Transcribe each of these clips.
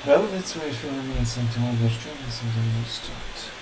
Well, let's wait for a minute until others join us and then we'll start.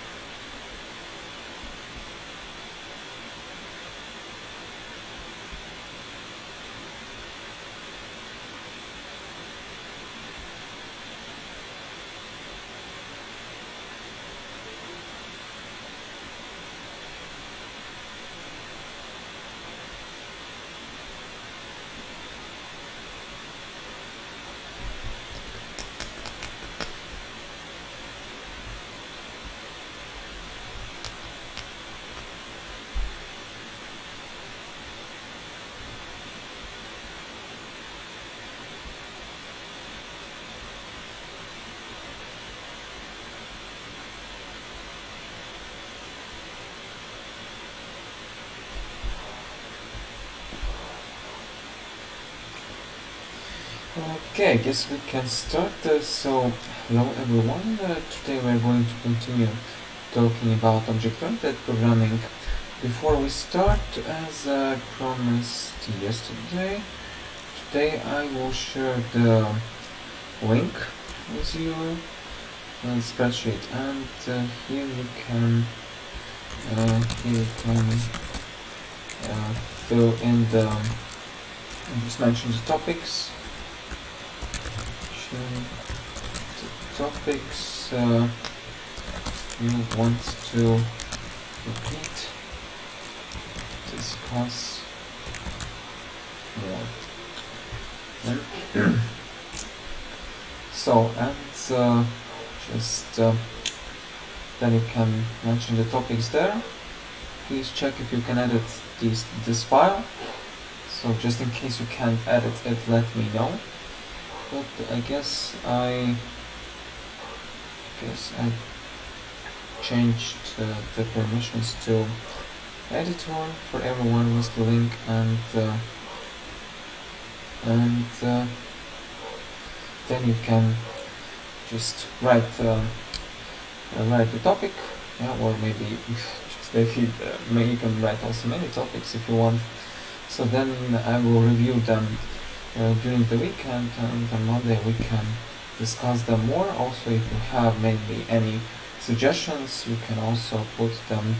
Okay, I guess we can start. So, hello everyone. Today we're going to continue talking about object-oriented programming. Before we start, as I promised yesterday, today I will share the link with you on the spreadsheet, and here you can fill in the just mention the topics. The topics you want to repeat, discuss more. So, and just then you can mention the topics there. Please check if you can edit this file. So just in case you can't edit it, let me know. But I guess I changed the permissions to editor for everyone with the link, and then you can just write the topic, or maybe just you can write also many topics if you want. So then I will review them during the weekend, and on Monday we can discuss them more. Also, if you have maybe any suggestions, you can also put them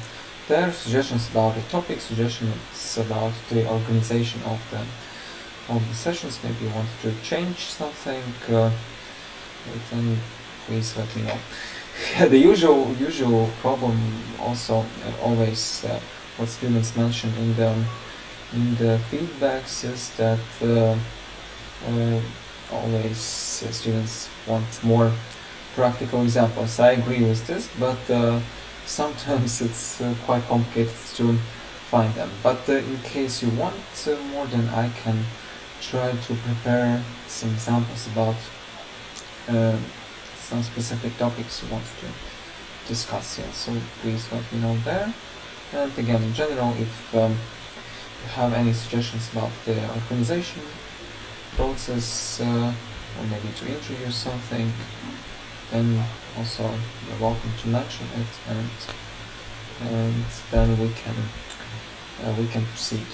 there. Suggestions about the topic, suggestions about the organization of the sessions. Maybe you want to change something, then please let me know. The usual problem also always what students mention in the feedbacks is that always students want more practical examples. I agree with this, but sometimes it's quite complicated to find them. But in case you want more, then I can try to prepare some examples about some specific topics you want to discuss. Yeah, so please let me know there. And again, in general, if you have any suggestions about the organization process, or maybe to introduce something, then also you're welcome to mention it, and then we can proceed.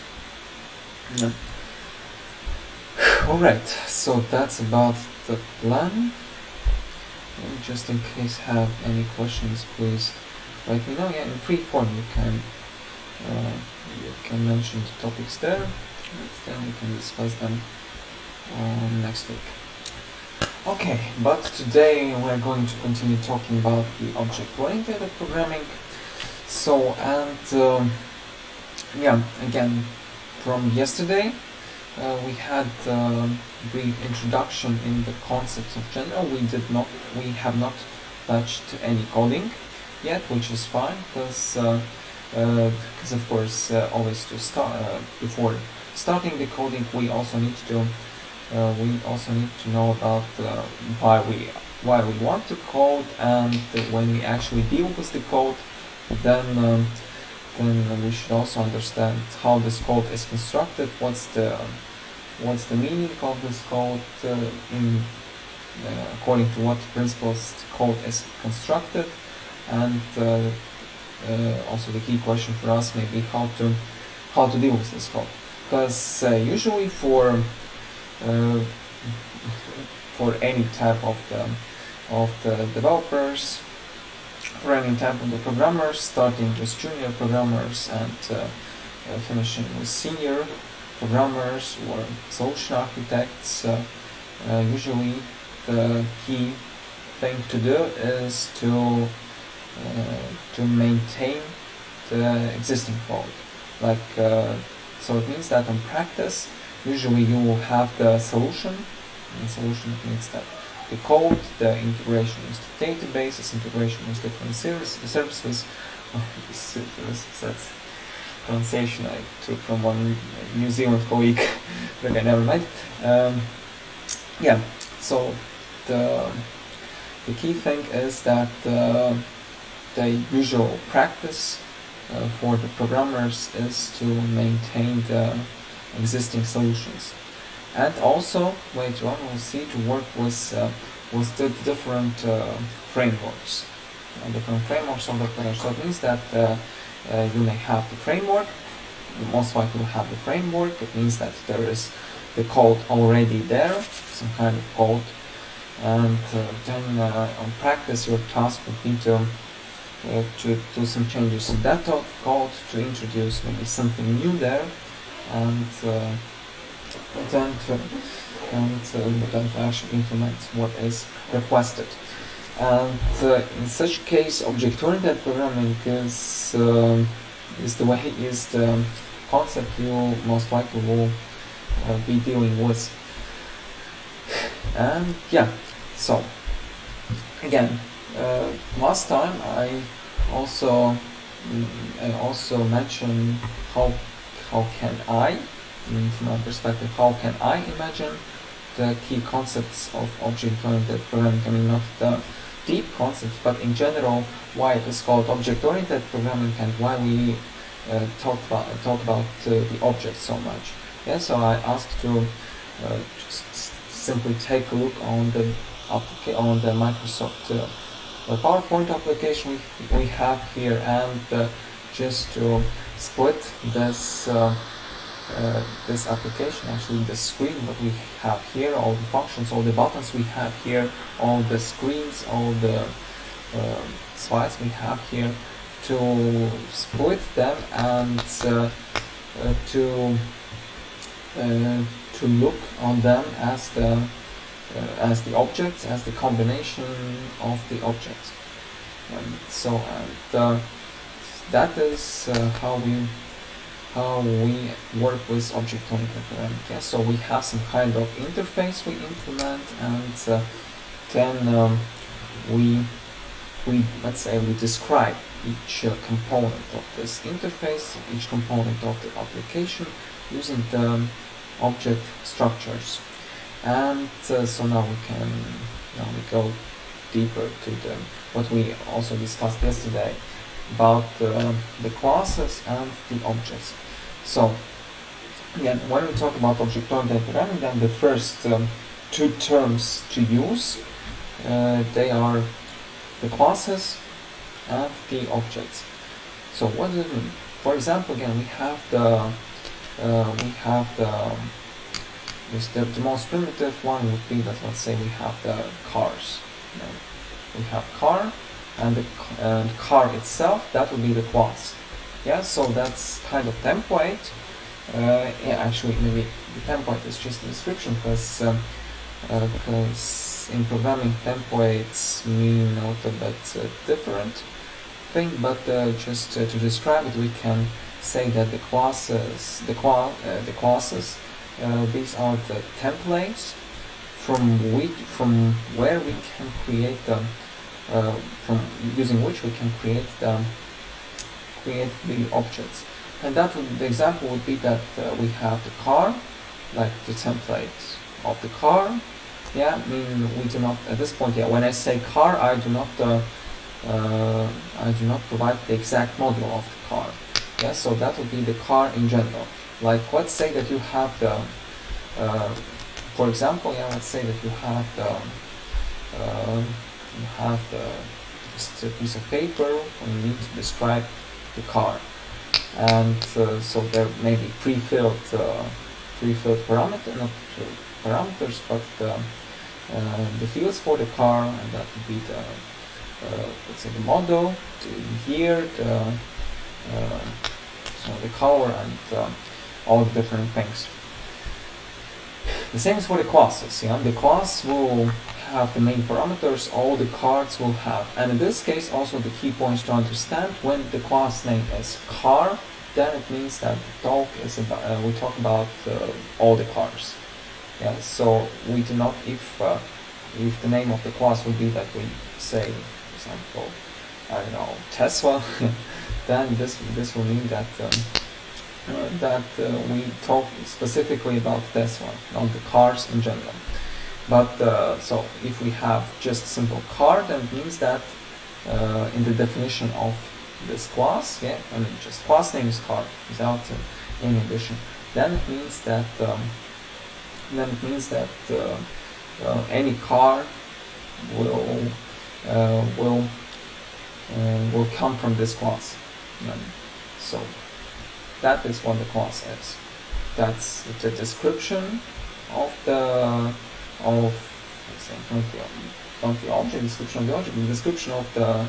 Alright, so that's about the plan. And just in case you have any questions, please let me know. Yeah, in free form you can mention the topics there, and then we can discuss them next week. Okay, but today we're going to continue talking about the object-oriented programming. So, and again, from yesterday we had a brief introduction in the concepts of general. We have not touched any coding yet, which is fine, because of course always to start before starting the coding we also need to know about why we want to code, and when we actually deal with the code, then we should also understand how this code is constructed, what's the meaning of this code, according to what principles the code is constructed, and also the key question for us may be how to deal with this code, because usually for any type of of the developers, running time of the programmers, starting with junior programmers and finishing with senior programmers or solution architects. Usually the key thing to do is to maintain the existing code. So it means that in practice, usually you will have the solution. And solution means that the code, the integration with the databases, integration with different services. That's pronunciation I took from one New Zealand colleague that I never met. So the key thing is that the usual practice for the programmers is to maintain the existing solutions, and also later on we'll see to work with the different frameworks, different frameworks of the player. So it means that you may have the framework. You most likely will have the framework. It means that there is the code already there, some kind of code, and then on practice your task would be to do some changes in that code, to introduce maybe something new there, and then to actually implement what is requested. And in such case, object-oriented programming is the concept you most likely will be dealing with. And so again, last time I also mentioned how can I, from my perspective, how can I imagine the key concepts of object-oriented programming. I mean, not the deep concepts, but in general, why it is called object-oriented programming and why we talk about the object so much. So I asked to just simply take a look on the Microsoft PowerPoint application we have here, and just to split this application, actually the screen that we have here, all the functions, all the buttons we have here, all the screens, all the slides we have here, to split them and to look on them as the objects, as the combination of the objects. That is how we work with object-oriented programming. So we have some kind of interface we implement, and then we describe each component of this interface, each component of the application, using the object structures. And so now we go deeper to what we also discussed yesterday about the classes and the objects. So again, when we talk about object-oriented programming, then the first two terms to use, they are the classes and the objects. So what does it mean? For example, again, we have the most primitive one would be that, let's say we have the cars. We have car, and the car itself, that would be the class. So that's kind of template. Actually, maybe the template is just a description, because in programming templates mean a little bit different thing. But just to describe it, we can say that the classes, these are the templates from where we can create them, from using which we can create the objects. And the example would be that we have the car, like the template of the car. Meaning we do not, at this point, when I say car, I do not provide the exact model of the car. So that would be the car in general. Like, let's say that you have the, for example, let's say that you have just a piece of paper when you need to describe the car, and so there may be pre-filled parameters, not parameters, but the fields for the car, and that would be the let's say the model, the year, the color, and all the different things. The same is for the classes. Yeah, the class will have the main parameters, all the cards will have, and in this case also the key points to understand: when the class name is car, then it means that we talk about all the cars. Yeah, so we do not, if the name of the class would be that we say, for example, I don't know, Tesla, then this will mean that we talk specifically about Tesla, not the cars in general. But so if we have just simple car, then it means that in the definition of this class, yeah, I mean just class name is car without any addition, then it means that any car will come from this class. So that is what the class is. That's the description of the let's say not the object, description of the object, the description of the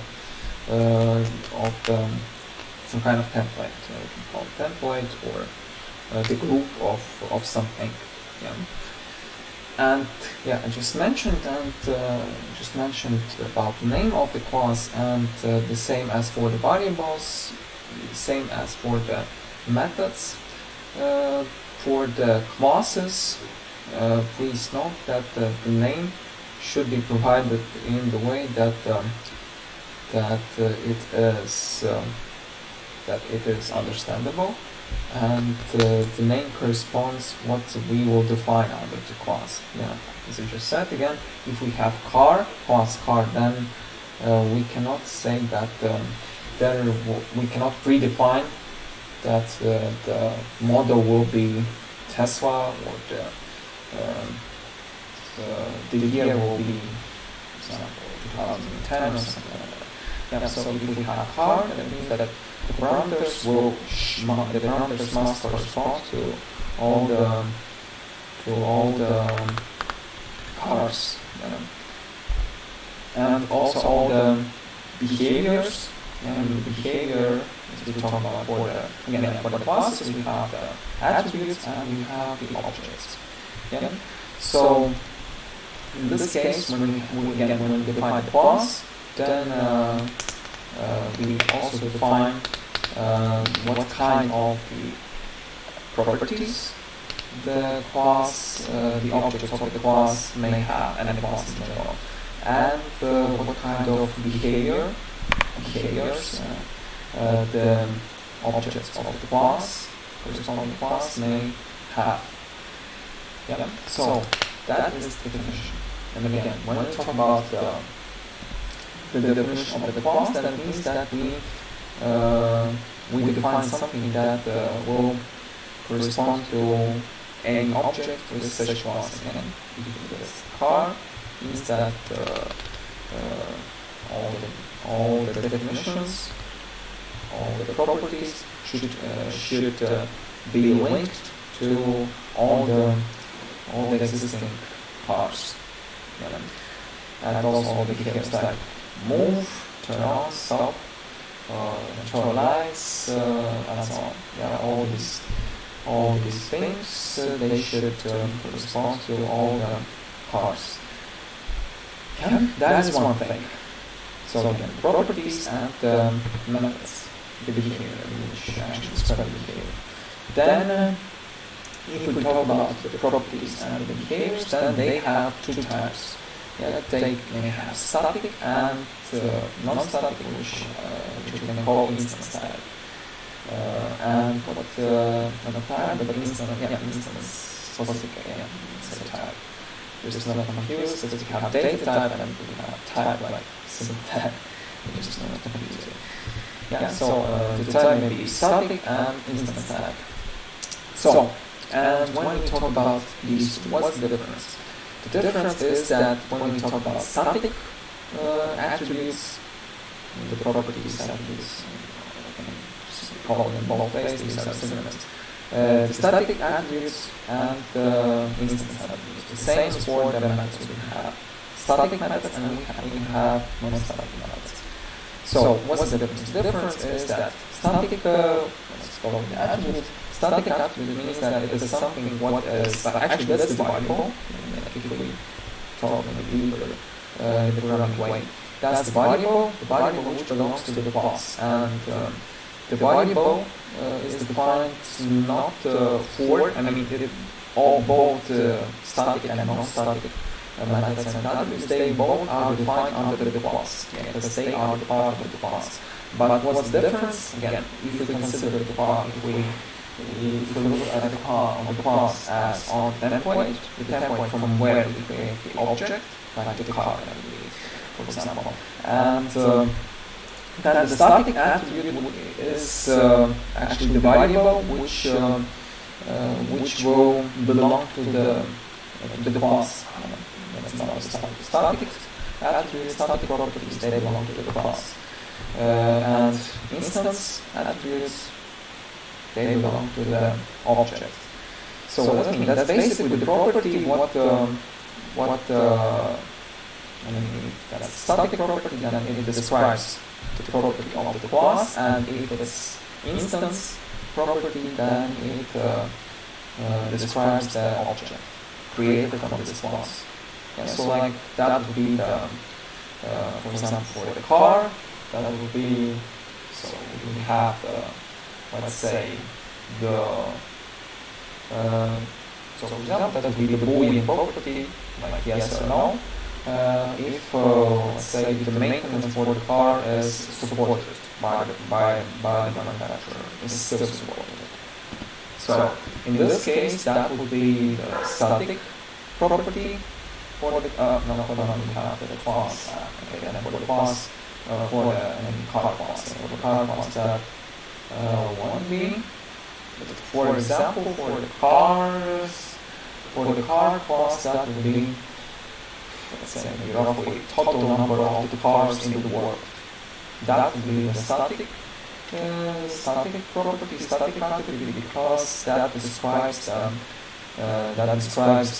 some kind of template. You can call it template or the group of something. Yeah. And yeah, I just mentioned about the name of the class, and the same as for the variables, the same as for the methods. For the classes, please note that the name should be provided in the way that it is understandable, and the name corresponds what we will define under the class. Yeah, as I just said again, if we have class car, then we cannot say that we cannot predefine that the model will be Tesla, or the year will be, for example, 2010 or something like that. Yeah, so if we have car, that means that the parameters must correspond to all the cars, and also all the behaviors. And behavior, as we talk about for the classes, we have the attributes and we have the objects. Yeah. So in this case, when we define the class, then we also define what kind of the properties the class, the objects of the class may have, and the class in general, and what kind of behaviors the objects of the class, corresponding class, may have. Yeah. So that is the definition. And again, when we talk about the definition of the class, that means that we define something that will correspond to any object with such class. Again, if this car means that all the definitions, all the properties should be linked to all the existing cars. And also all the behaviors like move, turn on, stop, turn lights, and so on. Yeah, all these things they should correspond to all the cars. Yeah, that is one thing. So again, properties and methods, the behavior, which actually describe the behavior. Then, if we talk about the properties and the behaviors, then they have two types. Yeah, they may have static and non-static, which we can call instance type. And what not type, but instance specific type. There's not confused, so we have data type and we have type like simple type. Just not confused. Yeah, so the type may be static and instance type. So, and when we talk about these two, what's the difference? The difference is that when we talk about static attributes, the properties attributes, I can just call them both ways, these are synonyms. the static attributes and the instance attributes. The same is for the methods. We have static methods and we can have non-static methods. So what's the difference? The difference is that static, let's call it the attribute. Static attribute means that it is something what is, actually that's the variable, like if we talk in a deeper the programming way. That's the variable which belongs to the class, and the variable is defined not for, I mean, both static and non-static methods and attributes, they both are defined under the class, because they are the part of the class. But what's the difference? Again, if we consider the part, if we look at the class as on template, the template from where we create the object, like the car, I believe, for example. And then the static attribute is actually the variable which will belong to the class. That's not static attributes, static properties, they belong to the class. And instance attributes, they belong to the object. So what does that mean? That's basically the property I mean, if that's static property, then it describes the property of the class, and if it's instance property, then it describes the object created from this class. Yeah, so like that would be the, for example, for the car, that would be, so we have let's say so for example that would be the Boolean property, like yes or no. If let's say the maintenance for the car is supported by the manufacturer, is still supported. So in this case, that would be the static property for the we have the class. Okay, then for the class for the car class, for the car class that won't be. For example, for the car class, that would be, let's say, roughly total number of the cars in the world. That would be the static property, static attribute, because that describes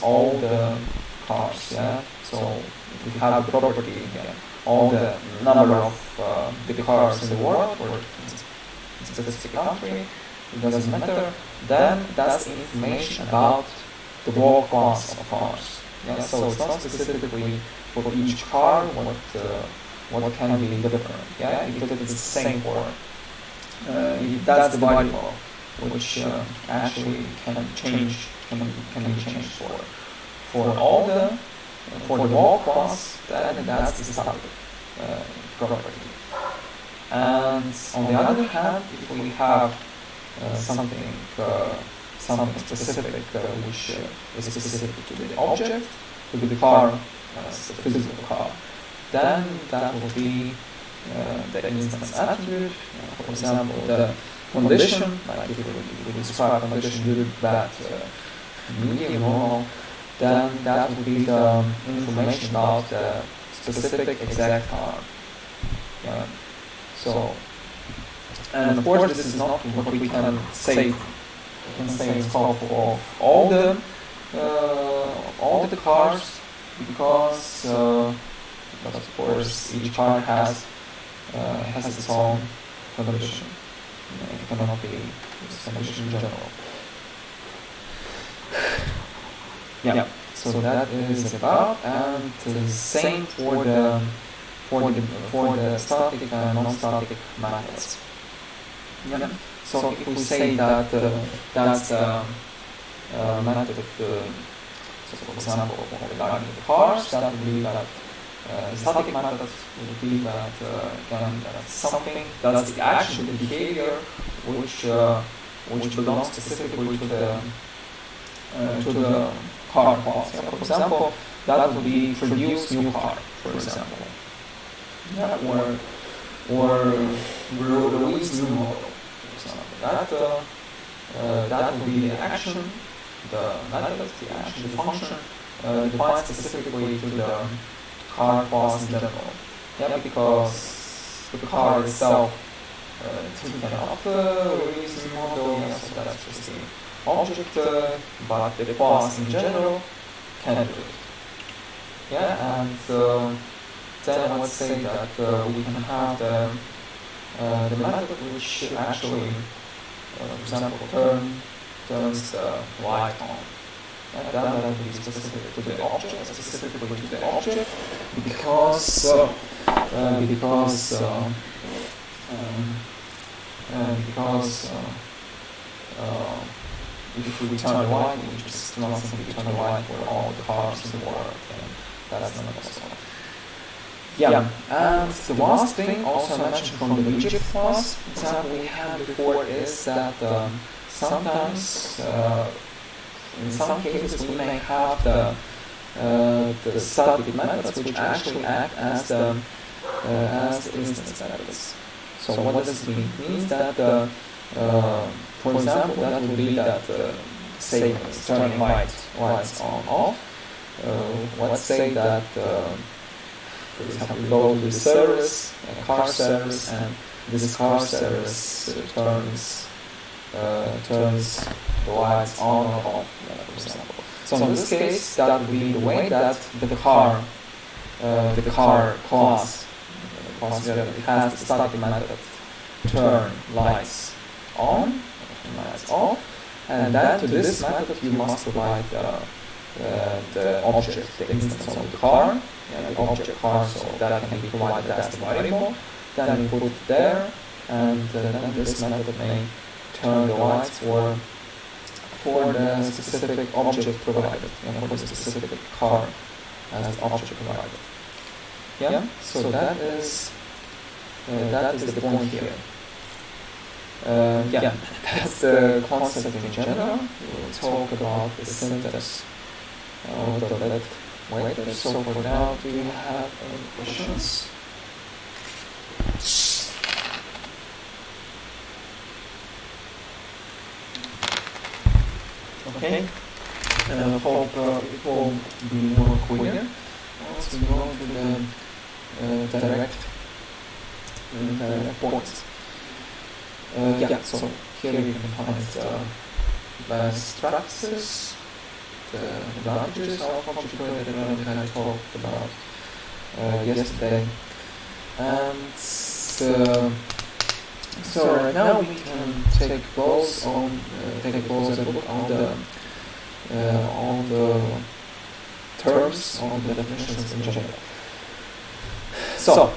all the cars. Yeah. So if we have the property, all the number of the cars in the world, or in specific country, it doesn't matter. Then that's information about the whole class of cars. Yeah, so it's not specifically for each car what can be different. Yeah, if it's the same for if that's the variable which actually can be changed for all the whole class, then that's the static property. And on the other hand, if we have something specific which is specific to the object, to the car, the physical car, then that will be the instance attribute. For example, the condition, like if we describe condition good, bad, medium, normal, then that would be the information about the specific exact car. Yeah. So, and of course, this is not what we can say. We can say in scope of all the cars, because of course each car has its own condition. It cannot be this condition in general. Yeah. So that is about, and the same for the static and non-static methods. Yeah. So if we say that that's method, so for example, regarding the cars, that would be that the static method would be that again that's something, that's the action, the behavior which belongs specifically to the car class. Yeah, for example, that would be produce new car, for example. Yeah, or release new model. That will be the action, the method, the action, the function defined specifically to the car class in general. Yeah, because the car itself taken up release model, yeah, so that's just the object, but the class in general can do it. Yeah, and then let's say that we can have the method which actually, for example, turns the light on. And then that will be specific to the object, specifically to the object, because if we turn the light, we just not simply turn the light for all the cars in the world, and that's not possible. Yeah, and the last thing also I mentioned from the Egypt class example we had before is that sometimes, in some cases, we may have the static methods which actually act as the instance methods. So what does this mean? It means that, for example, that would be that, say, it's turning lights on off. Let's say that, for example, we go to the service, car service, and this car service turns the lights on or off, for example. So in this case, that would be the way that the car class has the static method turn lights on, turn lights off, and then to this method you must provide the object, the instance of the car, the object car, so that can be provided as the variable. Then you put it there, and then this method may turn the lights for the specific object provided, for the specific car as the object provided. Yeah, so that is the point here. That's the concept in general. We'll talk about the syntax a little bit later. So for now, do you have any questions? Okay, and I hope it will be more clear. Let's move on to the direct points. So here you can find best practices, the advantages of object-oriented that I talked about yesterday, and so right now we can take a closer look on the terms, on the definitions in general. So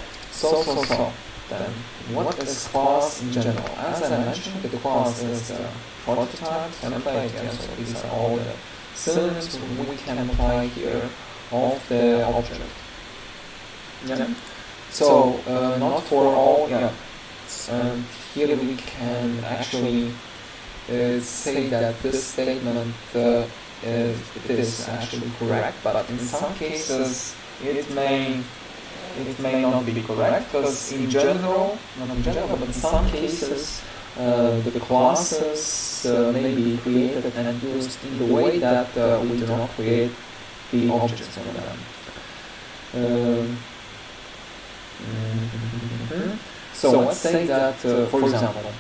then, what is class in general? As I mentioned, the class is the prototype, template, so these are all the synonyms we can apply here of the object. Yeah. So, not for all, here we can actually say that this statement is actually correct, but in some cases it may not be correct, because in general, not in general, but in some cases the classes may be created and used in the way that we do not create the objects in them. So let's say that, for example,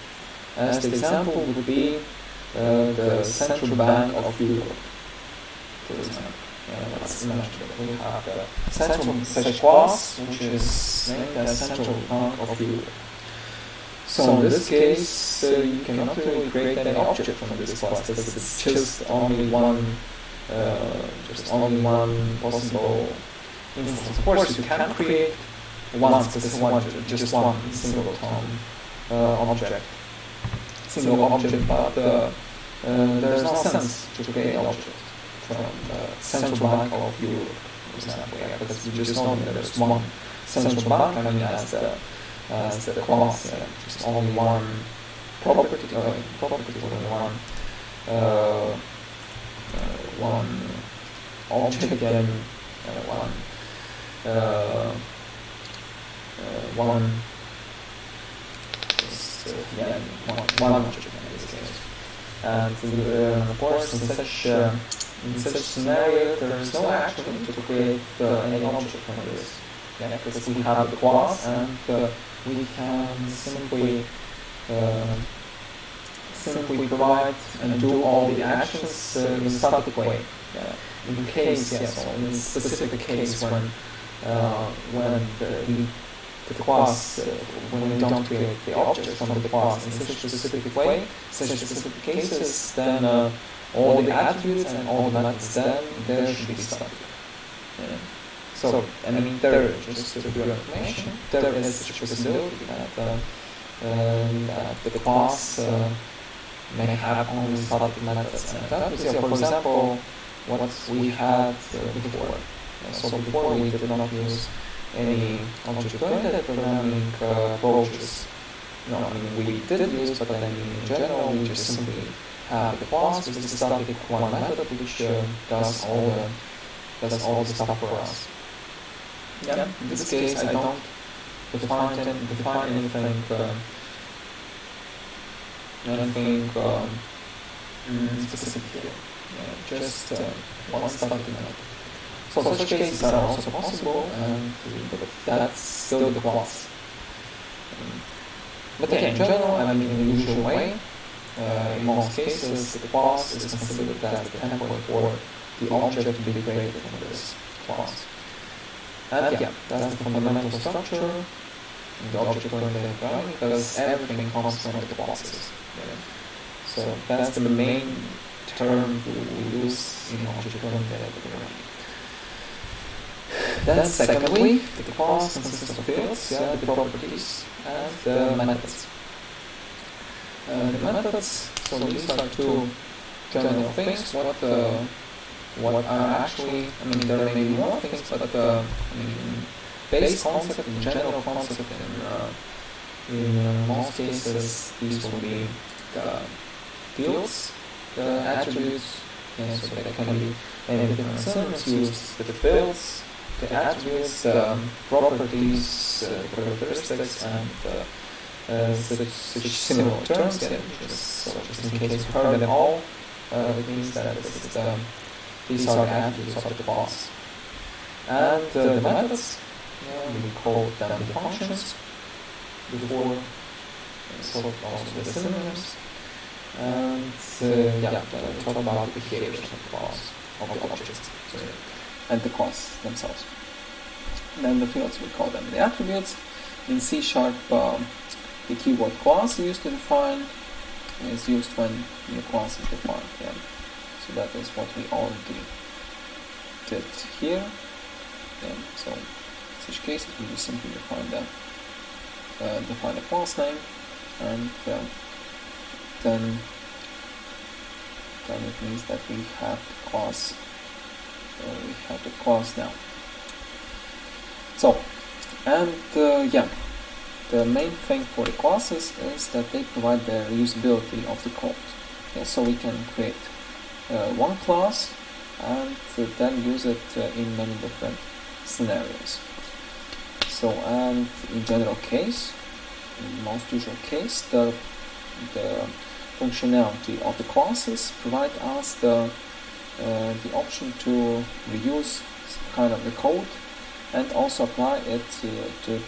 as the example would be the Central Bank of Europe, for example. Let's imagine that we have the central such class, which is named as Central Bank of Europe. So in this case, you cannot really create any object from this class, because it's just only one possible instance. Of course, you can create just one single object, but there's no sense to create an object from the Central Bank of Europe, for example, because we just know that there's one central bank, as the class, just only one property, one object, and one object in this case. And of course, in such scenario, there is no action to create any object from this, because we have the class, and we can simply simply provide and do all the actions in a static way. In case, so in specific case when the class, when we don't create the objects from the class in such a specific way, such specific cases, then all the attributes and all the methods then there should be static. So, I mean, there, just for your information, there is such a possibility that the class may have only static methods. And that is, for example, what we had before. So before we did not use any object-oriented programming approaches. No, I mean, we did use, but I mean, in general, we just simply have the class with the static one method which does all the stuff for us. Yeah. In this case, I don't define anything specific here. Just one static method. So such cases are also possible, but that's still the class. But again, in general, I mean, in the usual way, in most cases, the class is considered as the template for the object to be created from this class. And yeah, that's the fundamental structure in the object-oriented programming, because everything comes from the classes. So that's the main term we use in object-oriented programming. Then secondly, the class consists of fields, the properties, and the methods. The methods, so these are two general things. What are actually, I mean, there may be more things, but I mean, base concept, in general concept, in most cases, these will be the fields, the attributes, so there can be many different synonyms used, the fields, the attributes, properties, characteristics, and such similar terms. So just in case you've heard them all, it means that these are the attributes of the class. And the methods, we call them the functions before, so also the synonyms. And talk about the behaviors of the class, of the objects, and the class themselves. Then the fields, we call them the attributes. In C#, the keyword class used to define is used when the class is defined. So that is what we already did here. So in such cases, we just simply define the class name, and then it means that we have the class. We have the class now. So, and the main thing for the classes is that they provide the reusability of the code. So we can create one class and then use it in many different scenarios. So, and in general case, in most usual case, the functionality of the classes provide us the option to reuse kind of the code and also apply it to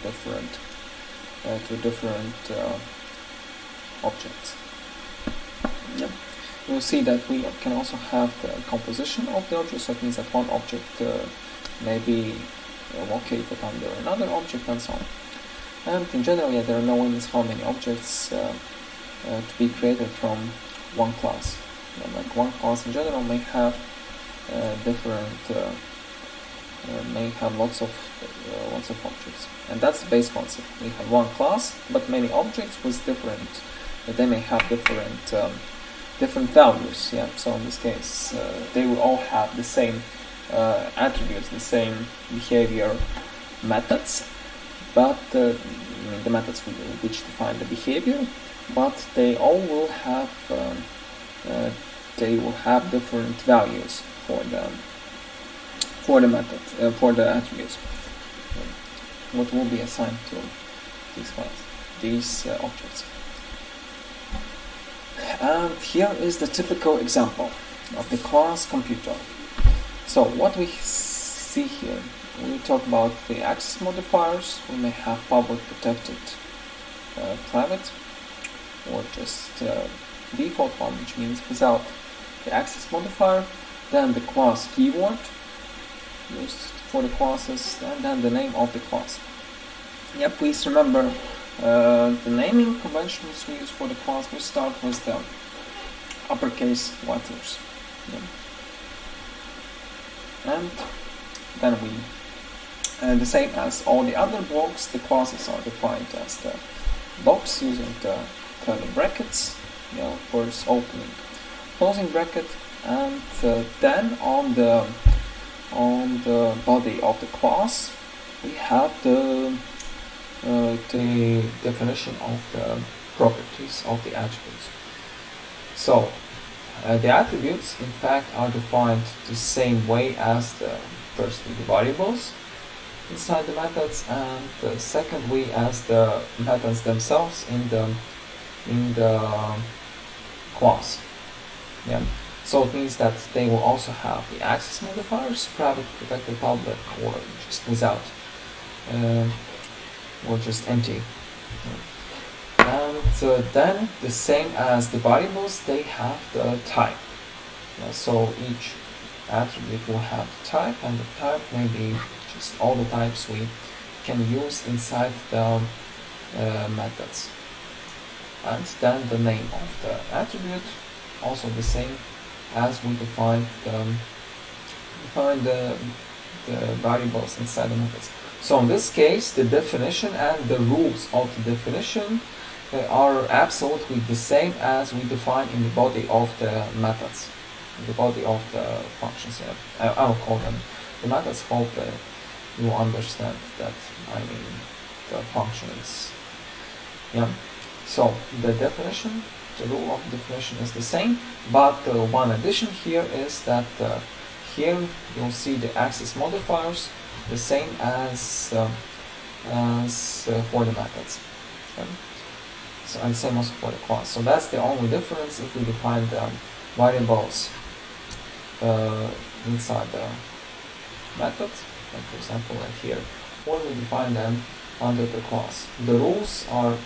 different objects. We'll see that we can also have the composition of the object, so it means that one object may be located under another object and so on. And in general, there are no limits how many objects to be created from one class. Like one class in general may have may have lots of objects, and that's the base concept. We have one class, but many objects with they may have different values. So in this case, they will all have the same attributes, the same behavior methods, but the methods which define the behavior, but they all will have different values for the method, for the attributes. What will be assigned to these objects. And here is the typical example of the class computer. So what we see here, we talk about the access modifiers. We may have public, protected, private. or just default one, which means without the access modifier, then the class keyword used for the classes, and then the name of the class. Yeah, please remember the naming conventions we use for the class. We start with the uppercase letters. Yeah. And then we, the same as all the other blocks, the classes are defined as the blocks using the curly brackets, first opening, closing bracket, and then on the body of the class we have the definition of the properties of the attributes. So the attributes in fact are defined the same way as the firstly the variables inside the methods, and secondly as the methods themselves in the class. Yeah. So it means that they will also have the access modifiers, private, protected, public, or just without, or just empty. And then the same as the variables, they have the type. So each attribute will have the type, and the type may be just all the types we can use inside the methods. And then the name of the attribute, also the same as we define the variables inside the methods. So in this case, the definition and the rules of the definition are absolutely the same as we define in the body of the methods, the body of the functions. Yeah. I'll call them the methods. Hope you understand that I mean the functions. Yeah. So the definition, the rule of definition is the same, but one addition here is that here you'll see the access modifiers the same as for the methods. Okay. So and same also for the class. So that's the only difference if we define the variables inside the method, like for example right here, or we define them under the class. The rules are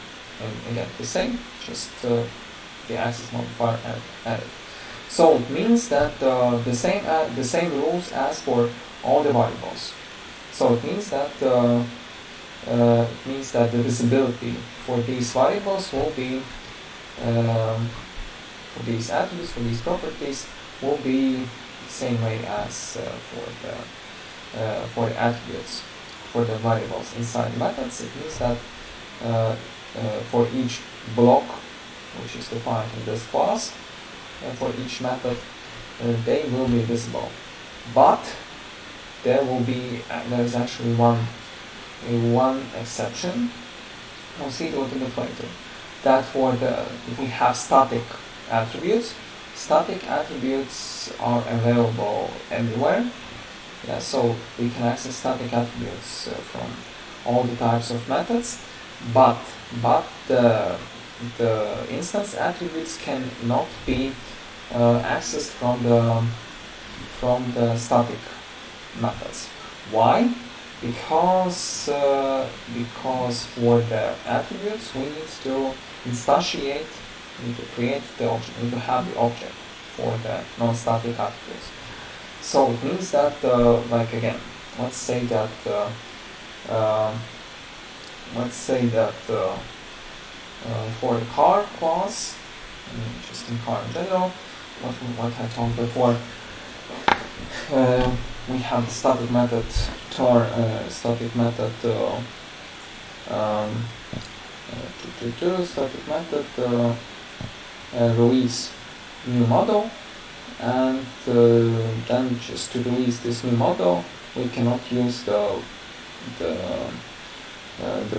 again the same, just the access modifier added. So it means that the same rules as for all the variables. So it means that the visibility for these variables will be for these attributes, for these properties, will be the same way as for the attributes, for the variables inside methods. It means that for each block which is defined in this class, for each method, they will be visible. But there is actually one exception. We'll see it a little bit later. That if we have static attributes are available everywhere. Yeah, so we can access static attributes from all the types of methods, but the instance attributes cannot be accessed from the static methods. Why? Because for the attributes we need to instantiate, we need to create the object, we need to have the object for the non-static attributes. So it means that, like again, let's say that for the car class, just in car in general, what I talked before, we have the static method release new model, and then just to release this new model we cannot use the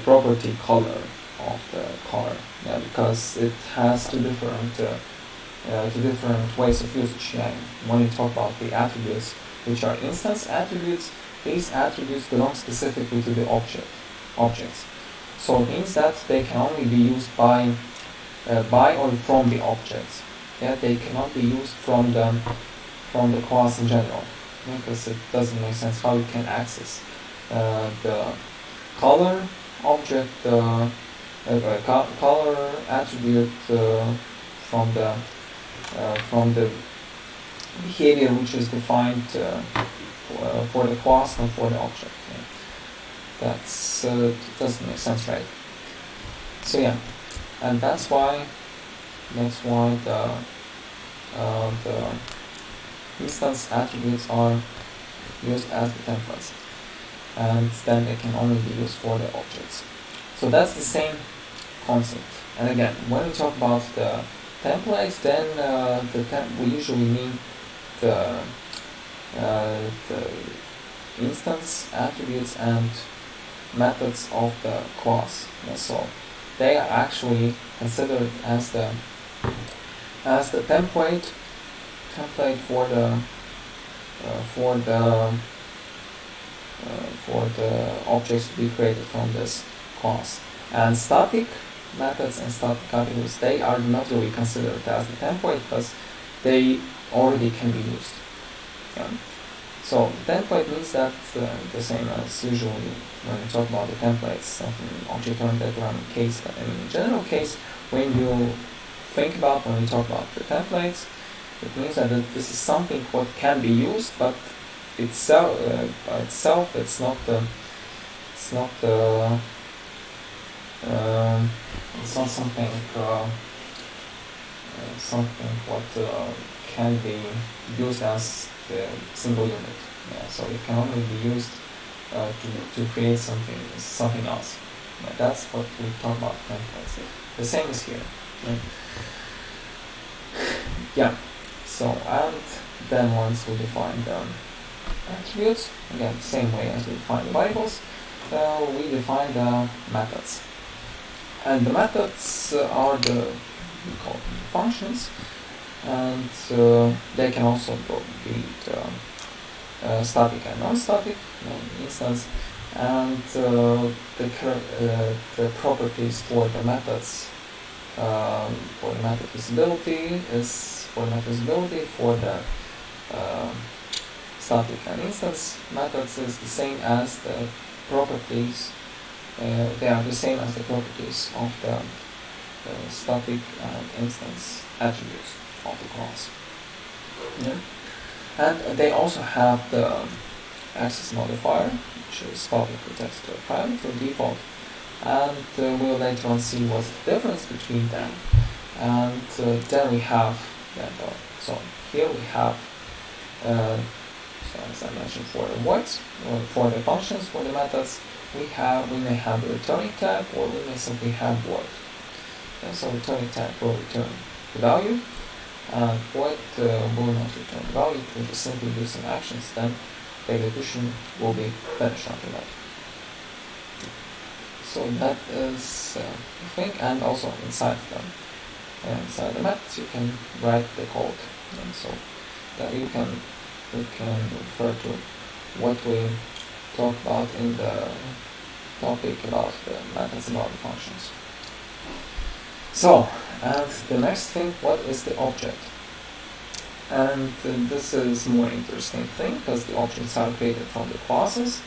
property color of the car, because it has two different ways of usage. When you talk about the attributes which are instance attributes, these attributes belong specifically to the objects. So it means that they can only be used by or from the objects. They cannot be used from the class in general, because it doesn't make sense how you can access the color object, color attribute from the behavior which is defined for the class and for the object. That's doesn't make sense, right? So yeah, and that's why the instance attributes are used as the templates, and then they can only be used for the objects. So that's the same concept. And again, when we talk about the templates, then we usually mean the instance attributes and methods of the class. So they are actually considered as the template for the objects to be created from this class. And static methods and static attributes, they are not really considered as the template because they already can be used. So template means that the same as usually when we talk about the templates, something object-oriented running case. But in general case, when you think about when we talk about the templates, it means that this is something what can be used, but itself by itself it's not something what can be used as the single unit. So it can only be used to create something else. That's what we talk about templates. The same is here. Yeah. So and then once we define the attributes, again the same way as we define the variables, we define the methods. And the methods are we call them functions, and they can also be static and non-static instance. And the properties for the methods for the method visibility for the static and instance methods is the same as the properties. They are the same as the properties of the static and instance attributes of the class. And they also have the access modifier, which is publicly text private or default. And we'll later on see what's the difference between them. And then we have so here we have so as I mentioned for the voids or for the functions, for the methods, we may have a returning tag, or we may simply have void. So returning tag will return the value, and void will not return the value. It will just simply do some actions, then the execution will be finished after that. So that is the thing, and also inside the methods you can write the code, and so that we can refer to what we talked about in the topic about the methods, about the functions. So, and the next thing, what is the object? And this is more interesting thing because the objects are created from the classes,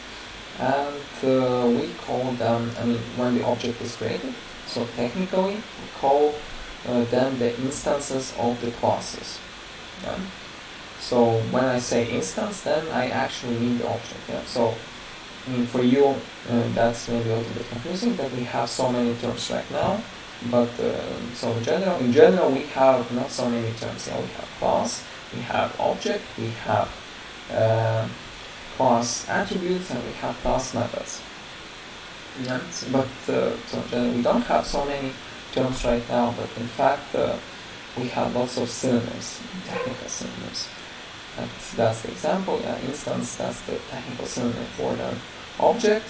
and we call them, when the object is created, so technically we call them the instances of the classes. So when I say instance, then I actually mean the object. So for you that's maybe a little bit confusing that we have so many terms right now, but so in general we have not so many terms. We have class, we have object, we have class attributes, and we have class methods. But so in general we don't have so many terms right now, but in fact we have lots of synonyms, technical synonyms. That's the example. Instance, that's the technical synonym for the object,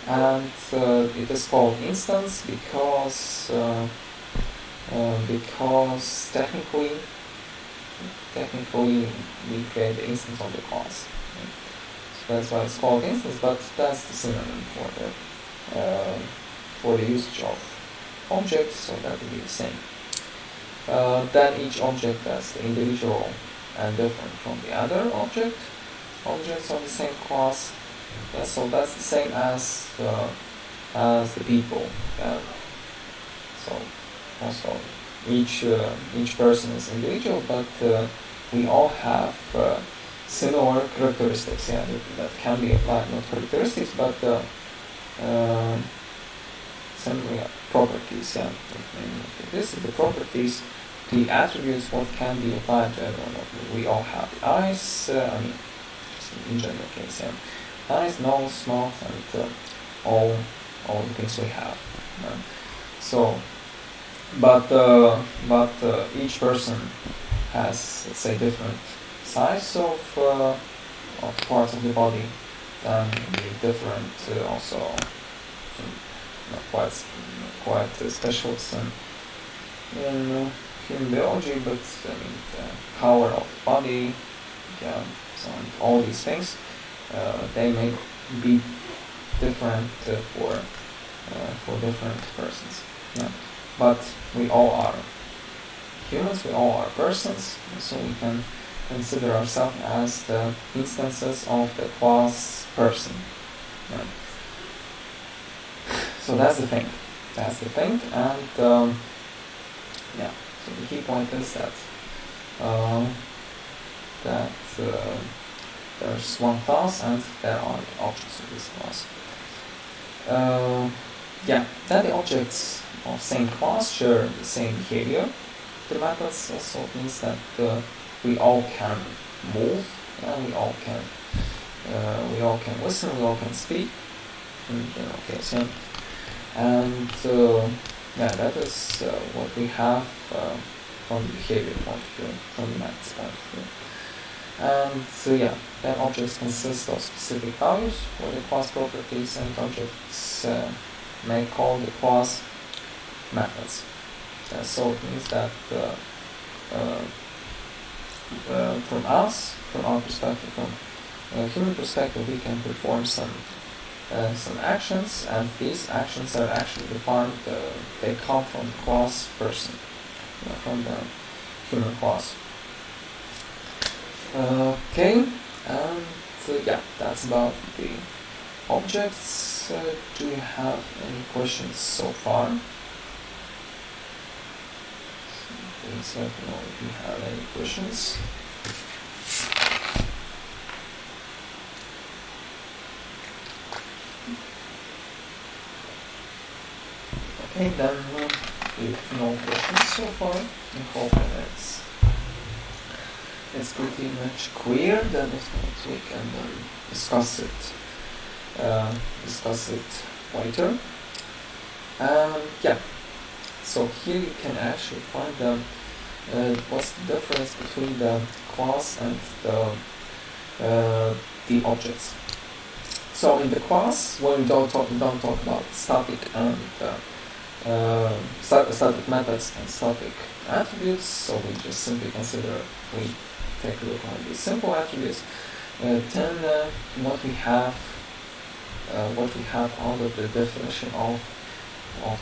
and it is called instance because technically we create the instance of the class. So that's why it's called instance, but that's the synonym for the usage of objects, so that would be the same. Then each object has the individual and different from the other objects of the same class. So that's the same as the people. So also each person is individual, but we all have similar characteristics. Yeah, that can be applied, not characteristics, but similar properties. Yeah, this is the properties, the attributes, what can be applied to everyone. We all have the eyes. I mean, just in general case, yeah, eyes, nose, mouth, and all the things we have. So, but each person has, let's say, different size of parts of the body, then different also not quite specialists in human biology, but I mean the color of the body, yeah, so all these things, they may be different for different persons. Yeah. But we all are humans, we all are persons, so we can consider ourselves as the instances of the class person. Yeah. So that's the thing. And yeah. So the key point is that there's one class and there are the objects of this class. Yeah, that the objects of same class share the same behavior. The methods also means that we all can move, we all can listen, we all can speak. Okay, so and yeah, that is what we have from the behavior point of view, from the methods point of view. And yeah, then objects consist of specific values for the class properties, and objects may call the class methods. So it means that from our perspective, from a human perspective, we can perform some actions, and these actions are actually defined. They come from the class person, from the human class. Okay, and yeah, that's about the objects. Do you have any questions so far? Please let me know if you have any questions. Okay, then if no questions so far, I hope that it's pretty much clear. Then if not, we can discuss it later. Yeah. So here you can actually find what's the difference between the class and the objects. So in the class, when we don't talk about static and static methods and static attributes, so we just simply we take a look at these simple attributes. Then what we have under the definition of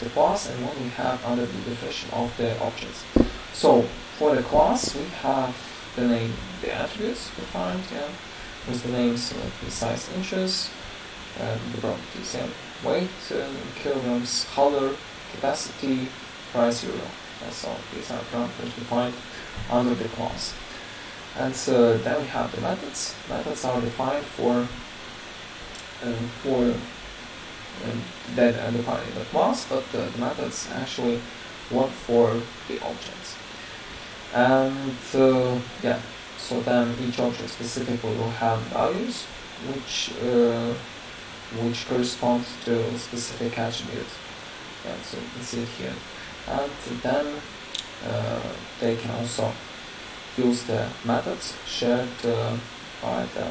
the class, and what we have under the definition of the objects. So for the class, we have the attributes defined, with the names precise inches, the properties, weight, kilograms, color, capacity, price, euro. That's all. These are parameters defined under the class. And then we have the methods. Methods are defined that are defined in the class, but the methods actually work for the objects. And yeah, so then each object specifically will have values which correspond to a specific attribute. Yeah, so you can see it here. And then they can also use the methods shared by the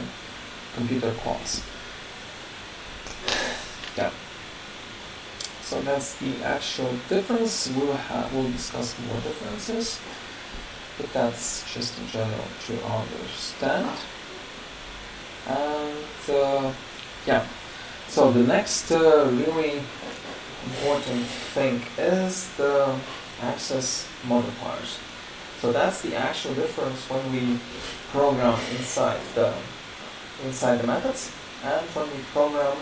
computer class. Yeah. So that's the actual difference. We'll discuss more differences, but that's just in general to understand. And yeah. So the next really important thing is the access modifiers. So that's the actual difference when we program inside the methods and when we program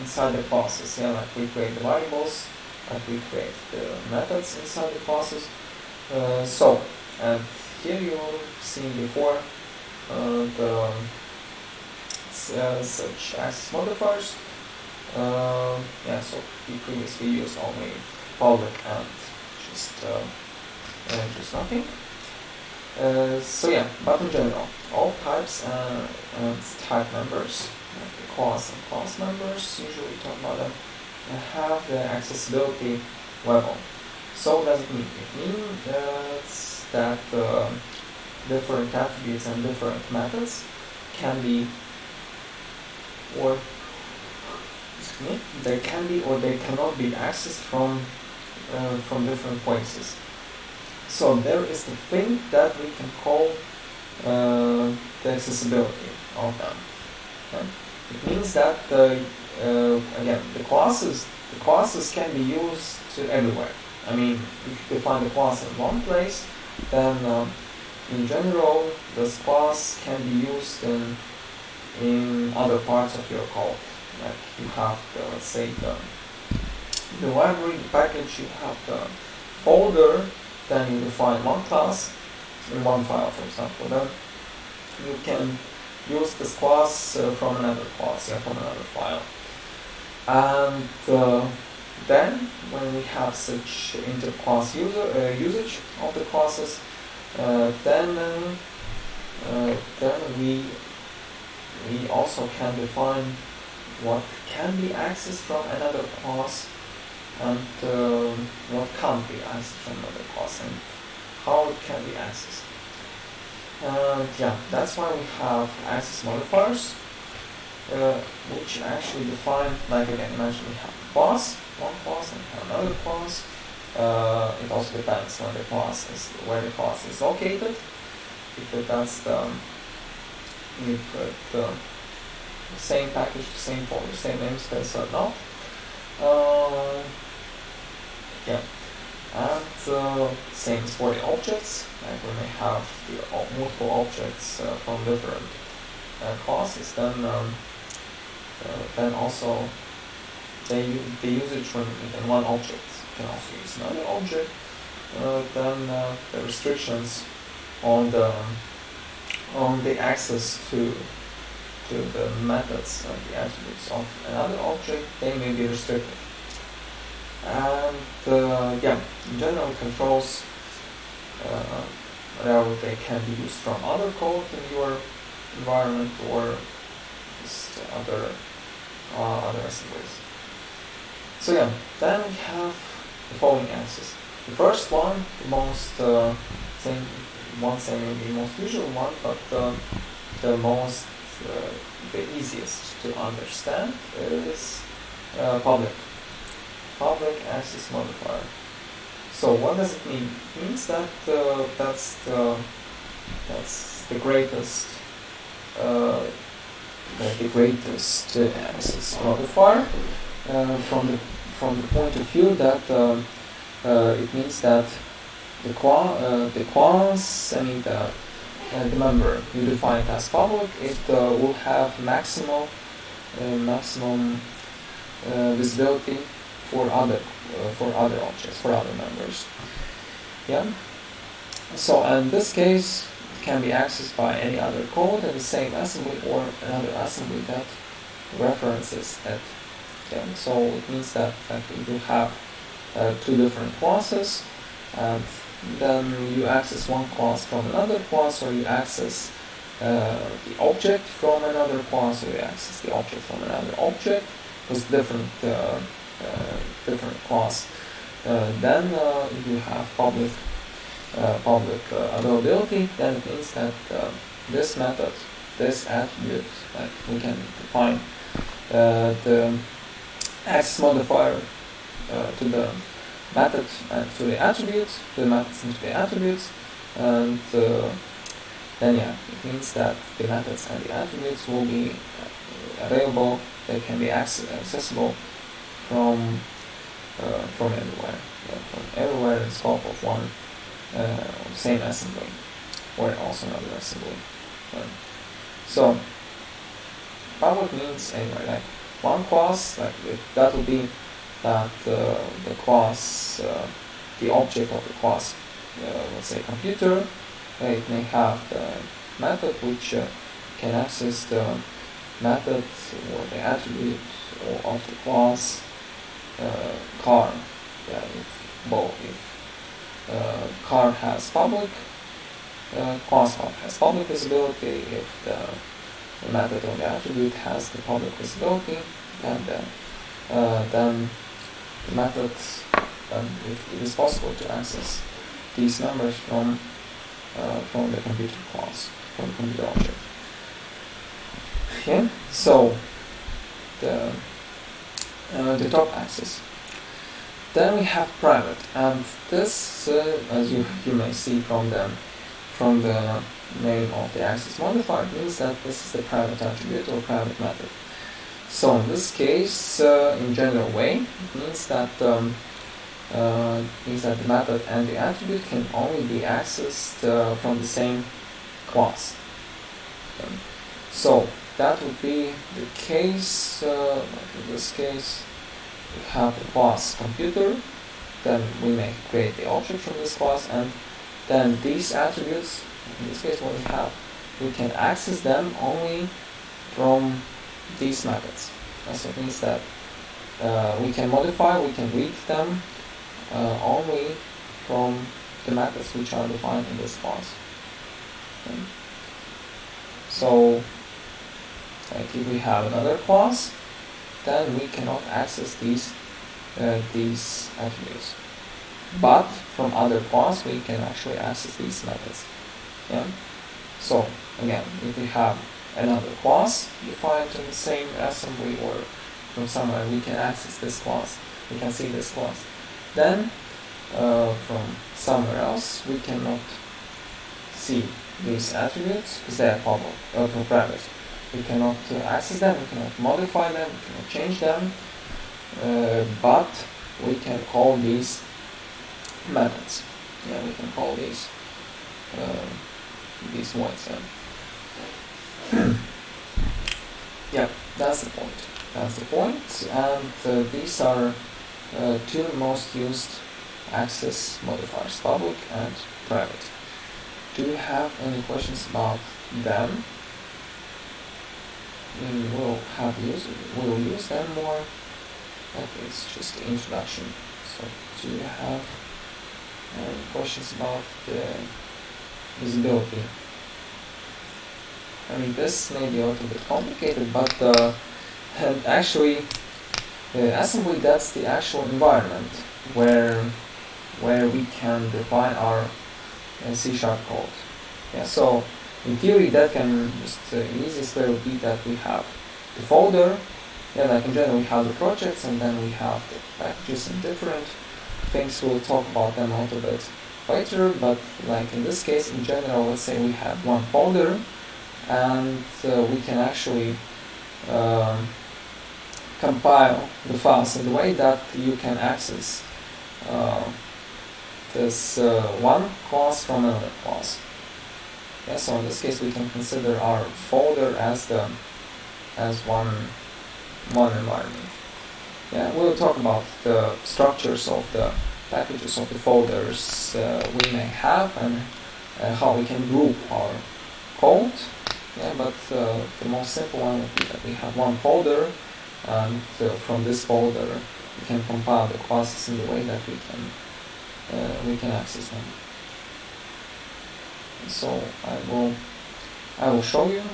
inside the classes. Yeah, like we create the variables that we create the methods inside the classes. And here you've seen before the such access modifiers. So we previously used only public and just nothing. But in general, all types and type members, like the class and class members, usually talk about them, have the accessibility level. So what does it mean? It means that different attributes and different methods can be, or they can be or they cannot be accessed from different places. So there is the thing that we can call the accessibility of them. Okay? It means that the classes can be used everywhere. I mean, if you define the class in one place, then in general this class can be used in other parts of your code. Like you have the, let's say, the library, the package, you have the folder, then you define one class in one file, for example. Then you can use this class from another class, from another file. And then when we have such inter-class usage of the classes, then we also can define what can be accessed from another class and what can't be accessed from another class and how it can be accessed. That's why we have access modifiers, which actually define, like again, imagine we have a class, one class, and we have another class. It also depends where the class is located. If that's the same package, the same folder, same namespace or not. And same is for the objects. Like when we have the multiple objects from different classes, then also the usage when in one object can also use another object. Then the restrictions on the access to the methods and the attributes of another object, they may be restricted. And in general controls, whether they can be used from other code in your environment or just other assemblies. So then we have the following access. The first one, the most maybe most usual one, but the easiest to understand is public access modifier. So what does it mean? It means that that's the greatest access modifier from the point of view that it means that the class, I mean the member you define it as public, it will have maximum visibility for other objects, for other members. So in this case, it can be accessed by any other code in the same assembly or another assembly that references it. So it means that you have two different classes, and then you access one class from another class, or you access the object from another class, or you access the object from another object with different class. Then if you have public availability, then it means that this method, this attribute, that we can define the access modifier to the method and to the attributes, to the methods and to the attributes, and then it means that the methods and the attributes will be available. They can be accessible from everywhere, from everywhere in scope of one same assembly, or also another assembly. So public means anyway, like one class, like that will be that the class, the object of the class, let's say computer, it may have the method which can access the method or the attribute or of the class car. If car has public, class car has public visibility. If the method or the attribute has the public visibility, then the methods, it is possible to access these members from the computer class, from the computer object. Okay, so the top axis. Then we have private, and this, as you may see from the name of the axis modifier, means that this is the private attribute or private method. So in this case, in general way, it means that the method and the attribute can only be accessed from the same class. Okay. So that would be the case, like in this case, we have the class computer, then we may create the object from this class, and then these attributes, in this case what we can access them only from these methods. So it means that we can modify, we can read them only from the methods which are defined in this class. Okay. So, like if we have another class, then we cannot access these attributes. But from other class, we can actually access these methods. Yeah. So again, if we have another class defined in the same assembly or from somewhere, we can access this class. We can see this class. Then from somewhere else, we cannot see these attributes because they are public or private. We cannot access them, we cannot modify them, we cannot change them, but we can call these methods. Yeah, we can call these ones. Yeah, that's the point. That's the point. And these are two most used access modifiers, public and private. Do you have any questions about them? We'll use them more. Okay, it's just the introduction. So, do you have any questions about the visibility? I mean, this may be a little bit complicated, but actually, assembly, that's the actual environment where we can define our C# code. Yeah, so in theory, that can just the easiest way would be that we have the folder. Yeah, like in general, we have the projects, and then we have the packages and different things. We'll talk about them a little bit later. But like in this case, in general, let's say we have one folder, and we can actually compile the files in the way that you can access this one class from another class. Yeah, so in this case, we can consider our folder as one environment. Yeah, we'll talk about the structures of the packages of the folders we may have and how we can group our code. Yeah, but the most simple one would be that we have one folder, and from this folder we can compile the classes in the way that we can access them. So I will show you a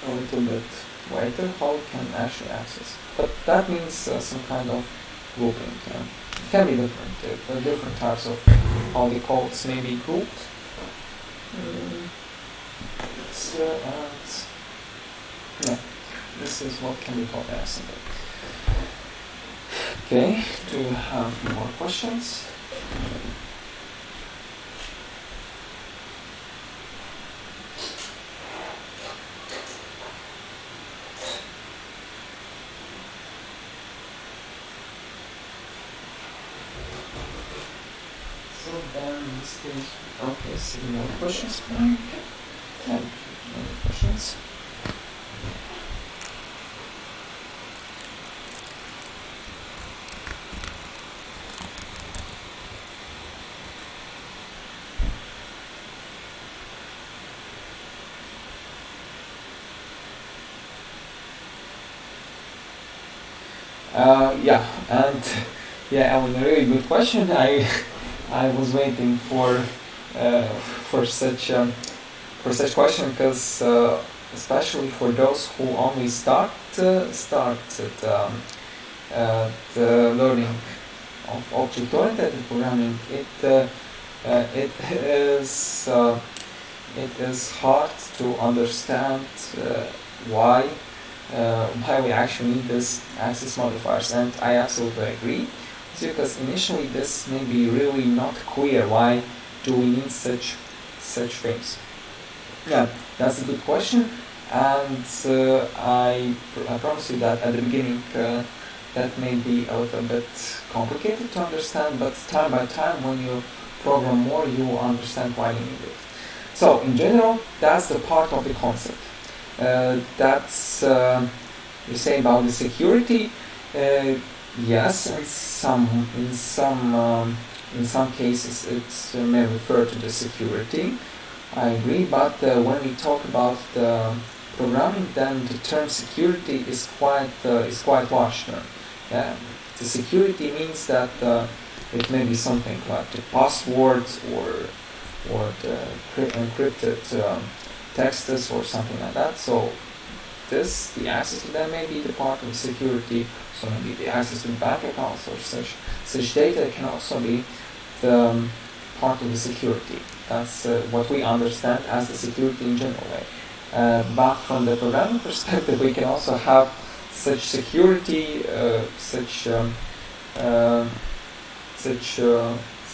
little bit later how we can actually access. But that means some kind of grouping. It can be different. Different types of how the codes may be grouped. This is what can be called assembly. Okay, do you have more questions? So then this is okay. See more questions? Any questions? Yeah, and yeah, a really good question. I was waiting for such question because especially for those who only started the learning of object-oriented programming, it is hard to understand why we actually need this access modifiers, and I absolutely agree. Because initially this may be really not clear why do we need such things. Yeah, that's a good question, and I promise you that at the beginning that may be a little bit complicated to understand, but time by time when you program more you will understand why you need it. So in general, that's the part of the concept. That's you say about the security. Yes, in some cases it may refer to the security. I agree, but when we talk about the programming, then the term security is quite large term. Yeah, the security means that it may be something like the passwords or the encrypted texts or something like that. So the access to them may be the part of security. So maybe the access to bank accounts or such data can also be the part of the security. That's what we understand as the security in general way. But from the programming perspective, we can also have such security, such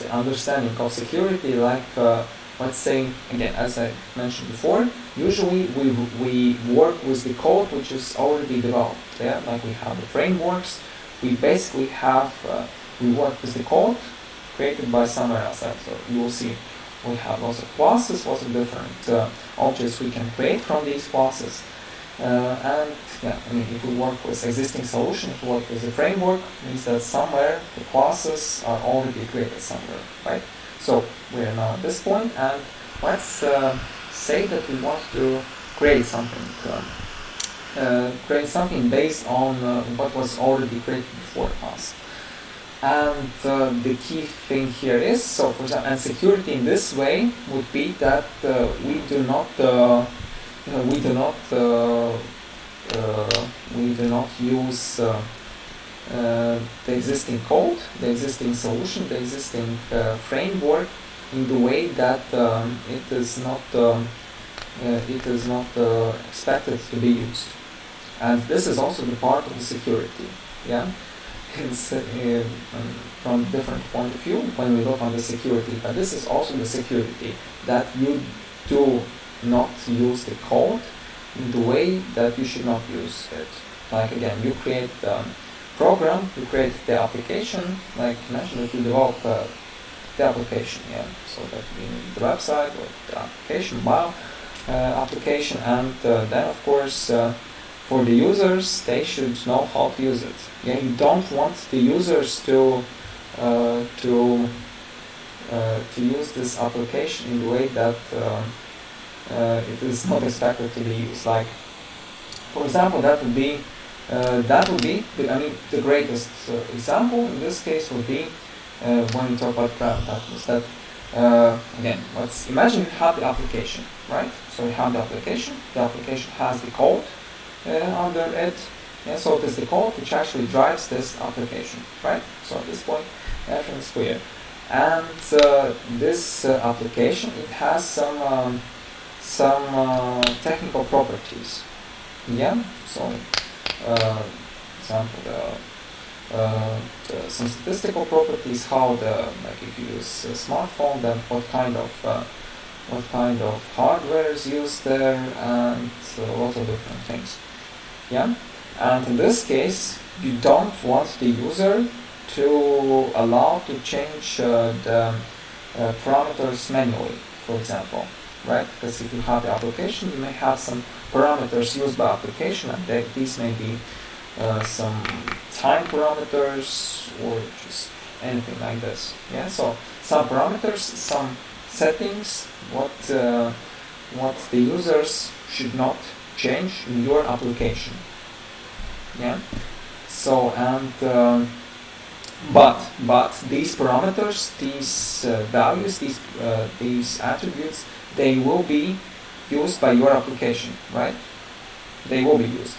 understanding of security, like let's say, again, as I mentioned before, usually we work with the code which is already developed. Yeah, like we have the frameworks. We basically have we work with the code created by someone else. So you will see we have lots of classes, lots of different objects we can create from these classes. And yeah, I mean, if we work with existing solution, if we work with the framework, means that somewhere the classes are already created somewhere, right? So we are now at this point, and let's say that we want to create something based on what was already created before us. And the key thing here is, so for example, and security in this way would be that we do not use the existing code, the existing solution, the existing framework in the way that it is not expected to be used. And this is also the part of the security. Yeah, it's from a different point of view when we look on the security. But this is also the security that you do not use the code in the way that you should not use it. Like again, you create the program, you create the application, like mentioned, that you develop the application, yeah. So that means the website or the application, mobile application, and then of course for the users, they should know how to use it. Yeah, you don't want the users to use this application in the way that it is not expected to be used. Like, for example, that would be the greatest example in this case would be when we talk about parameters. That again, let's imagine you have the application, right? So you have the application has the code under it. Yeah, so it is the code which actually drives this application, right? So at this point, everything is clear. And this application, it has some technical properties. Yeah. So, example, some statistical properties. How if you use a smartphone, then what kind of hardware is used there, and a lot of different things. Yeah. And in this case, you don't want the user to allow to change the parameters manually, for example, right? Because if you have the application, you may have some parameters used by application, and these may be some time parameters or just anything like this. Yeah, so some parameters, some settings, what the users should not change in your application. Yeah. So and but these parameters, these values, these attributes, they will be used by your application, right? They will be used.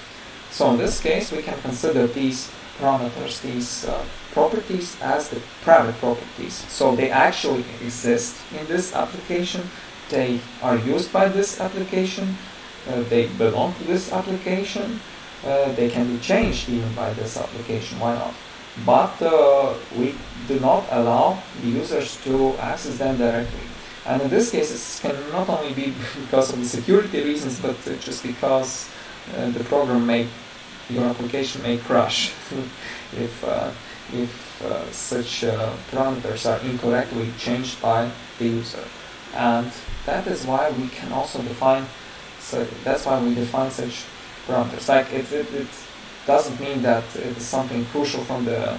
So in this case, we can consider these parameters, these properties as the private properties. So they actually exist in this application. They are used by this application. They belong to this application. They can be changed even by this application. Why not? But we do not allow the users to access them directly. And in this case, it can not only be because of the security reasons, but just because the program your application may crash if such parameters are incorrectly changed by the user. And that is why we can also define. So that's why we define such parameters. Like it doesn't mean that it is something crucial from the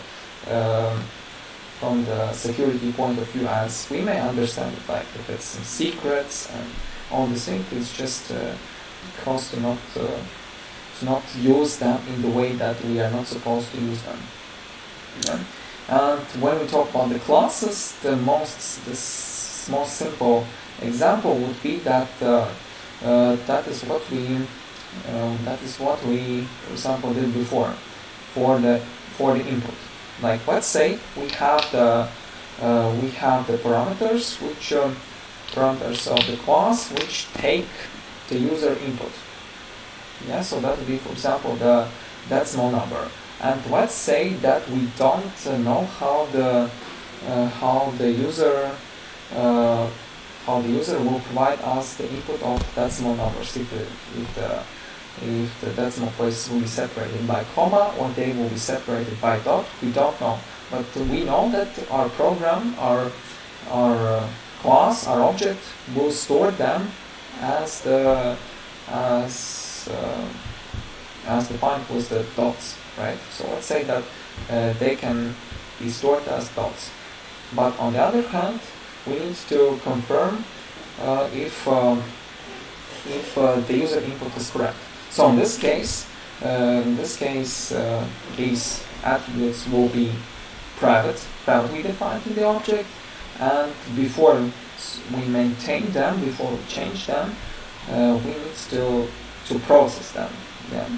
security point of view, as we may understand it. Like if it's some secrets and all these things, it's just because to not use them in the way that we are not supposed to use them. Yeah. And when we talk about the classes, the most simple example would be that that is what we, for example, did before for the input. Like let's say we have the parameters parameters of the class which take the user input. Yeah, so that would be, for example, the decimal number. And let's say that we don't know how the user will provide us the input of decimal numbers. If the decimal places will be separated by comma or they will be separated by dot, we don't know. But we know that our program, our class, our object will store them as defined with the dots, right? So let's say that they can be stored as dots. But on the other hand, we need to confirm if the user input is correct. So in this case, these attributes will be privately defined in the object, and before we maintain them, before we change them, we need to process them. Yeah.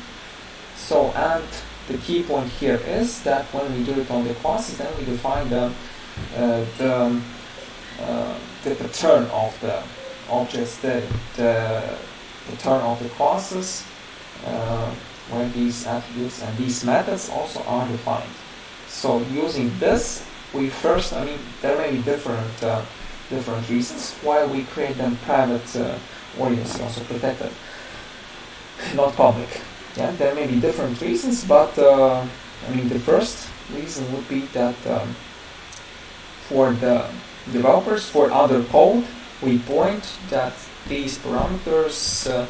So, and the key point here is that when we do it on the classes, then we define the pattern of the objects, the pattern of the classes, where these attributes and these methods also are defined. So using this, we first, there may be different reasons why we create them private, or also protected, not public. Yeah, there may be different reasons, but the first reason would be that for the developers, for other code, we point that these parameters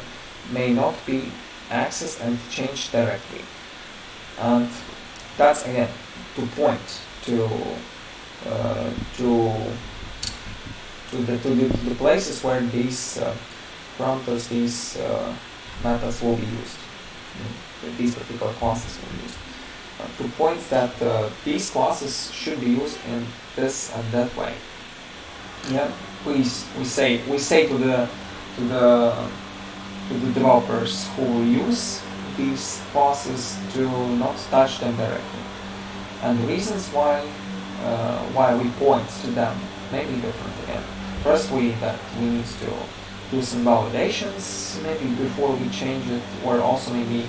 may not be accessed and changed directly. And that's again to point to the places where these parameters, these methods will be used. These particular classes will be used. To point that these classes should be used in this and that way. Yeah, we say to the developers who will use these classes to not touch them directly. And the reasons why we point to them may be different again. First, we need to do some validations maybe before we change it, or also maybe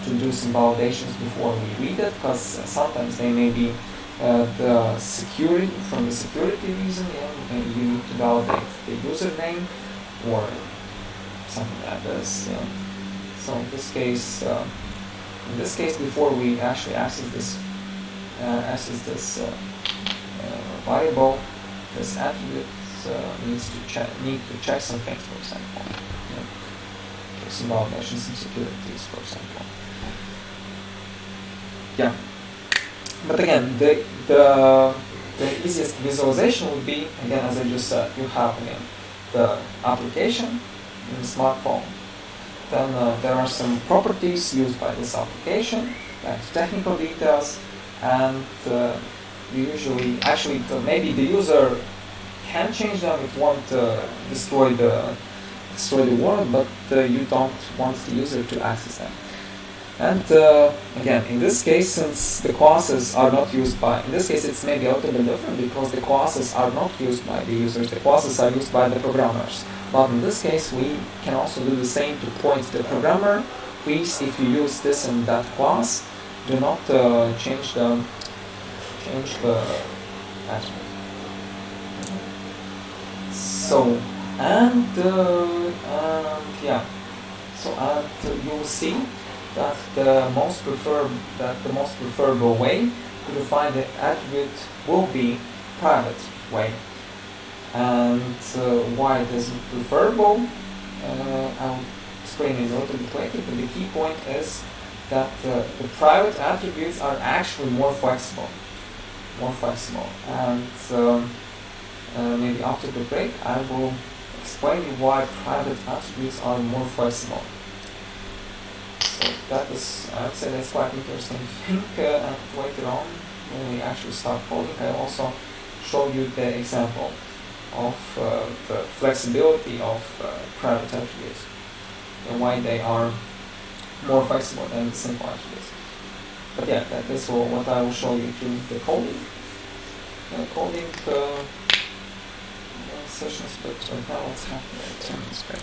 to do some validations before we read it, because sometimes they may be the security reason. Yeah, maybe you need to validate the username or something like this. Yeah. So in this case, before we actually access this variable, this attribute need to check some things, for example. Yeah. Some validations, some securities, for example. Yeah. But again, the easiest visualization would be, again, as I just said, you have again the application in the smartphone. Then there are some properties used by this application. technical details, and actually maybe the user can change them. It won't destroy the world, but you don't want the user to access them. And again, in this case, since the classes are not used by, in this case it's maybe a little bit different because the classes are not used by the users, the classes are used by the programmers. But in this case, we can also do the same to point the programmer. Please, if you use this and that class, do not change the attribute. So, and you will see that the most preferable way to define the attribute will be private way. And why it is preferable, I'll explain it a little bit later, but the key point is that the private attributes are actually more flexible. And maybe after the break I will explain you why private attributes are more flexible. So that is, I would say that's quite interesting thing, and later on when we actually start coding I also show you the example of the flexibility of private attributes and why they are more flexible than the simple attributes. But yeah, that is what I will show you through the coding sessions, but right now let's have the 10 minutes break.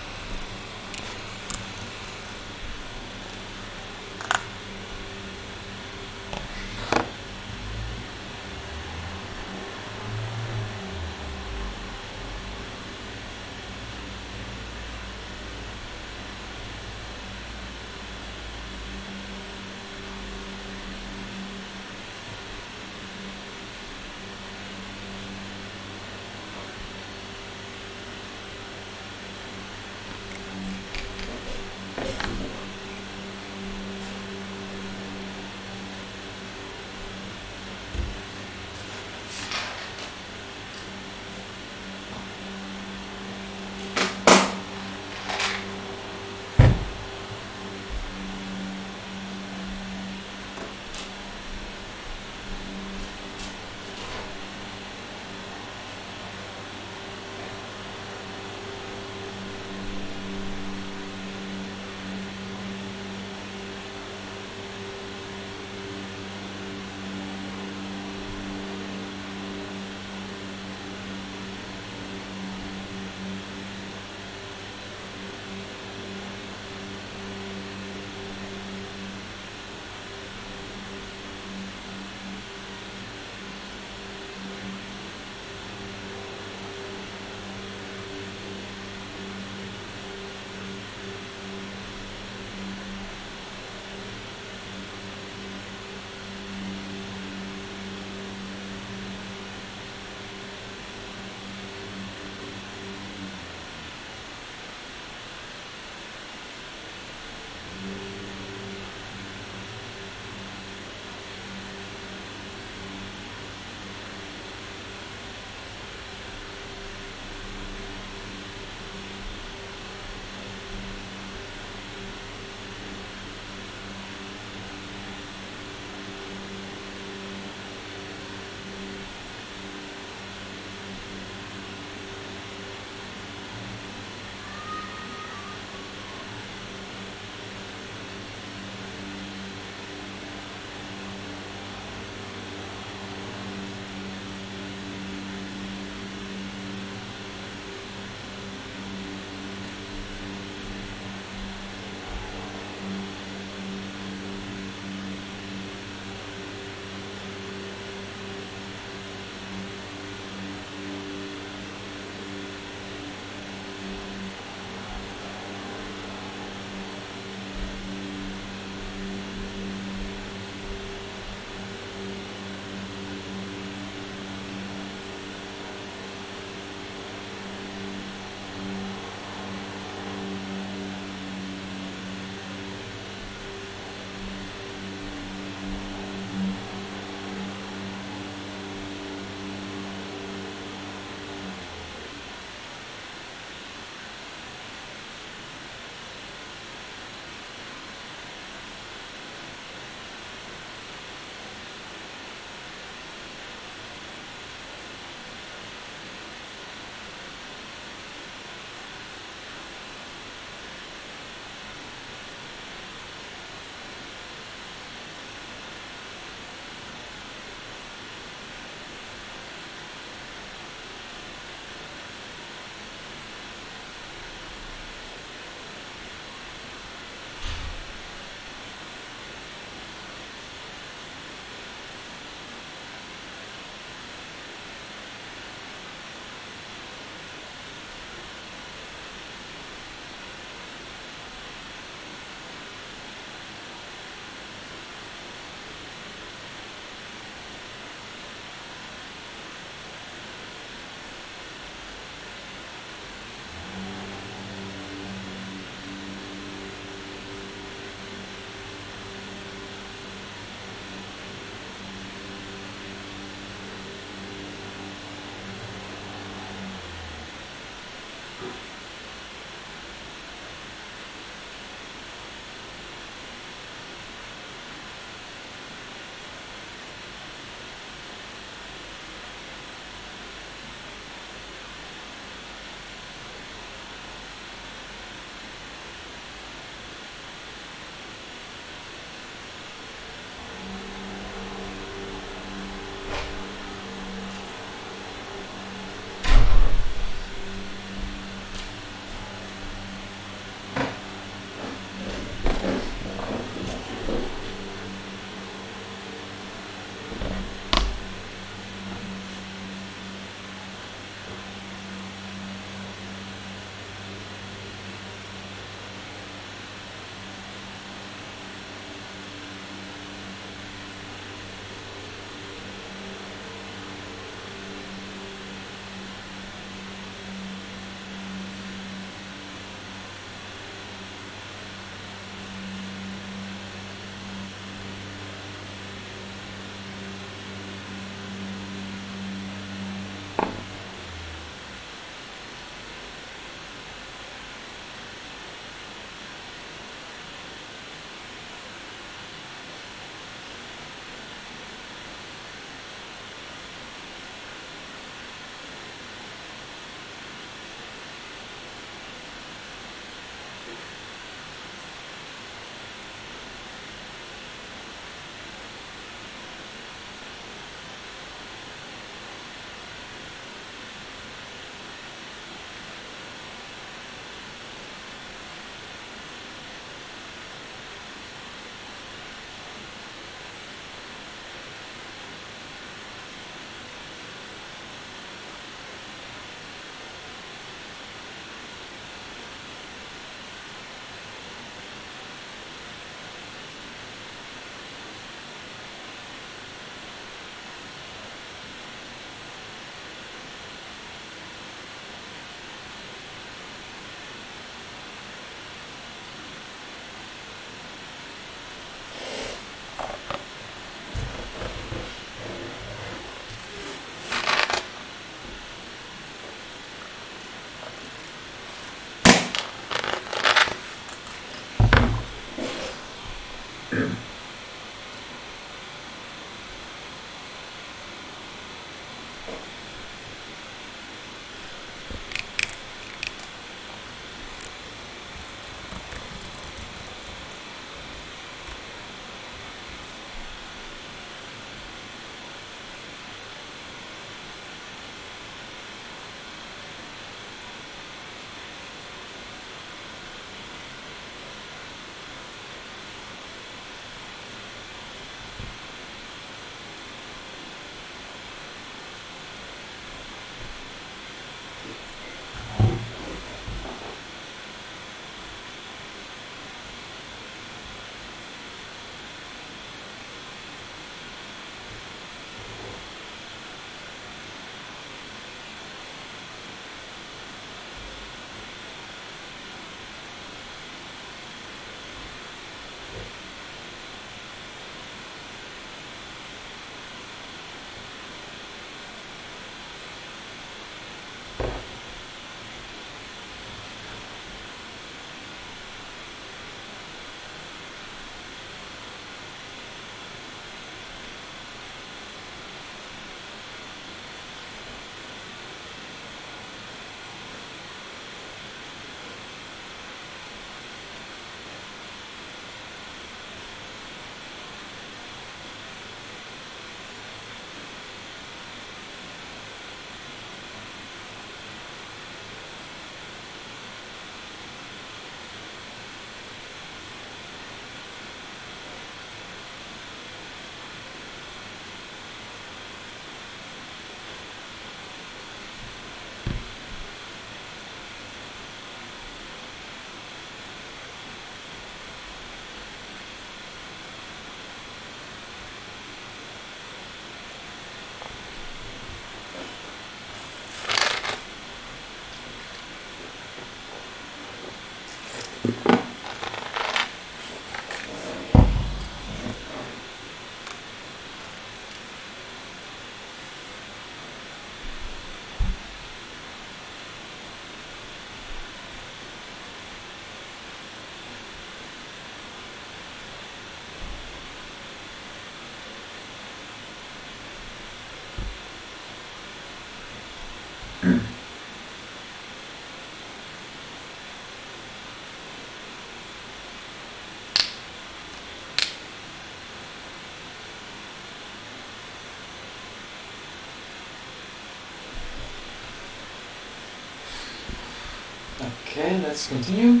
Okay, let's continue.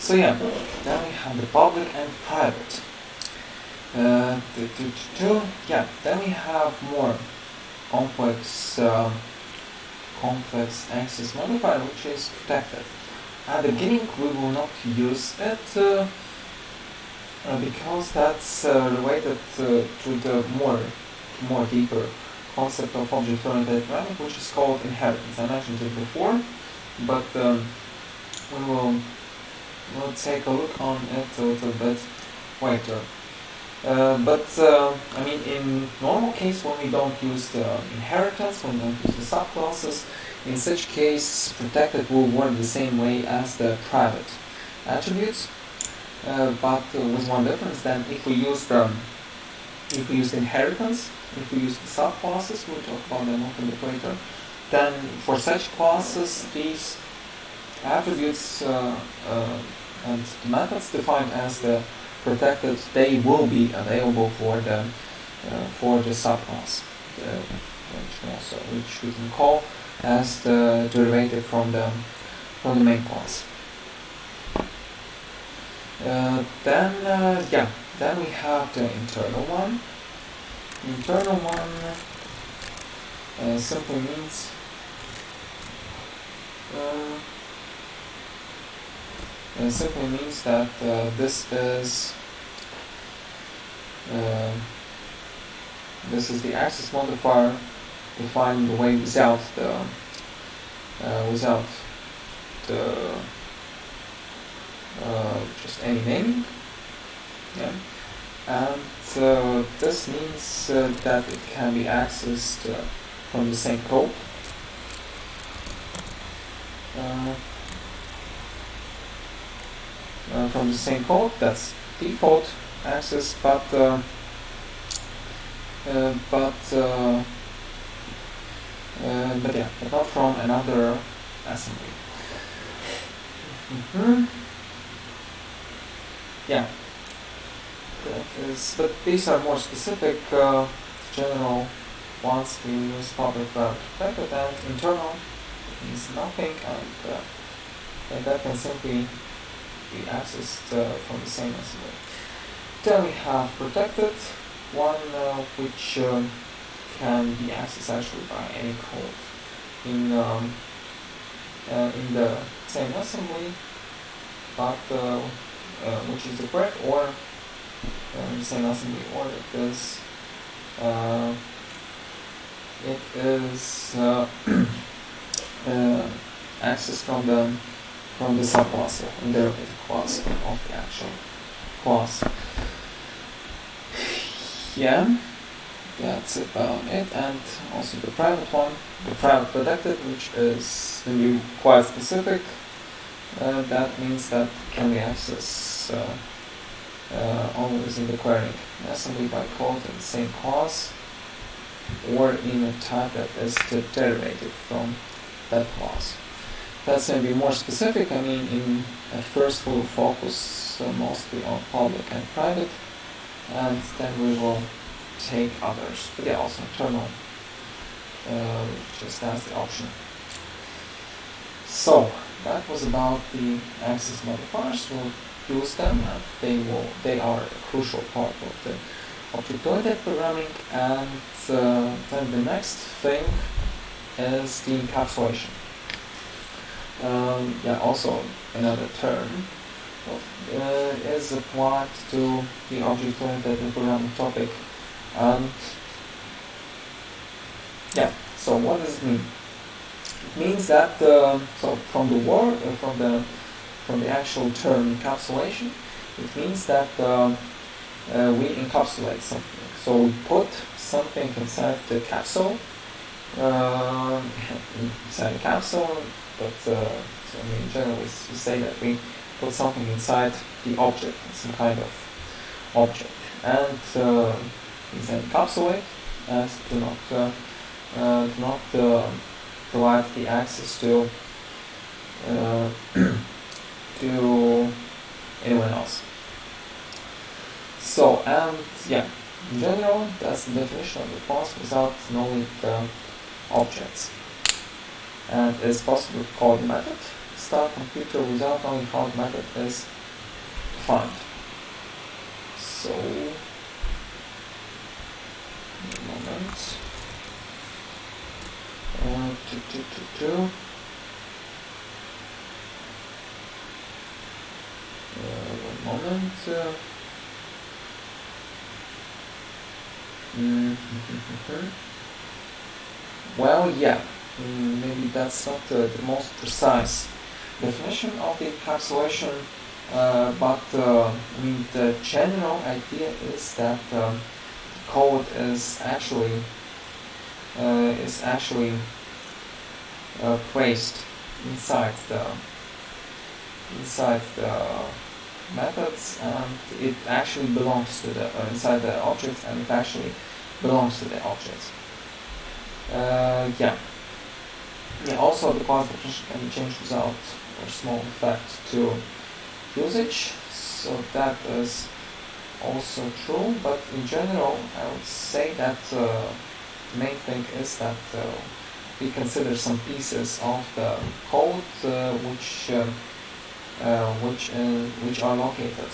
So yeah, then we have the public and private. Yeah, then we have more complex access modifier, which is protected. At the beginning, we will not use it because that's related to the more deeper concept of object-oriented programming, which is called inheritance. I mentioned it before, but we'll take a look on it a little bit later. I mean, in normal case, when we don't use the inheritance, when we don't use the subclasses, in such case, protected will work the same way as the private attributes, but with one difference. Then, if we use the inheritance, if we use the subclasses, we'll talk about them a little bit later. Then, for such classes, these attributes and methods defined as the protected, they will be available for the subclass, which we can call as the derivative from the main class. Then we have the internal one. Internal one simply means that this is the access modifier defined the way without just any naming. Yeah. And this means that it can be accessed from the same code. From the same code, that's default access, but not from another assembly. Yeah, but these are more specific, general ones. We use public protected, and internal means nothing, and that can simply be accessed from the same assembly. Then we have protected one, which can be accessed actually by any code in the same assembly, but which is declared, or in the same assembly, or it is accessed from the subclass and derivative class of the actual class. Yeah, that's about it. And also the private one, the private protected, which is maybe quite specific. That means that can be accessed always in the querying assembly by code in the same class, or in a type that is the derivative from that class. That's going to be more specific. I mean, at first we'll focus mostly on public and private, and then we will take others. But yeah, also internal, just as the option. So that was about the access modifiers. We'll use them, and they are a crucial part of the object-oriented programming. And then the next thing is the encapsulation. Also another term is applied to the object-oriented programming topic. So what does it mean? It means that from from the actual term encapsulation. It means that we encapsulate something. So we put something inside the capsule, inside the capsule, but so in general we say that we put something inside the object, some kind of object, and is encapsulate as do not provide the access to to anyone else. So, and yeah, in general, that's the definition of the class without knowing the objects. And it's possible to call the method start computer without knowing how the method is defined. So, a moment. One moment. Well, yeah, maybe that's not the most precise definition of the encapsulation, but the general idea is that the code is actually placed inside the methods, and it actually belongs to the inside the objects, and it actually belongs to the objects. Also the class definition can be changed without or small effect to usage, so that is also true, but in general I would say that the main thing is that we consider some pieces of the code which are located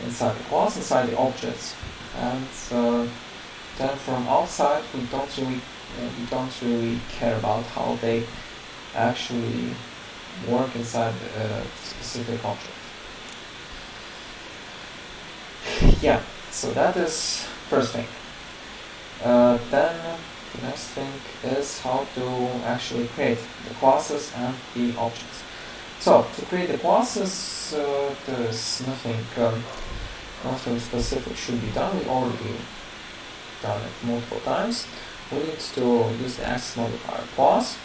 inside the class, inside the objects, and then from outside we don't really care about how they actually work inside a specific object. Yeah, so that is first thing. Then the next thing is how to actually create the classes and the objects. So to create the classes, there's nothing specific should be done. We already done it multiple times. We need to use the access modifier class,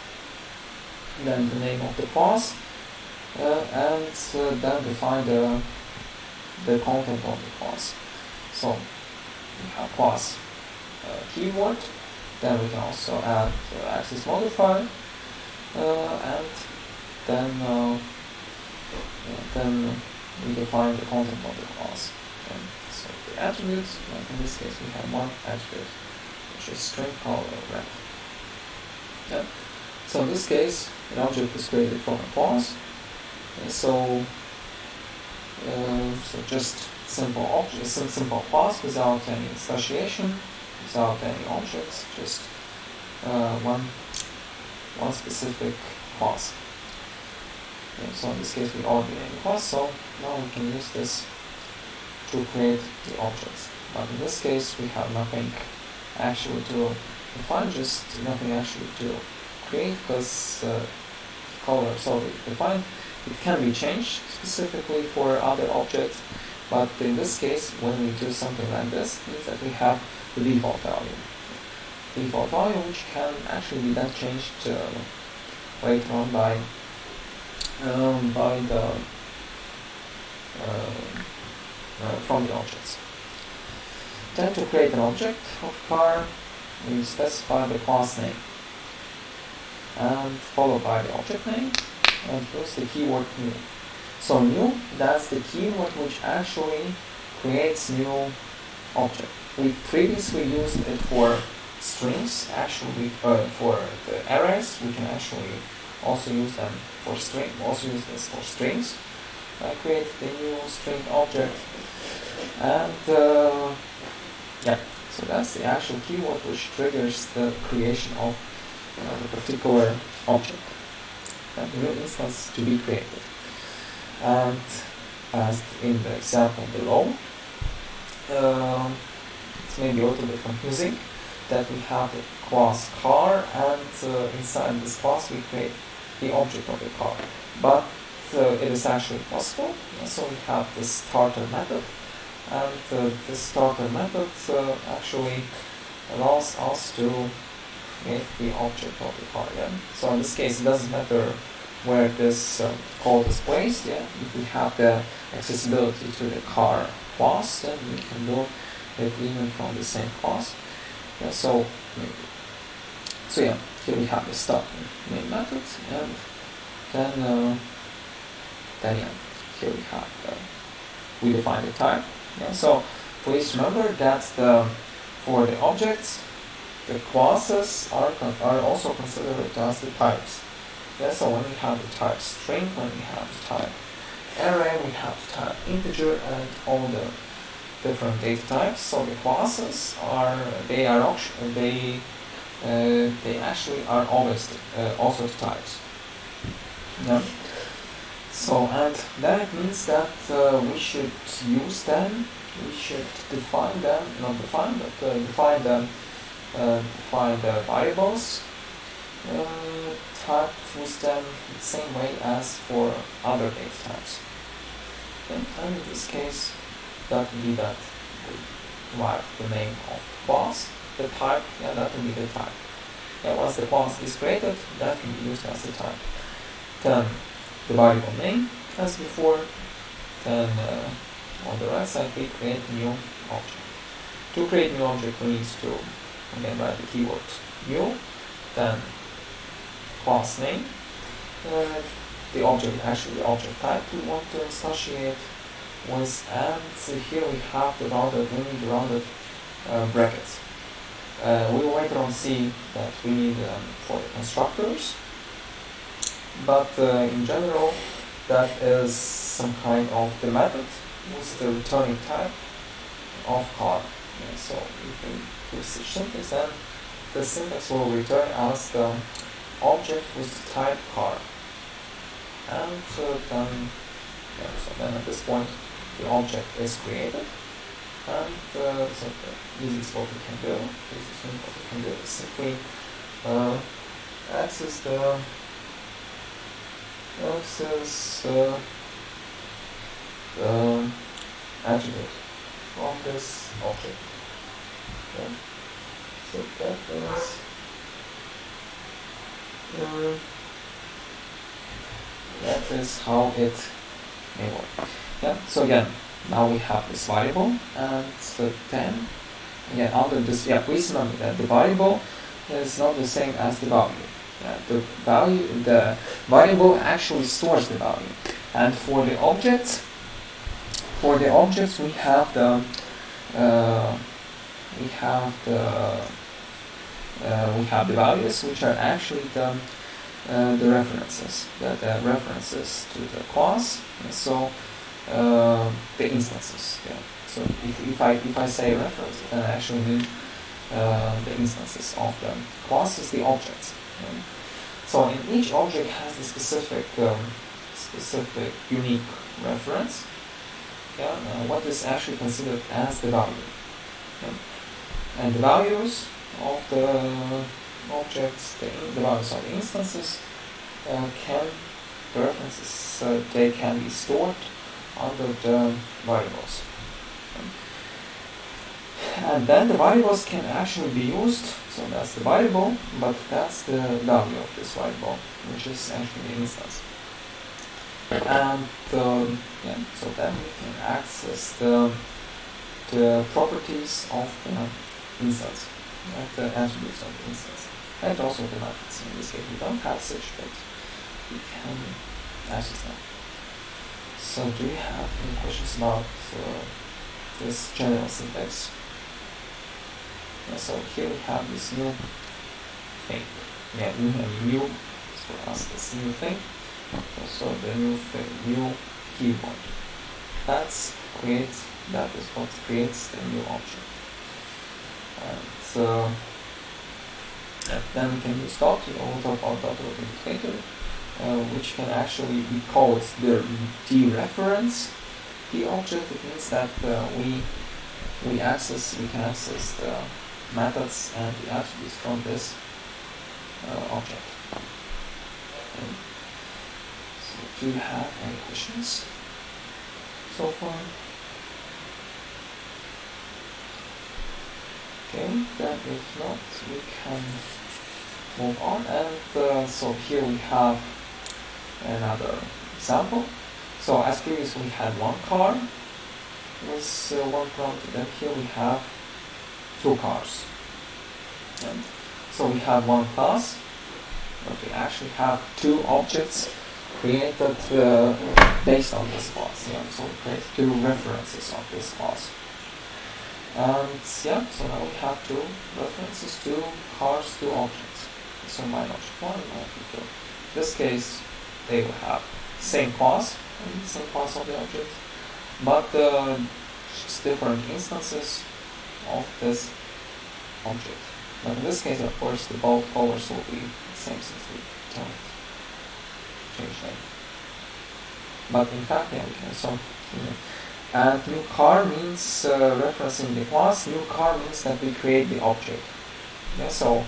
then the name of the class, and then define the content of the class. So we have class keyword, then we can also add access modifier, and then we define the content of the class. And so the attributes, like in this case we have one attribute, which is string color red. Yeah. So in this case, an object is created from a class. So just simple class without any instantiation, without any objects, just one specific class. Okay, so in this case we already named the class, so now we can use this to create the objects. But in this case we have nothing actually to define, just nothing actually to create, because color is already defined. It can be changed specifically for other objects, but in this case when we do something like this, it means that we have the default value, which can actually be then changed later on by the from the objects. Then to create an object of car, we specify the class name, and followed by the object name, and use the keyword new. So new, that's the keyword which actually creates new object. We previously used it for strings, actually for the arrays. We can actually also use them for string. Also use this for strings. Create the new string object, and so that's the actual keyword which triggers the creation of the particular object, and the new instance to be created. And as in the example below, it's maybe a little bit confusing that we have the class car, and inside this class we create the object of the car. But it is actually possible. So we have this starter method, and this starter method actually allows us to create the object of the car. Yeah? So in this case, it doesn't matter where this code is placed. Yeah? If we have the accessibility to the car class, then we can do it even from the same class. Yeah, so yeah, here we have the start main method, and then yeah, here we have we define the type. Yeah, so please remember that for the objects, the classes are also considered as the types. Yeah, so when we have the type string, when we have the type array, we have the type integer, and all the different data types. So the classes they actually are always also the types. Yeah. So, and that it means that we should use them. We should define them, not define, but define them. Define the variables. Type with them the same way as for other data types. And in this case, that will be that we write the name of the class, the type, yeah, that will be the type. Yeah, once the class is created, that can be used as the type. Then the variable name, as before. Then on the right side, we create new object. To create new object, we need to again write the keyword new, then class name, the object, actually the object type we want to instantiate with, and here we have the rounded brackets. We will later on see that we need for the constructors, but in general that is some kind of the method with the returning type of car. Yeah, so if we do such syntax, then the syntax will return as the object with the type car. And then at this point the object is created, and so the easiest what we can do is simply access the attribute of this object. Okay. So that is how it may work. Yeah. So again, now we have this variable, and then again under this, yeah, please remember that the variable is not the same as the value. The variable actually stores the value, and for the objects we have the values, which are actually the references, the references to the class. And so the instances. Yeah. So if I say reference, then I actually mean the instances of the classes, the objects. Okay. So in each object has a specific unique reference. Yeah, what is actually considered as the value. Okay. And the values of the objects, the values of the instances, the references, they can be stored under the variables. And then the variables can actually be used, so that's the variable, but that's the value of this variable, which is actually the instance. And so then we can access the properties of the instance, the attributes of the instance, and also the methods. In this case, we don't have such, but we can access them. So do you have any questions about this general syntax? Yeah, so here we have this new thing. Yeah, we have new, for us this new thing. Also the new keyboard. That is what creates the new object. And then we can use dot, we'll talk about dot indicator, which can actually be called the dereference the object. It means that we can access the methods and the attributes from this object. Okay. So do you have any questions so far? Okay, then if not, we can move on. And so here we have another example. So as previously we had one car with one property, then here we have two cars. And so we have one class, but we actually have two objects created based on this class. Yeah? So we create two references of this class. And yeah, so now we have two references, two cars, two objects. So my object 1 and object 2. In this case, they will have the same class, and the same class of the object, but just different instances of this object. But in this case, of course, the both colors will be the same since we don't change them. But in fact, yeah, we can so. And new car means referencing the class. New car means that we create the object. Yeah, so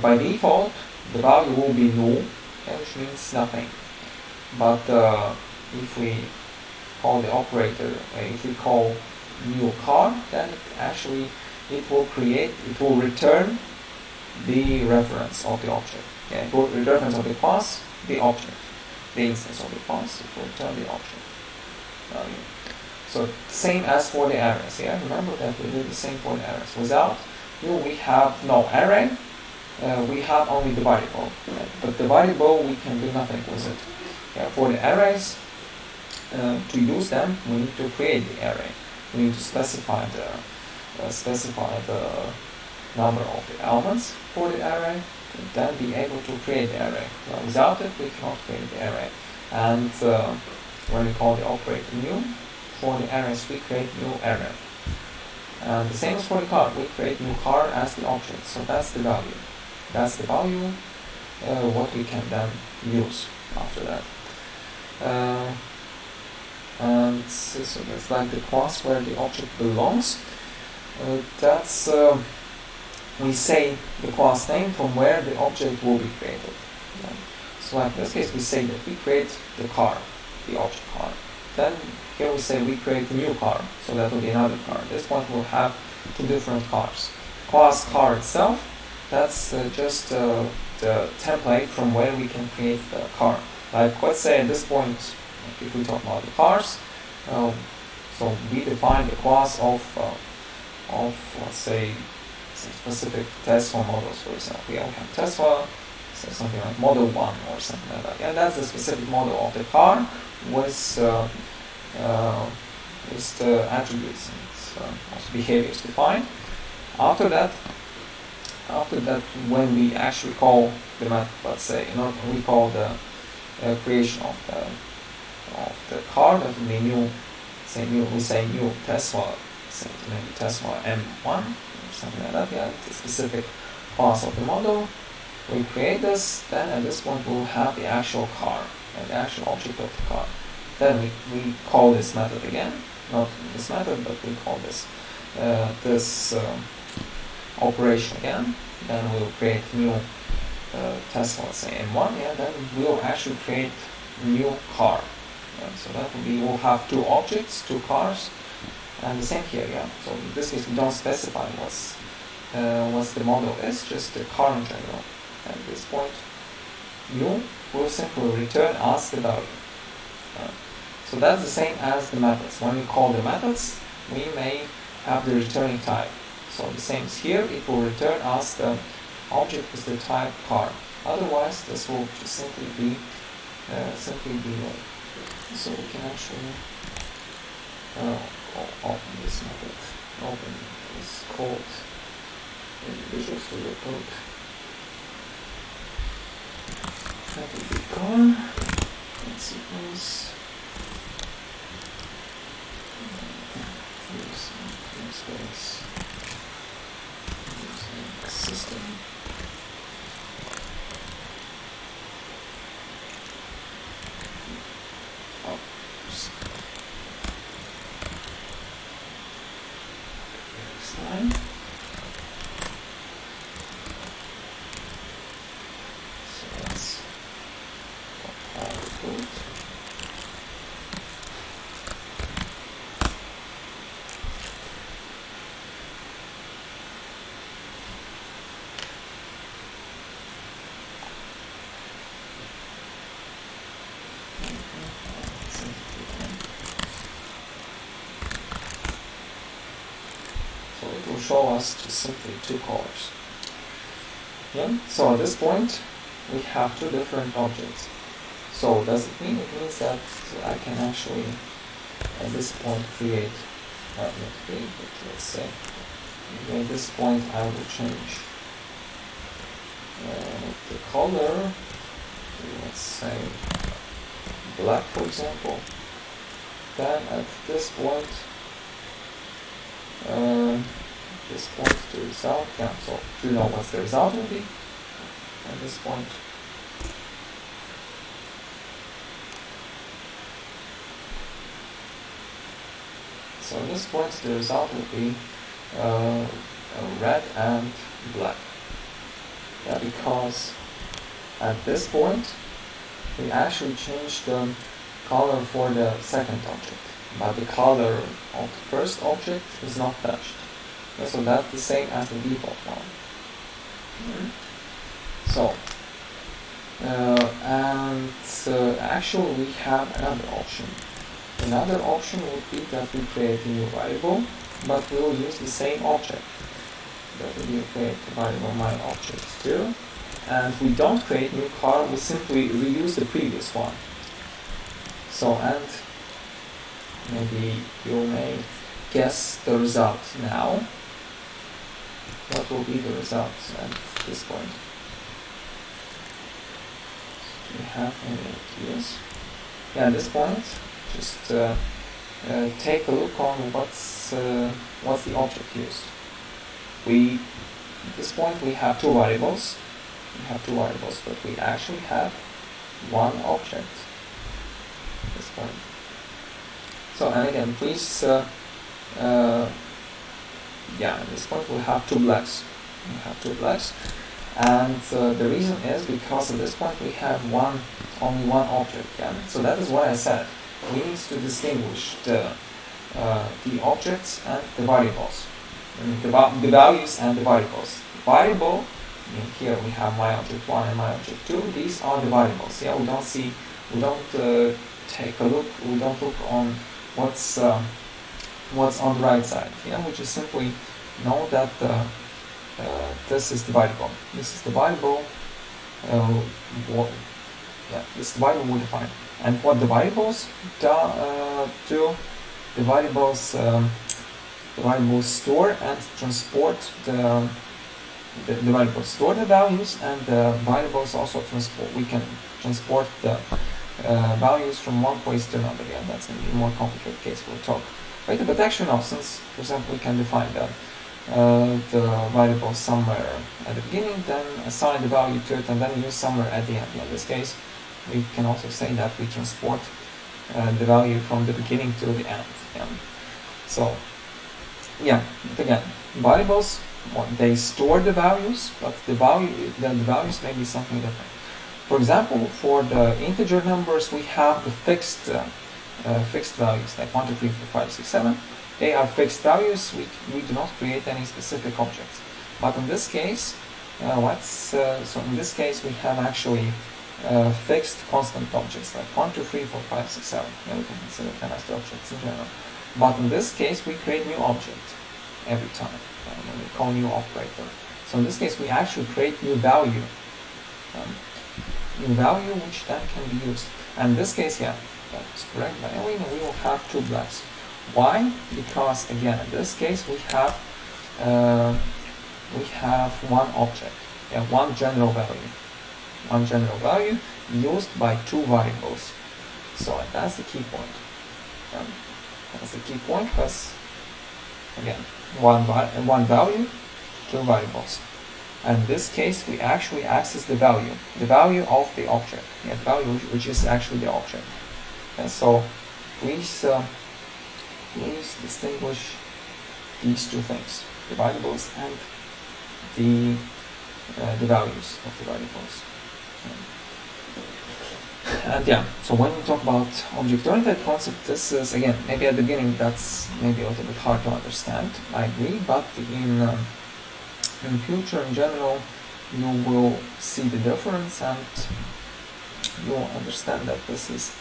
by default, the value will be null, yeah, which means nothing. But if we call the operator, if we call new car, then it will return the reference of the object. Yeah, it will the reference of the class, the object, the instance of the class. It will return the object value. So same as for the arrays. Yeah, remember that we did the same for the arrays. Without you, we have no array. We have only the variable. Right? But the variable, we can do nothing with it. Yeah, for the arrays, to use them, we need to create the array. We need to specify the number of the elements for the array, and then be able to create the array. Without it, we cannot create the array. And when we call the operator new, for the arrays, we create new array. And the same as for the car, we create new car as the object. So that's the value. That's the value, what we can then use after that. And so that's like the class where the object belongs. We say the class name from where the object will be created. Yeah. So like in this case, we say that we create the car, the object car. Then here we say we create a new car, so that will be another car. At this point we'll have two different cars. Class car itself, that's just the template from where we can create the car. Like let's say at this point, if we talk about the cars, so we define the class of let's say some specific Tesla models, for example. We have Tesla, so something like Model 1 or something like that. And that's the specific model of the car with the attributes and also behaviors defined. After that, when we actually call the method, let's say, we call the creation of the car, that will be new. We say new Tesla, maybe Tesla M1 or something like that. Yeah, the specific class of the model. We create this. Then at this point we'll have the actual car and the actual object of the car. Then we call this method again, not this method, but we call this operation again. Then we'll create new Tesla, let's say M1. Yeah, then we'll actually create new car. Yeah, so that will be, we'll have two objects, two cars, and the same here. Yeah. So in this case, we don't specify what the model is, just the car in general. And at this point, new will simply return us the value. So that's the same as the methods. When we call the methods, we may have the returning type. So the same as here, it will return us the object with the type car. Otherwise, this will just simply be null. So we can actually open this method, open this code in Visual Studio Code. That will be car. Let's suppose use space using system. Next line. So that's our code. So it will show us just simply two colors. Yeah. So at this point, we have two different objects. So does it mean? It means that I can actually, at this point, create, not create, but let's say, at this point I will change the color to, let's say, black, for example. Then at this point, the result, yeah, so do you know what the result will be at this point? So at this point the result will be red and black. Yeah, because at this point we actually changed the color for the second object, but the color of the first object is not touched. Yeah, so that's the same as the default one. So, actually we have another option. Another option would be that we create a new variable, but we will use the same object. That will be create a variable my object 2, and we don't create new color, we simply reuse the previous one. So, and maybe you may guess the result now. What will be the result at this point? Do you have any ideas? Yeah, at this point, just take a look on what's the object used. At this point we have two variables. But we actually have one object at this point. So, and again, please, yeah, at this point we have two blacks. And the reason is because at this point we have only one object. Yeah? So that is what I said. We need to distinguish the objects and the variables. The values and the variables. Variable, here we have my object 1 and my object 2. These are the variables. Yeah, we don't take a look. We don't look on what's on the right side. Yeah, we just simply know that this is the variable. This is the variable. This is the variable we define. And what the variables do, the variables store and transport the variables store the values, and the variables also transport. We can transport the values from one place to another. Yeah, that's going to be a more complicated case. We'll talk later. But actually, no. Since, for example, we can define the variable somewhere at the beginning, then assign the value to it, and then use somewhere at the end. In this case, we can also say that we transport the value from the beginning to the end. Yeah. So, yeah, but again, variables, they store the values, but the values may be something different. For example, for the integer numbers, we have the fixed values, like 1, 2, 3, 4, 5, 6, 7. They are fixed values. We do not create any specific objects. But in this case, so in this case we have actually fixed constant objects, like 1, 2, 3, 4, 5, 6, 7. Yeah, we can consider them as the objects in general. But in this case, we create new object every time when we call new operator. So in this case, we actually create new value, which then can be used. And in this case, yeah, that's correct. But anyway, we will have two blacks. Why? Because again, in this case, we have one object, yeah, one general value used by two variables. So that's the key point. That's the key point, because again, one value, two variables. And in this case, we actually access the value of the object, yeah, the value which is actually the object. And so, please distinguish these two things: the variables and the values of the variables. And yeah, so when we talk about object-oriented concept, this is, again, maybe at the beginning that's maybe a little bit hard to understand, I agree, but in future, in general, you will see the difference and you will understand that this is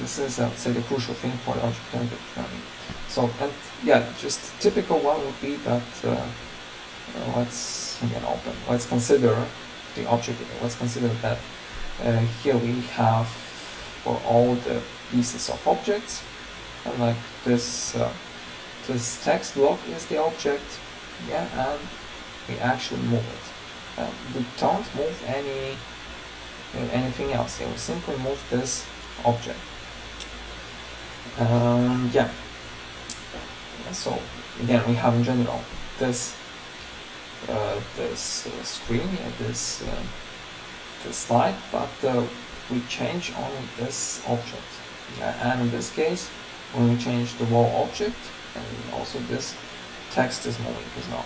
This is, I would say, the crucial thing for the object-oriented programming. So, and yeah, just typical one would be that let's again open. Let's consider the object. Let's consider that here we have for all the pieces of objects, and like this text block is the object, yeah, and we actually move it. We don't move anything else. Yeah, we simply move this object. Yeah. So again, we have in general this screen, yeah, this slide, but we change only this object. Yeah, and in this case, when we change the wall object, and also this text is moving as well.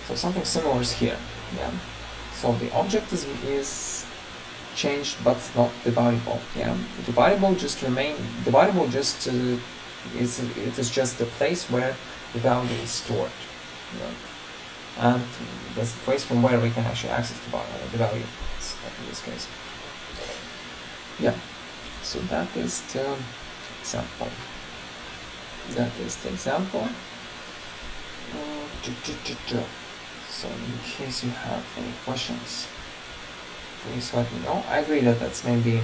So something similar is here. Yeah. So the object is changed, but not the variable. Yeah. The variable just remain. The variable just it is just the place where the value is stored. Yeah. And that's the place from where we can actually access the value. In this case. Yeah. So that is the example. That is the example. So in case you have any questions, please let me know. I agree that that's maybe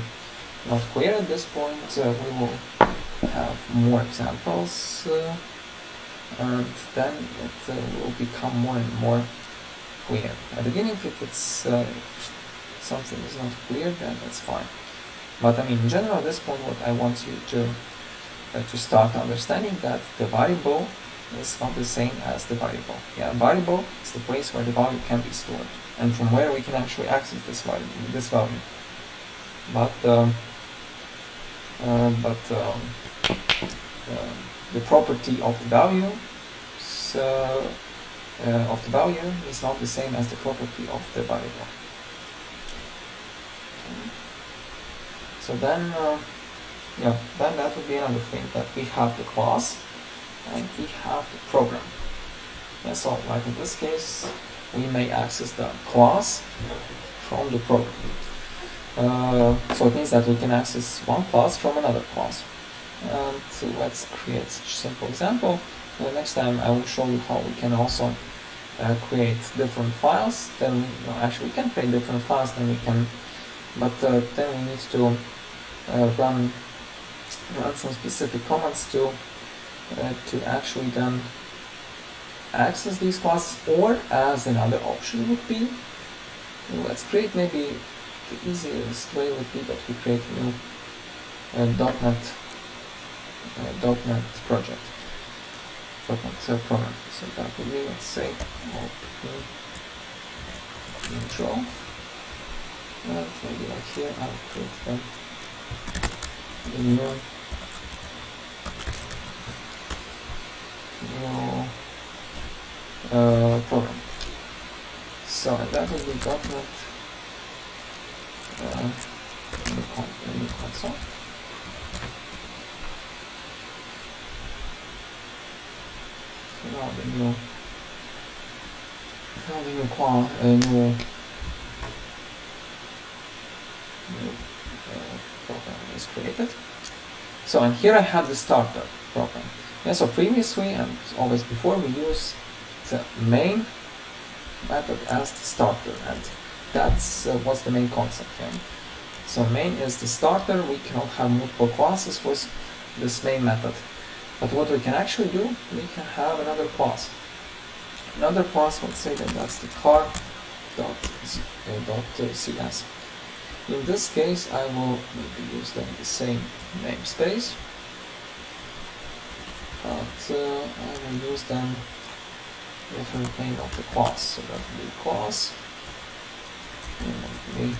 not clear at this point. We will have more examples, and then it will become more and more clear. At the beginning, if it's something is not clear, then that's fine. But I mean, in general, at this point, what I want you to start understanding that the variable is not the same as the variable. Yeah, variable is the place where the value can be stored, and from where we can actually access this value. But the property of the value is not the same as the property of the variable. So then, then that would be another thing, that we have the class and we have the program. Yeah, so like in this case, we may access the class from the program. So it means that we can access one class from another class. And so let's create such a simple example. Next time I will show you how we can also create different files. Then actually we can create different files. Then we can, but then we need to run some specific commands to actually then access these classes. Or as another option would be, let's create, maybe the easiest way would be that we create a new .Net project, .Net program. So that would be, let's say, intro. Maybe like here I'll create the new program. So that will be .Net new console. So now the new program is created. So and here I have the starter program. Yeah, so previously and always before we use the main method as the starter, and that's what's the main concept here. So main is the starter. We cannot have multiple classes with this main method. But what we can actually do, we can have another class. Another class, let's say that that's the car.cs. In this case, I will maybe use then the same namespace, but I will use then different name of the class. So that will be class, and that will be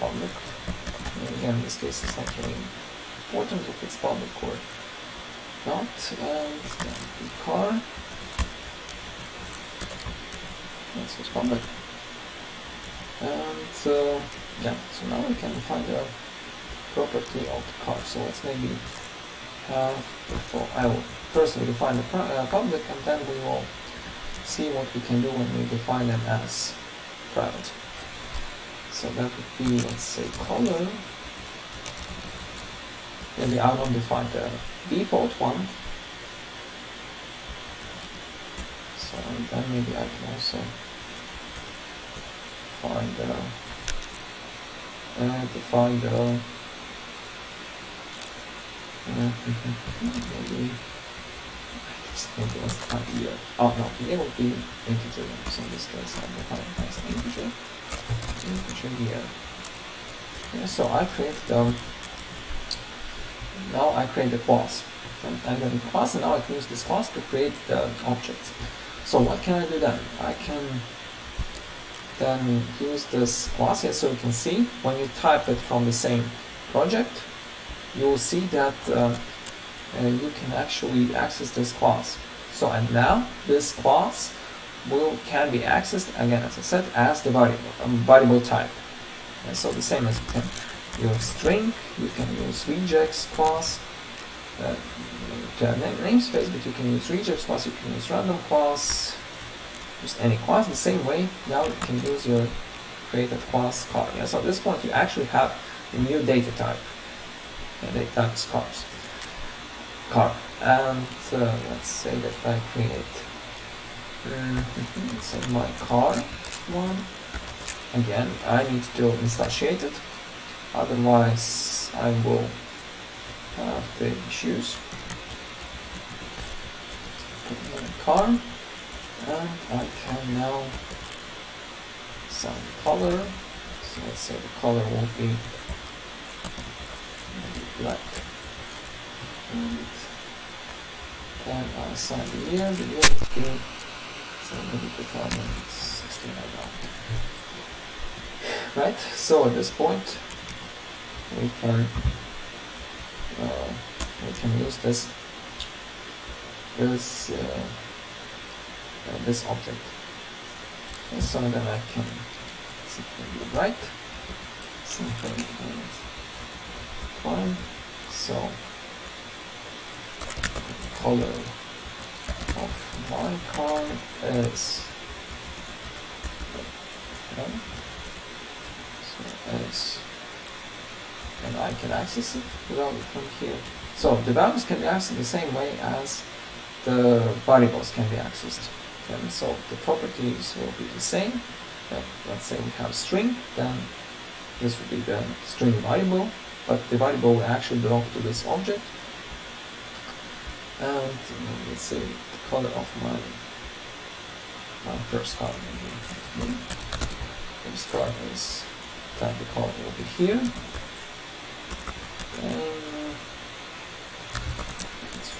public. And again, in this case, it's not really important if it's public or not. And then the car. This is public. And yeah, so now we can find the property of the car. So let's maybe I will first we define the public, and then we will see what we can do when we define them as private. So that would be, let's say, color. Maybe I'll not define the default one. So then maybe I can also define the maybe let's define year. Oh no, year would be integer. So in this case I'm defining as integer year. Yeah, so I create now I create the class. I'm going to class, and now I can use this class to create the objects. So what can I do then? I can then use this class here, so you can see when you type it from the same project, you will see that you can actually access this class. So and now this class can be accessed again, as I said, as the variable type. And so the same as you can use string, you can use regex class to have namespace, but you can use regex class, you can use random class, just any class. The same way now you can use your created class car. Yeah, so at this point you actually have a new data type. Data type is car. And let's say that I create so my car one. Again, I need to instantiate it, otherwise I will have the issues. Put in a car, and I can now assign color. So let's say the color will be black. And then I assign the year. The year will be, so maybe 2016 right? So at this point we can use this object. And so then I can simply write something fine. So the color of my car is and I can access it without from here. So the values can be accessed the same way as the variables can be accessed. And so the properties will be the same. Let's say we have string, then this would be the string variable, but the variable will actually belong to this object. And let's say the color of my first car maybe. First car is then the color will be here. Let's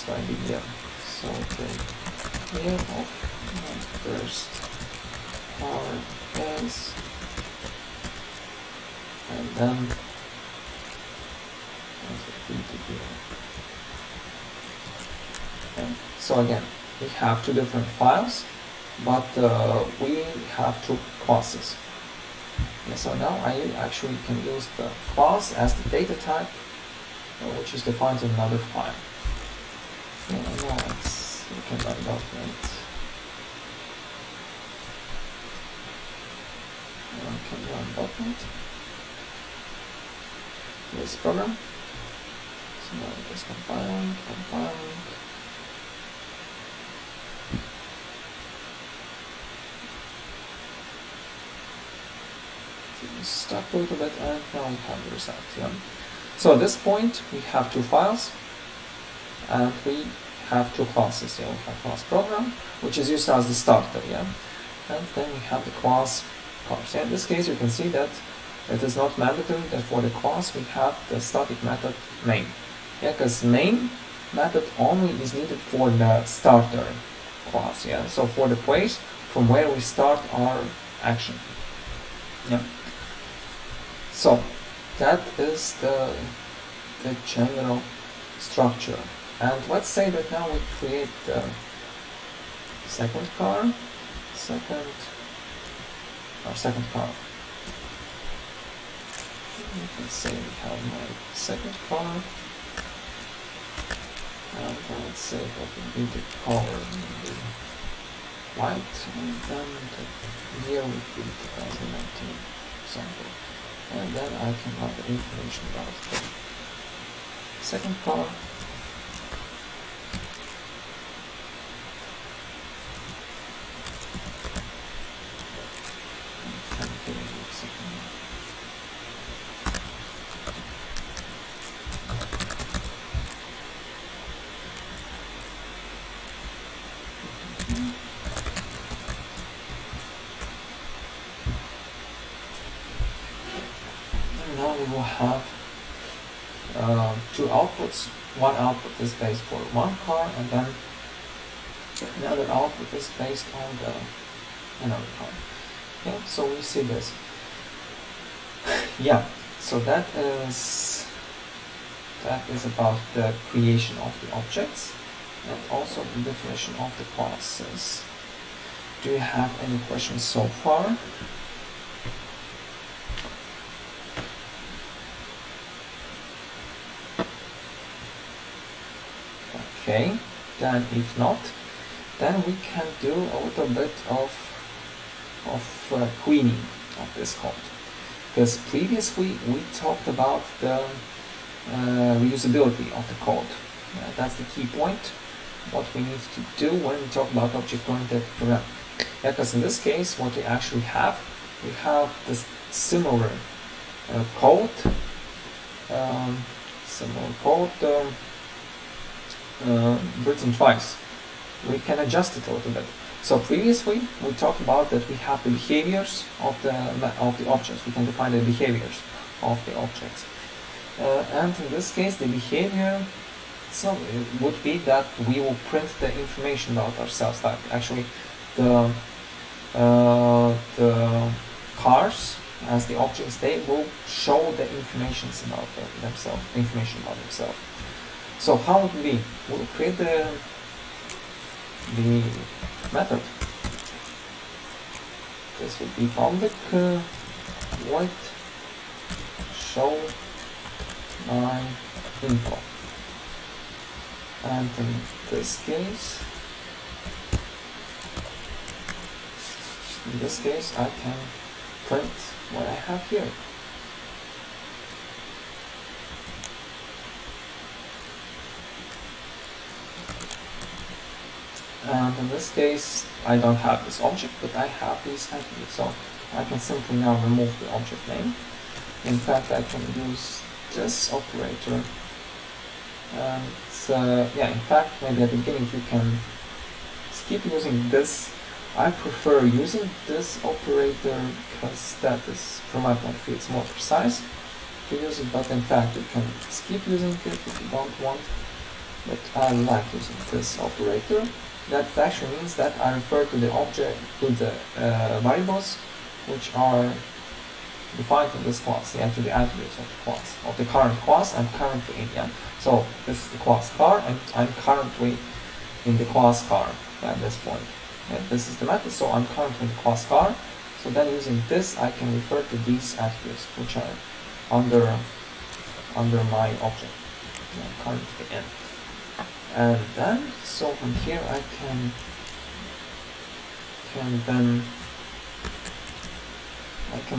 write the year. So the year of my first car is, and then that would be the year. Okay. So again, we have two different files, but we have two classes. Yeah, so now I actually can use the class as the data type, which is defined in another file. Yeah, now we can run Dotnet. This program. So now it is compiling. Stuck a little bit, and now we have the result. Yeah. So at this point we have two files and we have two classes. Yeah, we have class program, which is used as the starter, yeah, and then we have the class cars. Yeah, in this case you can see that it is not mandatory that for the class we have the static method main. Yeah, because main method only is needed for the starter class. Yeah, so for the place from where we start our action. Yeah. So that is the general structure. And let's say that now we create the second car. Let's say we have my second car. And let's say what would be the color, maybe white, and then the year would be 2019 example. And then I can write the information about the second car. Now we will have two outputs. One output is based for one car, and then another output is based on another car. Okay, so we see this. Yeah, so that is about the creation of the objects and also the definition of the classes. Do you have any questions so far? Okay, then if not, then we can do a little bit of cleaning of this code. Because previously we talked about the reusability of the code. That's the key point, what we need to do when we talk about object-oriented programming. Because in this case, what we actually have, we have this similar code, written twice. We can adjust it a little bit. So previously we talked about that we have the behaviors of the objects. We can define the behaviors of the objects, and in this case the behavior it would be that we will print the information about ourselves. Like actually the cars as the objects, they will show the information about themselves. So how would it be? We'll create the method. This would be public void show my info. And in this case, I can print what I have here. And in this case, I don't have this object, but I have these attributes. So I can simply now remove the object name. In fact, I can use this operator. And in fact, maybe at the beginning you can skip using this. I prefer using this operator because that is, from my point of view, it's more precise to use it. But in fact, you can skip using it if you don't want. But I like using this operator. That actually means that I refer to the object, to the variables which are defined in this class, to the attributes of the class, of the current class I'm currently in. So this is the class car, and I'm currently in the class car at this point. This is the method, so I'm currently in the class car. So then using this, I can refer to these attributes which are under my object I'm currently in. And then, so from here I can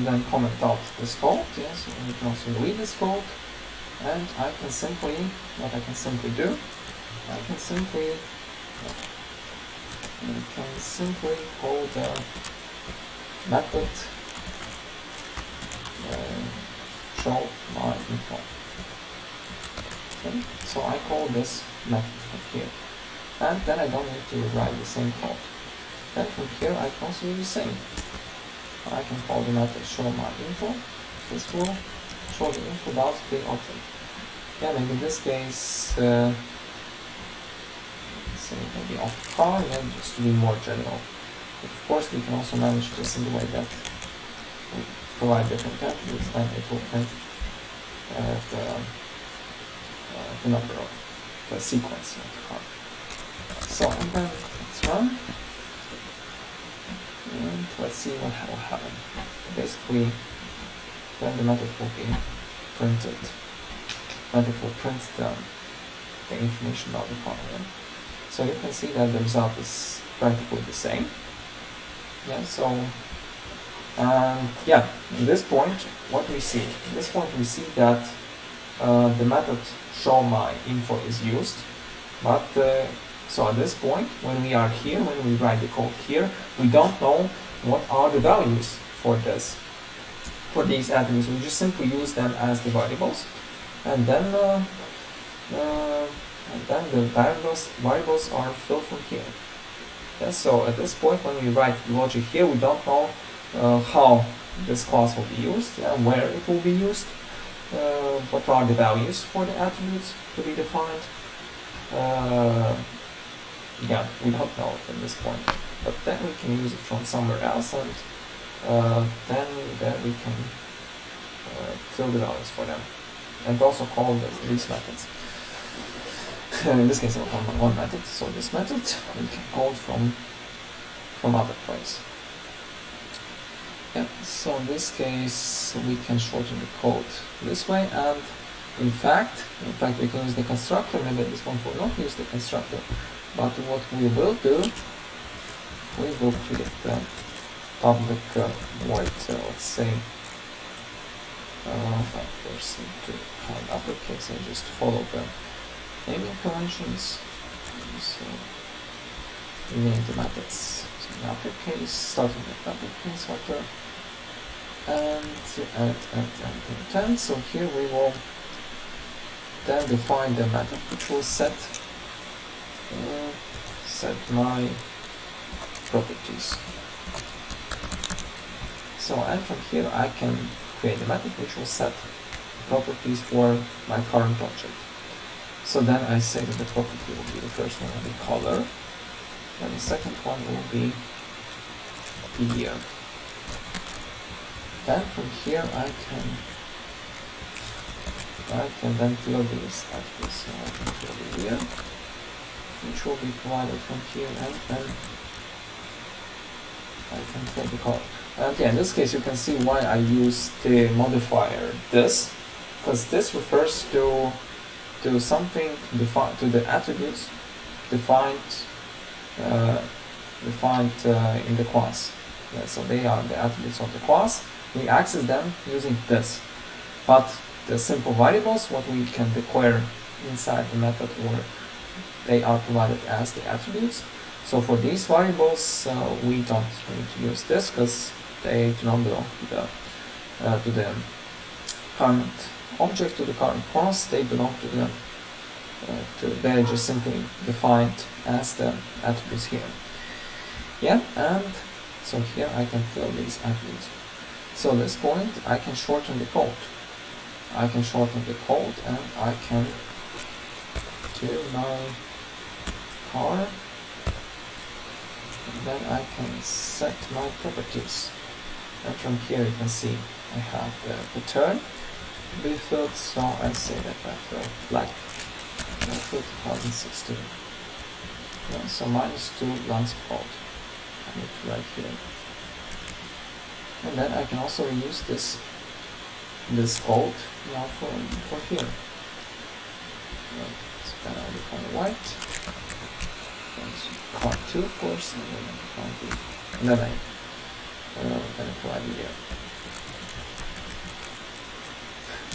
then comment out this code. Yes, we can also read this code, and I can simply call the method show my info. Okay, so I call this method from here, and then I don't need to rewrite the same code. Then from here I can also do the same. I can call the method show my info. This will show the info about the object. Maybe in this case, say maybe of the car, just to be more general. But of course, we can also manage this in the way that we provide different attributes, then it will print the number of the sequence of the car. So, and then let's run. And let's see what will happen. Basically, then the method will be printed. Method will print the information about the car. So you can see that the result is practically the same. Yeah, so, and yeah, at this point, what we see? At this point we see that the method show my info is used, but so at this point, when we are here, when we write the code here, we don't know what are the values for this, for these attributes. We just simply use them as the variables, and then the variables are filled from here. Yeah, so at this point, when we write the logic here, we don't know how this class will be used and where it will be used. What are the values for the attributes to be defined? Yeah, we don't know it at this point, but then we can use it from somewhere else, and then we can fill the values for them, and also call these methods. In this case, one method. So this method we can call from other place. Yeah. So in this case, we can shorten the code this way, and in fact, we can use the constructor. Maybe at this point we'll not use the constructor, but what we will do, we will create the public void. Let's say first to have uppercase and just follow the naming conventions. So we name the methods in uppercase, starting with uppercase letter, and intent. So here we will then define the method which will set my properties. So, and from here I can create a method which will set properties for my current object. So then I say that the property will be, the first one will be color, and the second one will be year. Then from here I can then fill these attributes. So I can fill the year, which will be provided from here, and then I can fill the color. And yeah, in this case you can see why I use the modifier this, because this refers to something defined, to the attributes defined in the class. Yeah, so they are the attributes of the class. We access them using this. But the simple variables, what we can declare inside the method, or they are provided as the attributes. So for these variables, we don't need to use this because they do not belong to the current object, to the current class. They belong to the they're just simply defined as the attributes here. Yeah, and so here I can fill these attributes. So at this point I can shorten the code. And I can do my car, and then I can set my properties. And from here you can see I have the return to be filled, so I say that I fill black. 2016. Yeah, so -2 lines of code. I need to write here. And then I can also use this code now for here. It's gonna become white. Car 2 of course, and then I provide the year.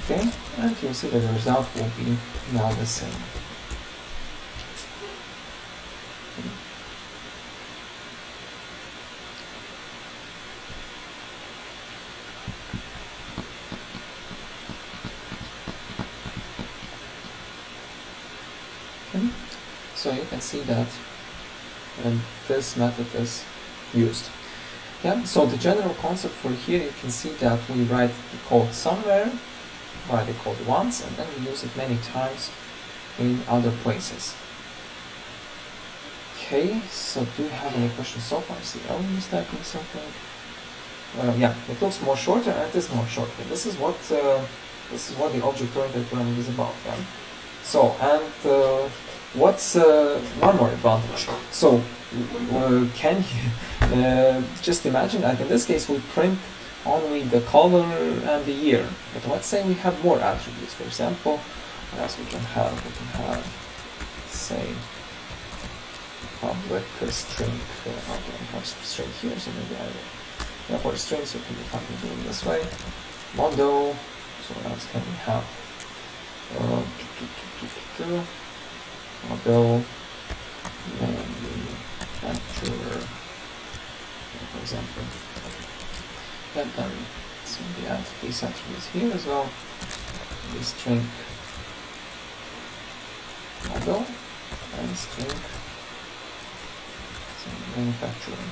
Okay, and you'll see that the result will be now the same. Okay, so you can see that this method is used. Yeah, so the general concept for here, you can see that we write the code somewhere, write the code once, and then we use it many times in other places. Okay, so do you have any questions so far? I see Ellen is typing something. Yeah, it looks more shorter, and it is more shorter. This is what the object-oriented programming is about. Yeah? So, and what's one more advantage? So, can you just imagine that in this case we print only the color and the year. But let's say we have more attributes. For example, what else we can have? We can have, say, public string. Okay, I have string here, so maybe I will. Yeah, for strings we can define it in this way. Model. So what else can we have? Model. Manufacturer, for example. And then so we add these attributes here as well. The string model and string manufacturer.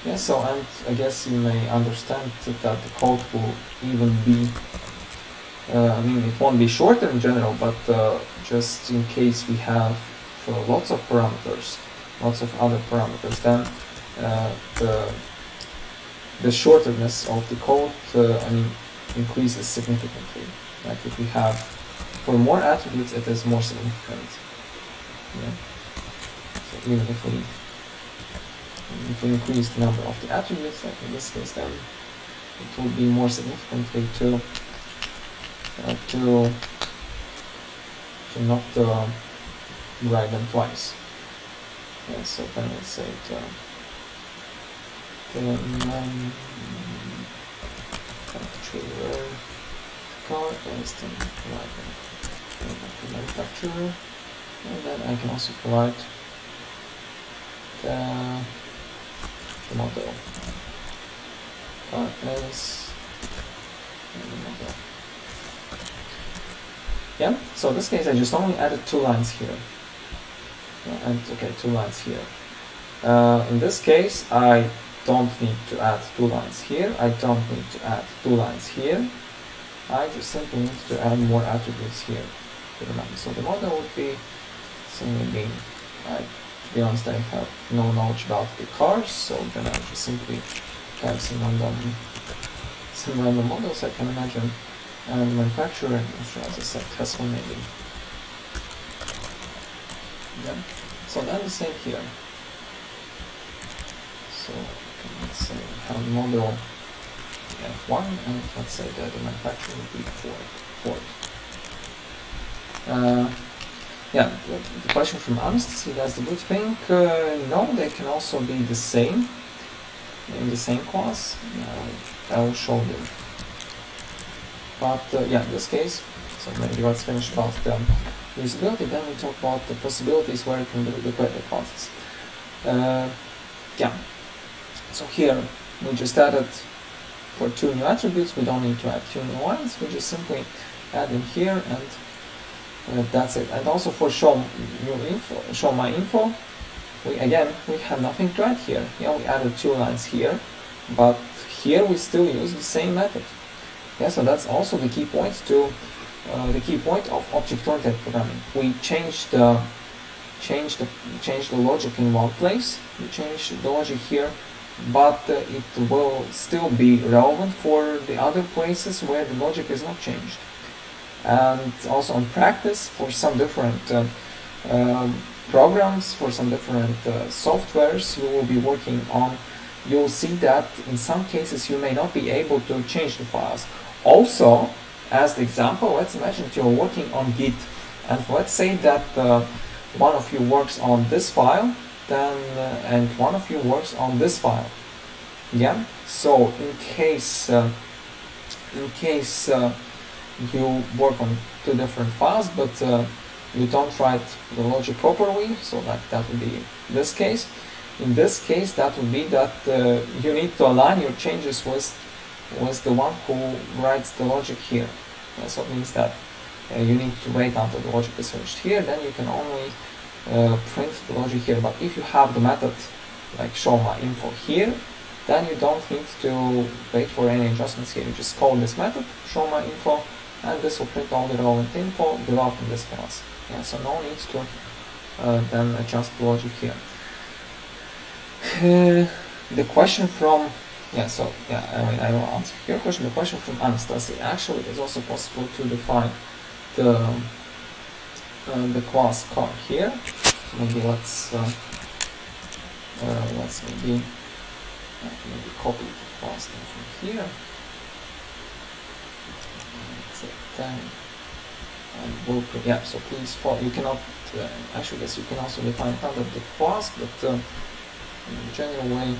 Yeah, so and I guess you may understand that the code will even be, I mean it won't be shorter in general, but just in case we have lots of parameters, lots of other parameters, then the shortness of the code, I mean, increases significantly. Like if we have, for more attributes, it is more significant. Yeah. So even if we increase the number of the attributes, like in this case, then it will be more significantly to not write them twice. Yeah, so then let's say manufacturer car is then provide manufacturer, and then I can also provide the model. Car is the model. Yeah, so in this case I just only added 2 lines here. And okay, 2 lines here. In this case I don't need to add 2 lines here, I don't need to add 2 lines here. I just simply need to add more attributes here to the number. So the model would be simply, to be honest, I have no knowledge about the cars, so then I just simply have some random models I can imagine, and manufacturer, as I said, has one maybe. Yeah. So then the same here. So let's say we have model F1, and let's say that the manufacturer would be Ford. Yeah, the question from Anastasia, does the good thing? No, they can also be the same in the same class. I will show you. But yeah, in this case, so maybe let's finish about the usability, then we talk about the possibilities where you can deploy the classes. Yeah, so here we just added for 2 new attributes, we don't need to add 2 new ones, we just simply add in here and that's it. And also for show my info, we have nothing to add here. Yeah, we added 2 lines here, but here we still use the same method. Yeah, so that's also the key point of object-oriented programming. We change the logic in one place. We change the logic here, but it will still be relevant for the other places where the logic is not changed. And also in practice, for some different programs, for some different softwares you will be working on, you'll see that in some cases you may not be able to change the files. Also, as the example, let's imagine that you're working on Git, and let's say that one of you works on this file, then and one of you works on this file. Yeah. So in case you work on 2 different files, but you don't write the logic properly, so that would be this case. In this case, that would be that you need to align your changes with the one who writes the logic here. So it means that you need to wait until the logic is finished here, then you can only print the logic here. But if you have the method like show my info here, then you don't need to wait for any adjustments here. You just call this method show my info, and this will print all the relevant info developed in this class. Yeah, so no need to then adjust the logic here. The question from I will answer your question. The question from Anastasia, actually it is also possible to define the class car here. So maybe let's maybe copy the class name from here. Let's say then Yeah, so please follow. You cannot actually, yes, you can also define under the class, but in a general way,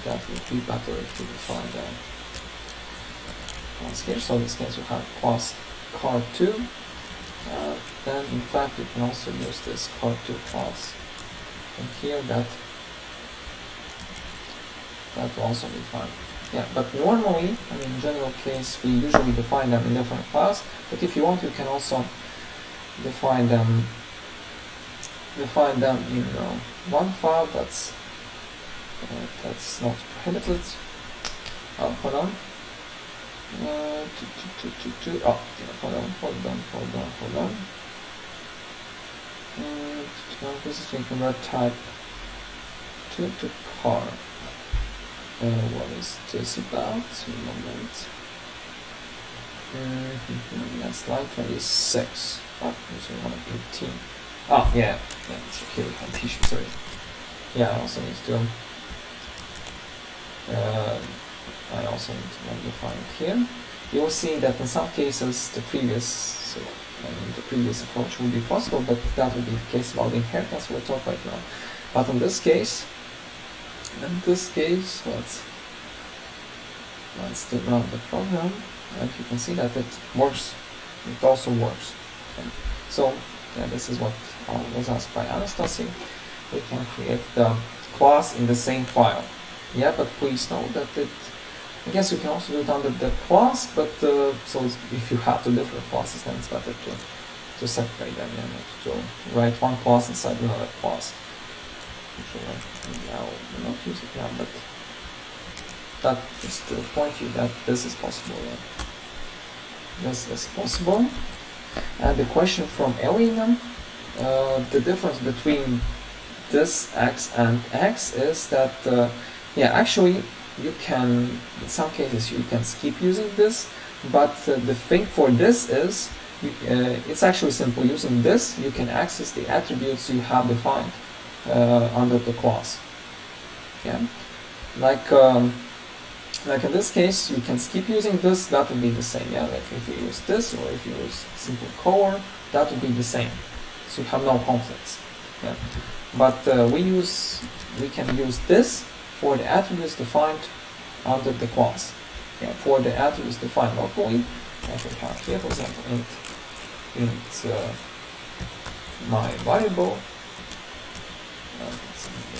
that would be better if you define the class here. So in this case, you have class car2. Then, in fact, you can also use this car2 class in here. That will also be fine. Yeah, but normally, I mean, in general case, we usually define them in different files. But if you want, you can also define them in one file. That's not prohibited. Oh, hold on. Oh, hold on. This is we convert type to car. What is this about? A moment. That's slide 26. Oh, this is 118. Oh, yeah. So here we have t-shirt, sorry. Yeah, I also need to modify it here. You will see that in some cases the previous approach will be possible, but that will be the case about inheritance we'll talk right now. But in this case, let's run the program, and you can see that it works. It also works. Okay. So yeah, this is what was asked by Anastasia. We can create the class in the same file. Yeah, but please note that I guess you can also do it under the class, but so if you have two different classes, then it's better to separate them, to write one class inside another class. Now we'll not use it now, but that is to point you that this is possible. Yeah. This is possible. And the question from Elena, the difference between this x and x is that actually you can, in some cases you can skip using this, but the thing for this is it's actually simple. Using this you can access the attributes you have defined under the class. Yeah, like in this case you can skip using this, that would be the same. Yeah, like if you use this or if you use simple color, that would be the same, so you have no conflicts. Yeah, but we can use this for the attributes defined under the class. Yeah, for the attributes defined locally, I can have here, for example, int my variable,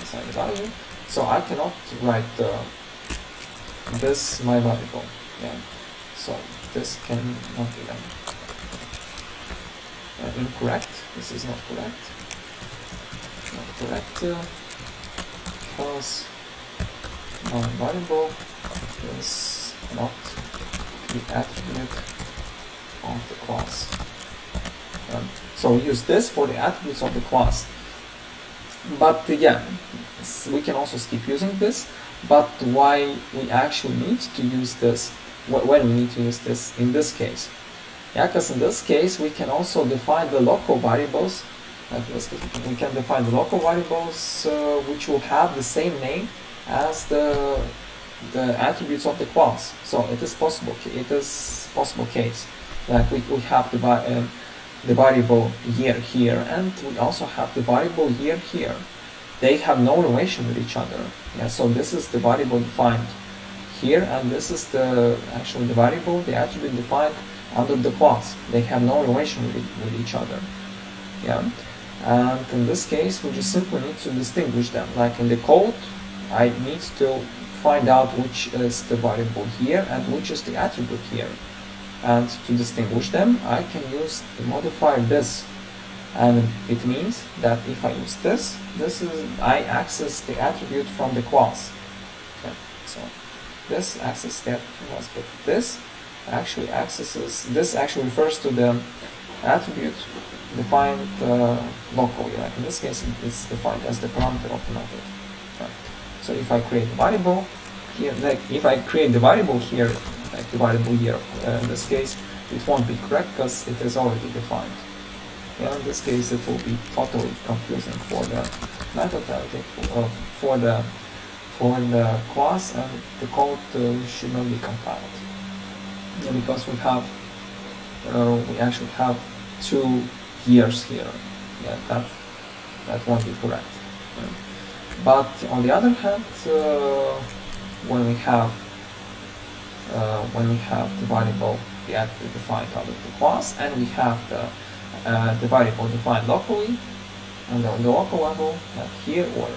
inside the value. So I cannot write this my variable. Yeah, so this cannot be done. Incorrect. This is not correct. Not correct. Because my variable is not the attribute of the class. So we use this for the attributes of the class. But yeah, we can also skip using this. But why we actually need to use this? When we need to use this in this case? Yeah, because in this case we can also define the local variables. We can define the local variables which will have the same name as the attributes of the class. So it is possible. It is possible case. Like we have the variable year here, and we also have the variable year here. They have no relation with each other. Yeah. So this is the variable defined here, and this is the variable, the attribute defined under the class. They have no relation with each other. Yeah. And in this case, we just simply need to distinguish them. Like in the code, I need to find out which is the variable here and which is the attribute here. And to distinguish them, I can use the modifier this. And it means that if I use this I access the attribute from the class. Okay. So this accesses that class, but this actually refers to the attribute defined locally. Like in this case, it's defined as the parameter of the method. Right. So if I create a variable here, like if I create the variable here, like the variable here, in this case, it won't be correct because it is already defined. Yeah, in this case, it will be totally confusing for the method for the class, and the code should not be compiled. Yeah, because we have we actually have 2 years here. Yeah, that won't be correct. But on the other hand, when we have the variable, the attribute defined under the class, and we have the variable defined locally on the local level, like here or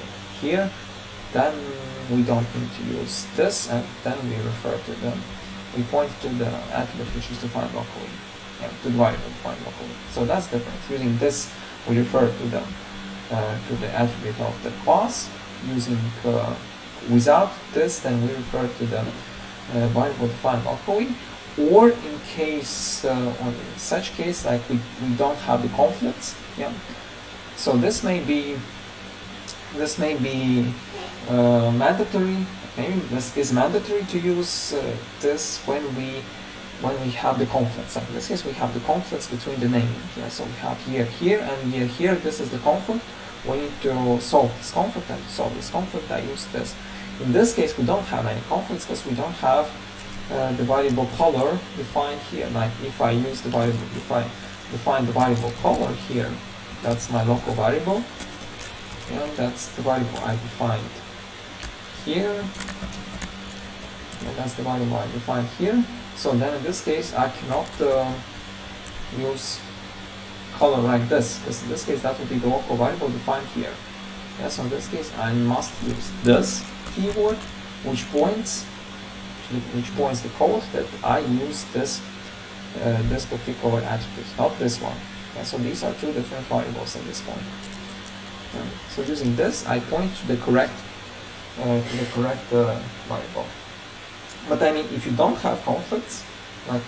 here, then we don't need to use this, and then we point to the attribute which is defined locally, to the variable defined locally. So that's different. Using this, we refer to the attribute of the class. Using without this, then we refer to the variable defined locally. Or in case, on such case, like we don't have the conflicts. Yeah. So this may be mandatory. Maybe this is mandatory to use this when we have the conflicts. In this case, we have the conflicts between the naming. Yeah, so we have here, and here. This is the conflict. We need to solve this conflict, and to solve this conflict, I use this. In this case, we don't have any conflicts because we don't have the variable color defined here. Like if I use the variable, if I define the variable color here, that's my local variable. And that's the variable I defined here. And that's the variable I defined here. So then in this case, I cannot use color like this, because in this case that would be the local variable defined here. Yeah, so in this case I must use this keyword, which points the code that I use this particular attribute, not this one. Yeah, so these are 2 different variables at this point. So using this, I point to the correct variable. But I mean, if you don't have conflicts, like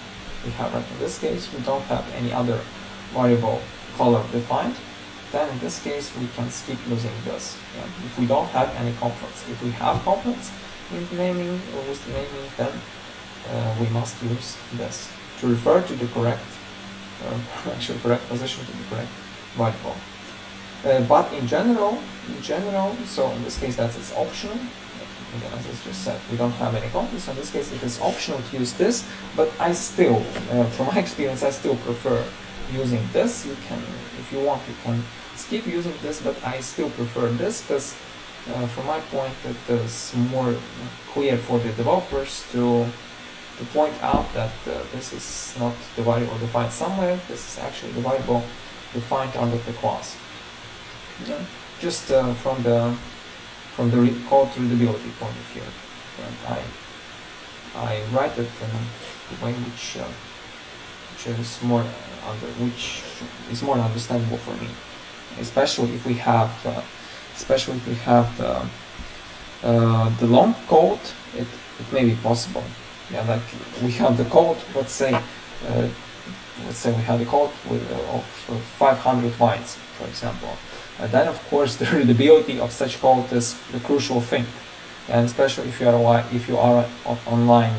we have right in this case, we don't have any other variable color defined, then in this case we can skip using this. Yeah? If we don't have any conflicts. If we have conflicts in naming or with the naming, then we must use this to refer to the correct position, to the correct variable. But in general, so in this case it's optional. Again, as I just said, we don't have any conflicts, so in this case it is optional to use this, but I still, from my experience, I still prefer using this. You can, if you want, you can skip using this, but I still prefer this because from my point it is more clear for the developers to point out that this is not the variable defined somewhere, this is actually the variable defined under the class. Yeah. Just from the code readability point of view, and I write it in a way which is more understandable for me, especially if we have the long code. It may be possible. Yeah, like we have the code. Let's say we have the code of 500 lines, for example. And then, of course, the readability of such code is the crucial thing, and especially if you are on line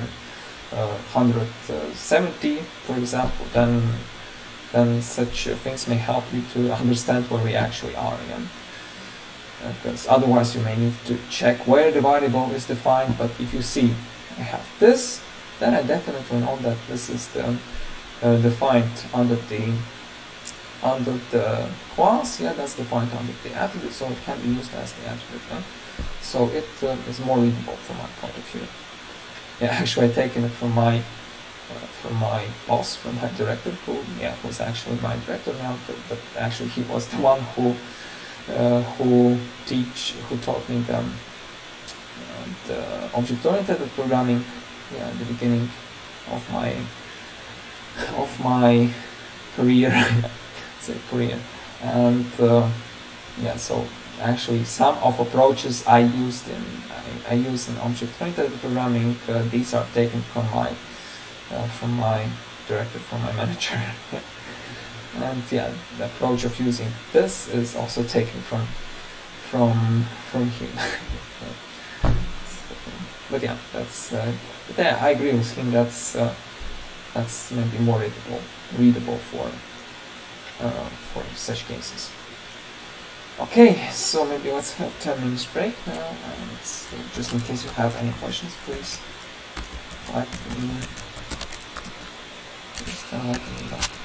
170, for example, then such things may help you to understand where we actually are. Because otherwise, you may need to check where the variable is defined. But if you see I have this, then I definitely know that this is the defined under the class. Yeah, that's defined under the attribute, so it can be used as the attribute. Yeah? So it is more readable from my point of view. Yeah, actually I've taken it from my boss, from my director, who's actually my director now, but actually he was the one who taught me the object-oriented programming at the beginning of my career. And so actually some of approaches I use in object-oriented programming. These are taken from my director, from my manager. And the approach of using this is also taken from him. But yeah, I agree with him. That's maybe more readable for such cases. Okay, so maybe let's have 10 minutes break now, and just in case you have any questions, please let me gonna open it up.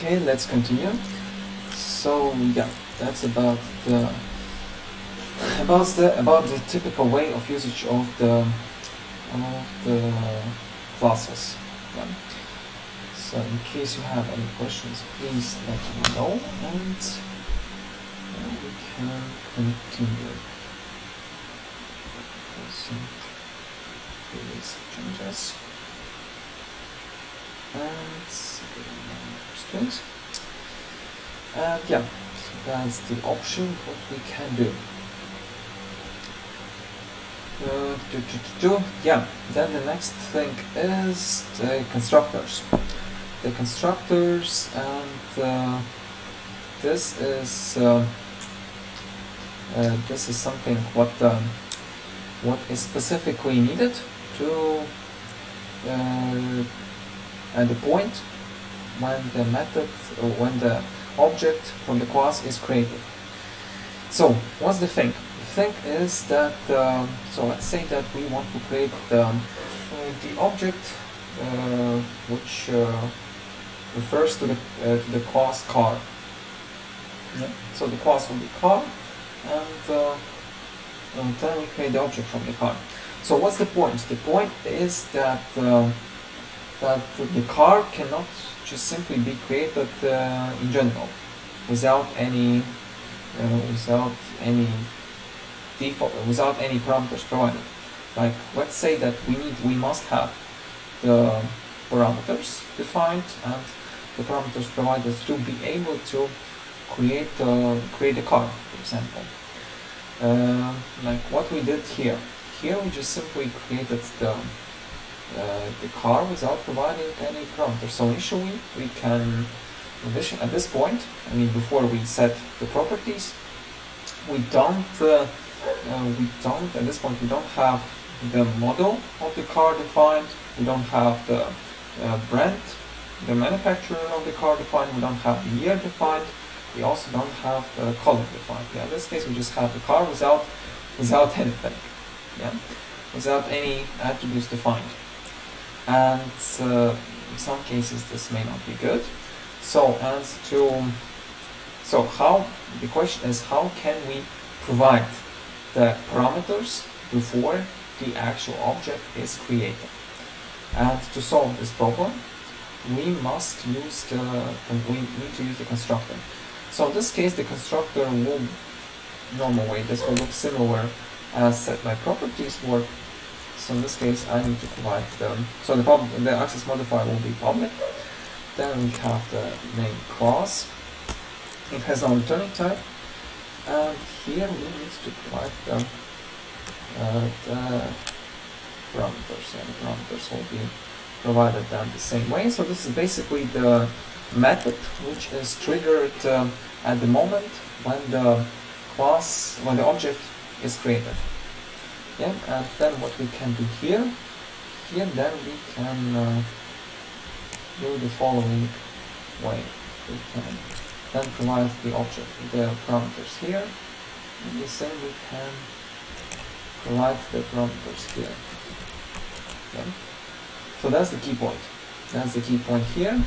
Okay, let's continue. So yeah, that's about the typical way of usage of the classes. Yeah. So in case you have any questions, please let me know, and we can continue. Some previous changes. And strings. And yeah, so that's the option what we can do. Yeah, then the next thing is the constructors. The constructors, and this is something what is specifically needed to at the point when the method or when the object from the class is created. So what's the thing? The thing is that so let's say that we want to create the object which refers to the class car. Yeah. So the class will be car, and then we create the object from the car. So what's the point? The point is that the car cannot just simply be created in general without any default, without any parameters provided. Like let's say that we must have the parameters defined and the parameters provided to be able to create a car, for example. Like what we did here. Here we just simply created the car without providing any parameters. So initially we can, at this point, I mean before we set the properties, we don't at this point we don't have the model of the car defined, we don't have the brand, the manufacturer of the car defined, we don't have the year defined, we also don't have the color defined. Yeah, in this case we just have the car without anything, yeah, without any attributes defined. And in some cases this may not be good. So the question is, how can we provide the parameters before the actual object is created? And to solve this problem, we need to use the constructor. So in this case, the constructor will, normal way, this will look similar as set by properties work. So in this case, I need to provide so the access modifier will be public. Then we have the main class. It has no returning type, and here we need to provide the parameters. And the parameters will be provided then the same way. So this is basically the method which is triggered at the moment when the object is created. Yeah, and then what we can do here then we can do the following way. We can then provide the object, the parameters here, and the same we can provide the parameters here. Okay. So that's the key point. That's the key point here.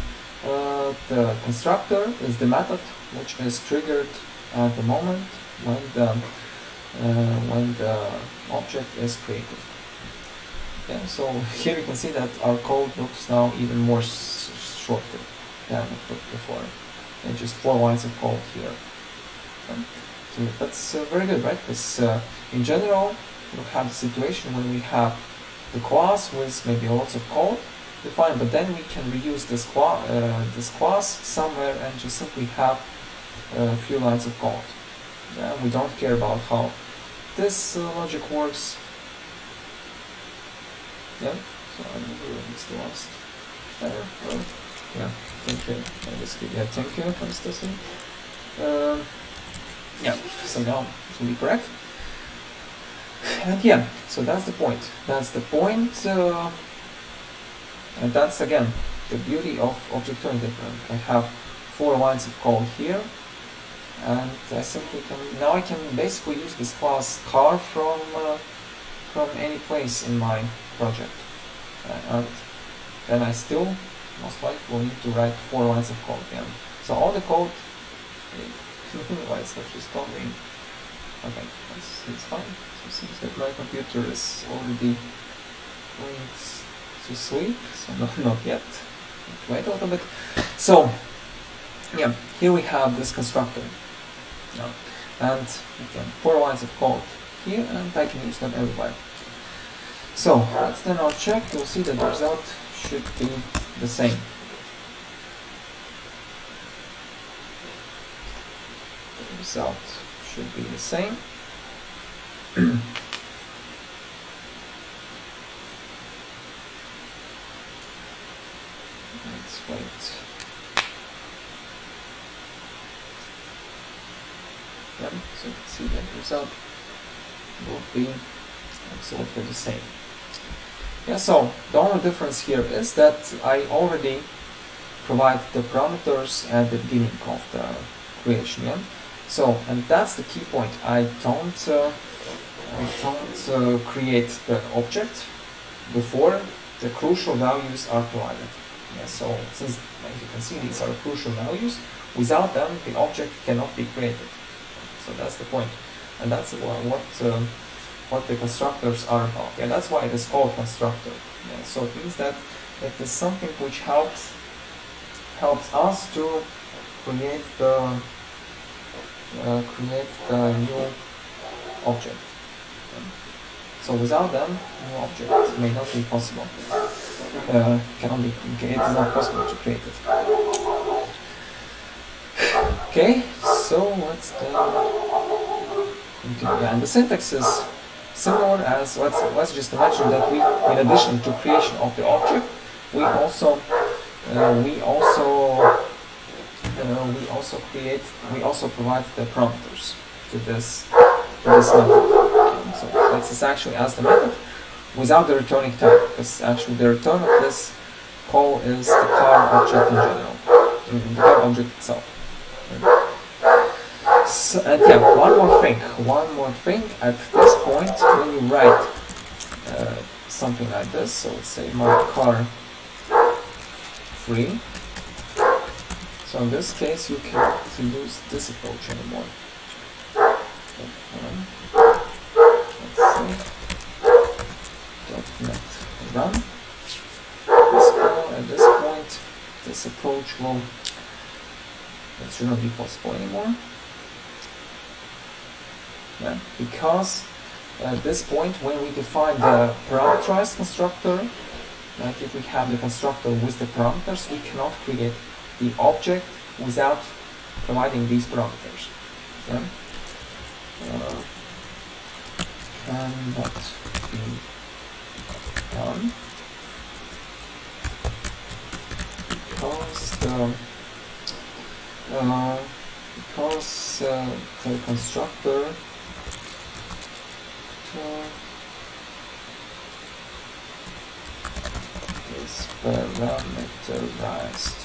The constructor is the method which is triggered at the moment when the object is created. Yeah, so here you can see that our code looks now even more shorter than it looked before. And just 4 lines of code here. Okay. So that's very good, right? Because in general, we have the situation when we have the class with maybe lots of code defined, but then we can reuse this class somewhere and just simply have a few lines of code. Yeah, we don't care about how this logic works. Yeah, so I'm doing this the last there. Yeah, thank you. Yeah, thank you, Constantine. Yeah, so now it will be correct. And yeah, so that's the point. That's the point, and that's again the beauty of object-oriented programming. I have 4 lines of code here, and I simply I can basically use this class car from any place in my project, and then I still most likely we'll need to write 4 lines of code again. So all the code, why it's not responding? Okay, it's fine. So it seems that my computer is already going to sleep, so not yet. Wait a little bit. So yeah, here we have this constructor. Yeah. And again, 4 lines of code here, and I can use them everywhere. So let's then now check. You'll see that the result should be the same. The result should be the same. Let's wait. Yeah, so you can see that the result will be absolutely the same. Yeah, so the only difference here is that I already provide the parameters at the beginning of the creation. Yeah? So, and that's the key point. I don't create the object before the crucial values are provided. Yeah, so since, as you can see, these are crucial values, without them the object cannot be created. So that's the point, and that's what the constructors are about. Yeah, that's why it is called constructor. Yeah, so it means that it is something which helps us to create the new object. So without them, new object may not be possible. It is not possible to create it. Okay, so let's continue. And the syntax is similar as let's just imagine that we, in addition to creation of the object, we also provide the parameters to this method. So that's actually as the method without the returning type, because actually the return of this call is the car object in general, the car object itself. So, and yeah, one more thing. At this point, when you write something like this, so let's say my car free. So in this case, you cannot use this approach anymore. Let's see. Dotnet run. At this point, this approach should not be possible anymore. Yeah, because at this point, when we define the parameterized constructor, like if we have the constructor with the parameters, we cannot create the object without providing these parameters. Yeah? Cannot be done because the constructor is parameterized.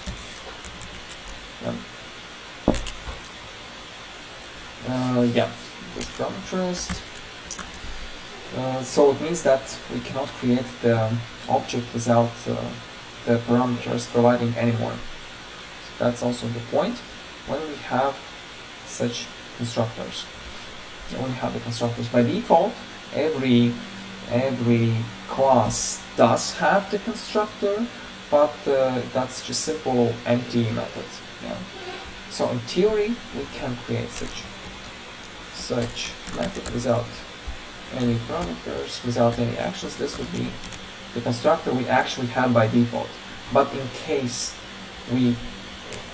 Yeah, it's parameterized. So it means that we cannot create the object without the parameters providing anymore. So that's also the point when we have such constructors. When we have the constructors by default, every class does have the constructor, but that's just simple empty method. Yeah. So in theory, we can create such method without any parameters, without any actions. This would be the constructor we actually have by default. But in case we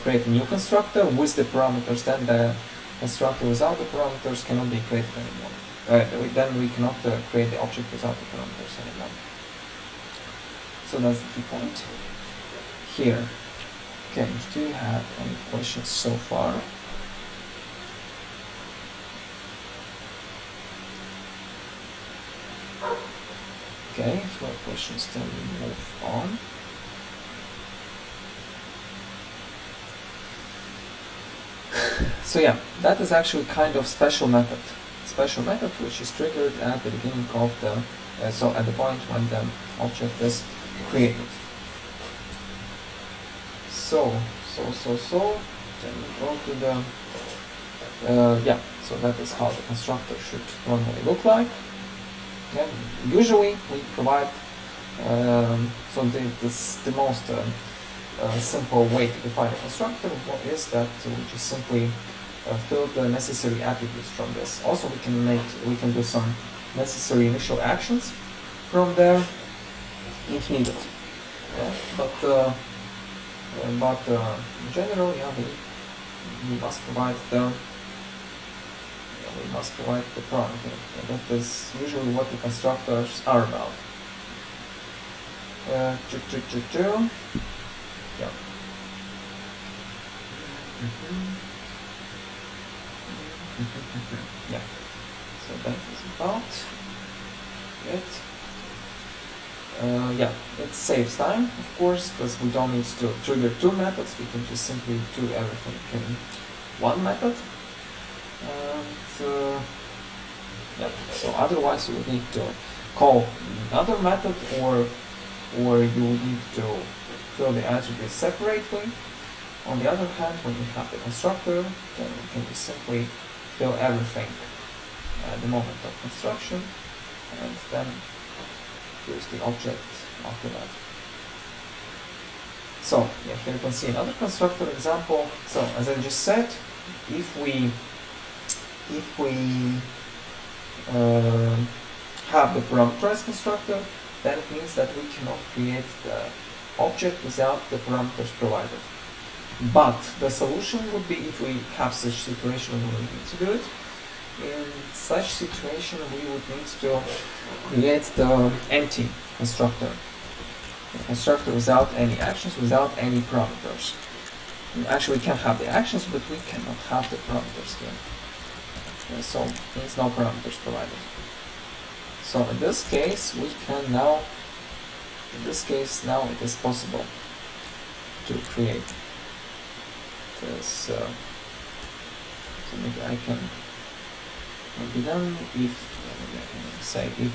create a new constructor with the parameters, then the constructor without the parameters cannot be created anymore. Then we cannot create the object without the parameters anymore. So that's the key point here. Okay, do you have any questions so far? Okay, if you have questions, then we move on. So yeah, that is actually kind of special method which is triggered at the beginning of the, so at the point when the object is created. So then we go to the so that is how the constructor should normally look like. And usually we provide the most simple way to define a constructor is that we just simply fill the necessary attributes from this. Also, we can do some necessary initial actions from there if needed. Yeah, but in general, we must provide the parameter. And that is usually what the constructors are about. Yeah. Yeah. So that is about it. Yeah, it saves time, of course, because we don't need to trigger two methods. We can just simply do everything in one method. And yeah, so otherwise you would need to call another method, or you would need to fill the attributes separately. On the other hand, when you have the constructor, then you can just simply fill everything at the moment of construction, and then here's the object after that. So yeah, here you can see another constructor example. So as I just said, if we have the parameterized constructor, then it means that we cannot create the object without the parameters provided. But the solution would be if we have such situation we would need to do it. In such situation we would need to create the empty constructor. The constructor without any actions, without any parameters. Actually we can have the actions, but we cannot have the parameters here. Okay, so means no parameters provided. So in this case we can now, now it is possible to create this. So maybe I can then if maybe I can say if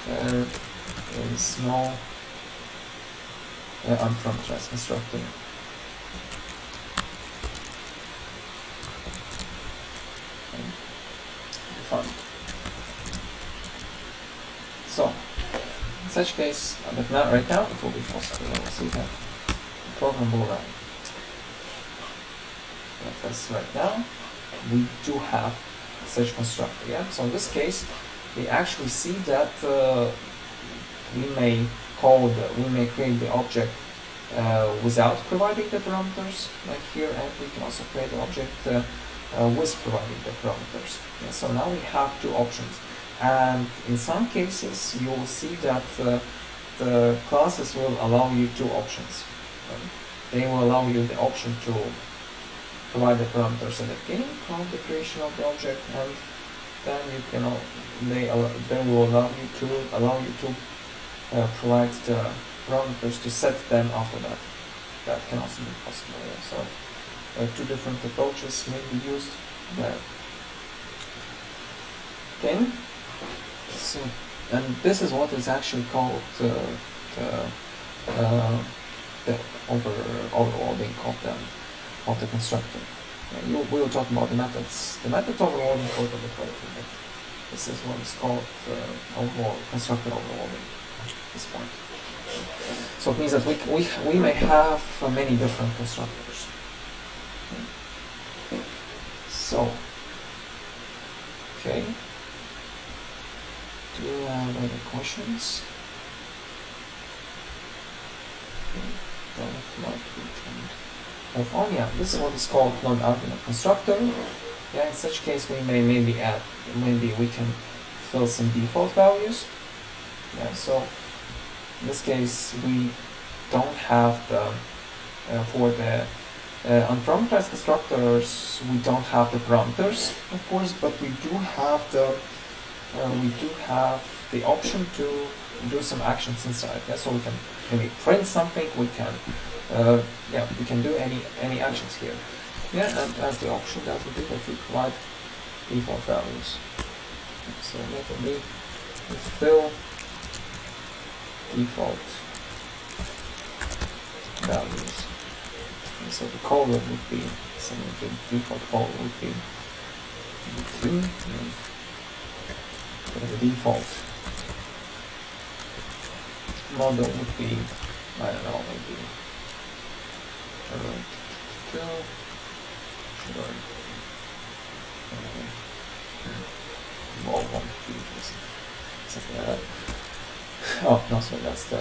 there is no unparameterized constructor. Defined. So in such case, but not right now, it will be possible. We'll see that the program will run. Because right now we do have such constructor. Yeah. So in this case, we actually see that we may create the object without providing the parameters, like here, and we can also create the object with providing the parameters. Yeah, so now we have two options, and in some cases you will see that the classes will allow you two options. They will allow you the option to provide the parameters at the beginning of the creation of the object, and then you can they will allow you to provide the parameters to set them after that. That can also be possible. Yeah. So two different approaches may be used there. Okay. So, and this is what is actually called the overloading of the constructor. We will talk about the methods. The method overloading for the later, but this is what is called constructor overloading at this point. So it means that we may have many different constructors. So, okay. Do you have any questions? Yeah, this is what is called non-argument constructor. Yeah, in such case we may maybe we can fill some default values. Yeah, so in this case we don't have the for the unparameterized constructors we don't have the parameters, of course, but we do have the option to do some actions inside. Yeah, so we can maybe print something. We can do any actions here. Yeah, and as the option that we do that we provide default values. So that will be fill default values. And so the color would be, so the default color would be 2, and the default model would be, I don't know, maybe won't be this, something like that. Oh no, so that's the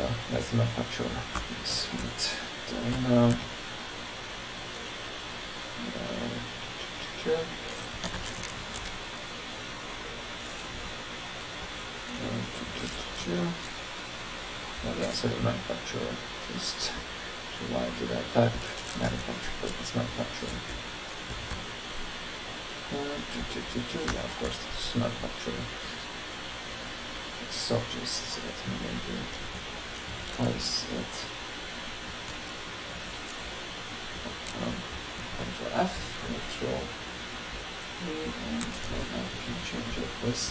manufacturer. Sweet. Then oh yeah, so the manufacturer, just why do that type manufacturer, but it's manufacturer. Yeah, of course, it's manufacturer. So just let me maybe place it. Ctrl F, Ctrl E, and then I can change it with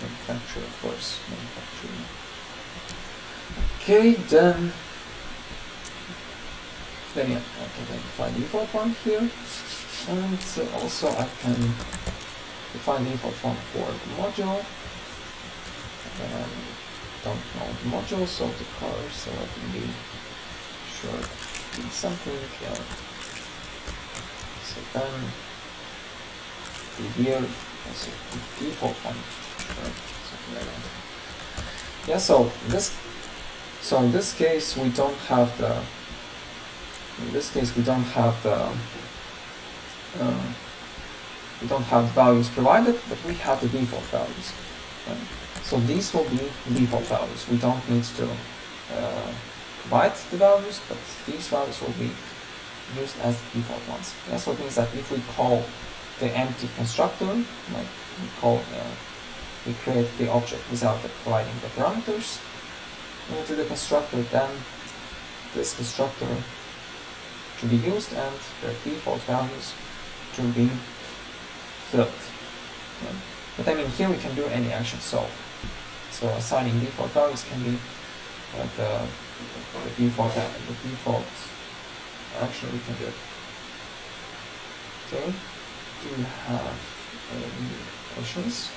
manufacturer, of course, manufacturer. Okay, then yeah, I can define default one here, and also I can define default one for the module. Don't know the module, so the color, so I can be sure to be something here. So then the here also the default one, right? Something like that. Yeah, so in this case we don't have the we don't have values provided, but we have the default values. Right? So these will be default values. We don't need to provide the values, but these values will be used as the default ones. That's what means that if we call the empty constructor, like we create the object without providing the parameters to the constructor, then this constructor should be used and the default values should be filled. Yeah. But I mean, here we can do any action. So assigning default values can be the default action we can do. Okay. Do you have any questions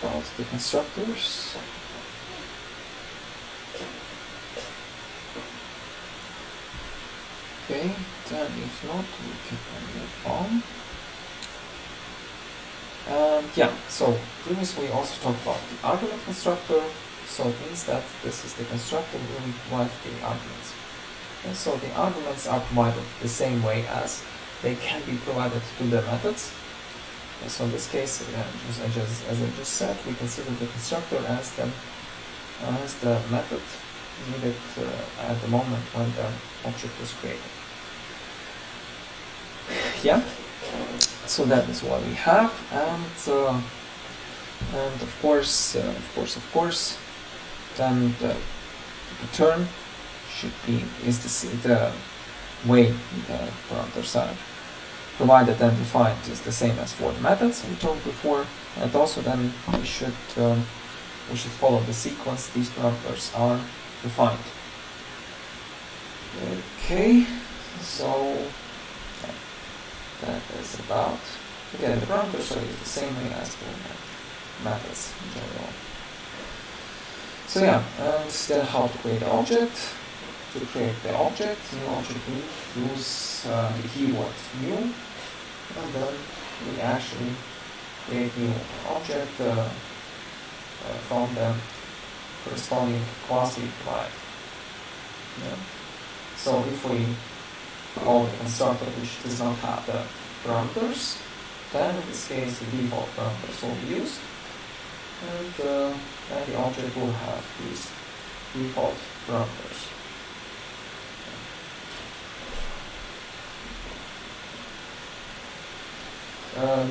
about the constructors? Okay, then if not, we can move on. Yeah, so previously we also talked about the argument constructor. So it means that this is the constructor where we provide the arguments. And so the arguments are provided the same way as they can be provided to the methods. And so in this case, as I just said, we consider the constructor as the method needed at the moment when the object was created. Yeah. So that is what we have, and of course, then the return should be the way the parameters are provided and defined is the same as for the methods we talked before, and also then we should follow the sequence these parameters are defined. Okay, so. That is about, again, the parameters are used the same way as for methods in general. So yeah, and then how to create the object. To create the object, new object, we use the keyword new, and then we actually create new object from the corresponding class we provide. Yeah. So if we call the constructor which does not have the parameters, then in this case the default parameters will be used, and the object will have these default parameters.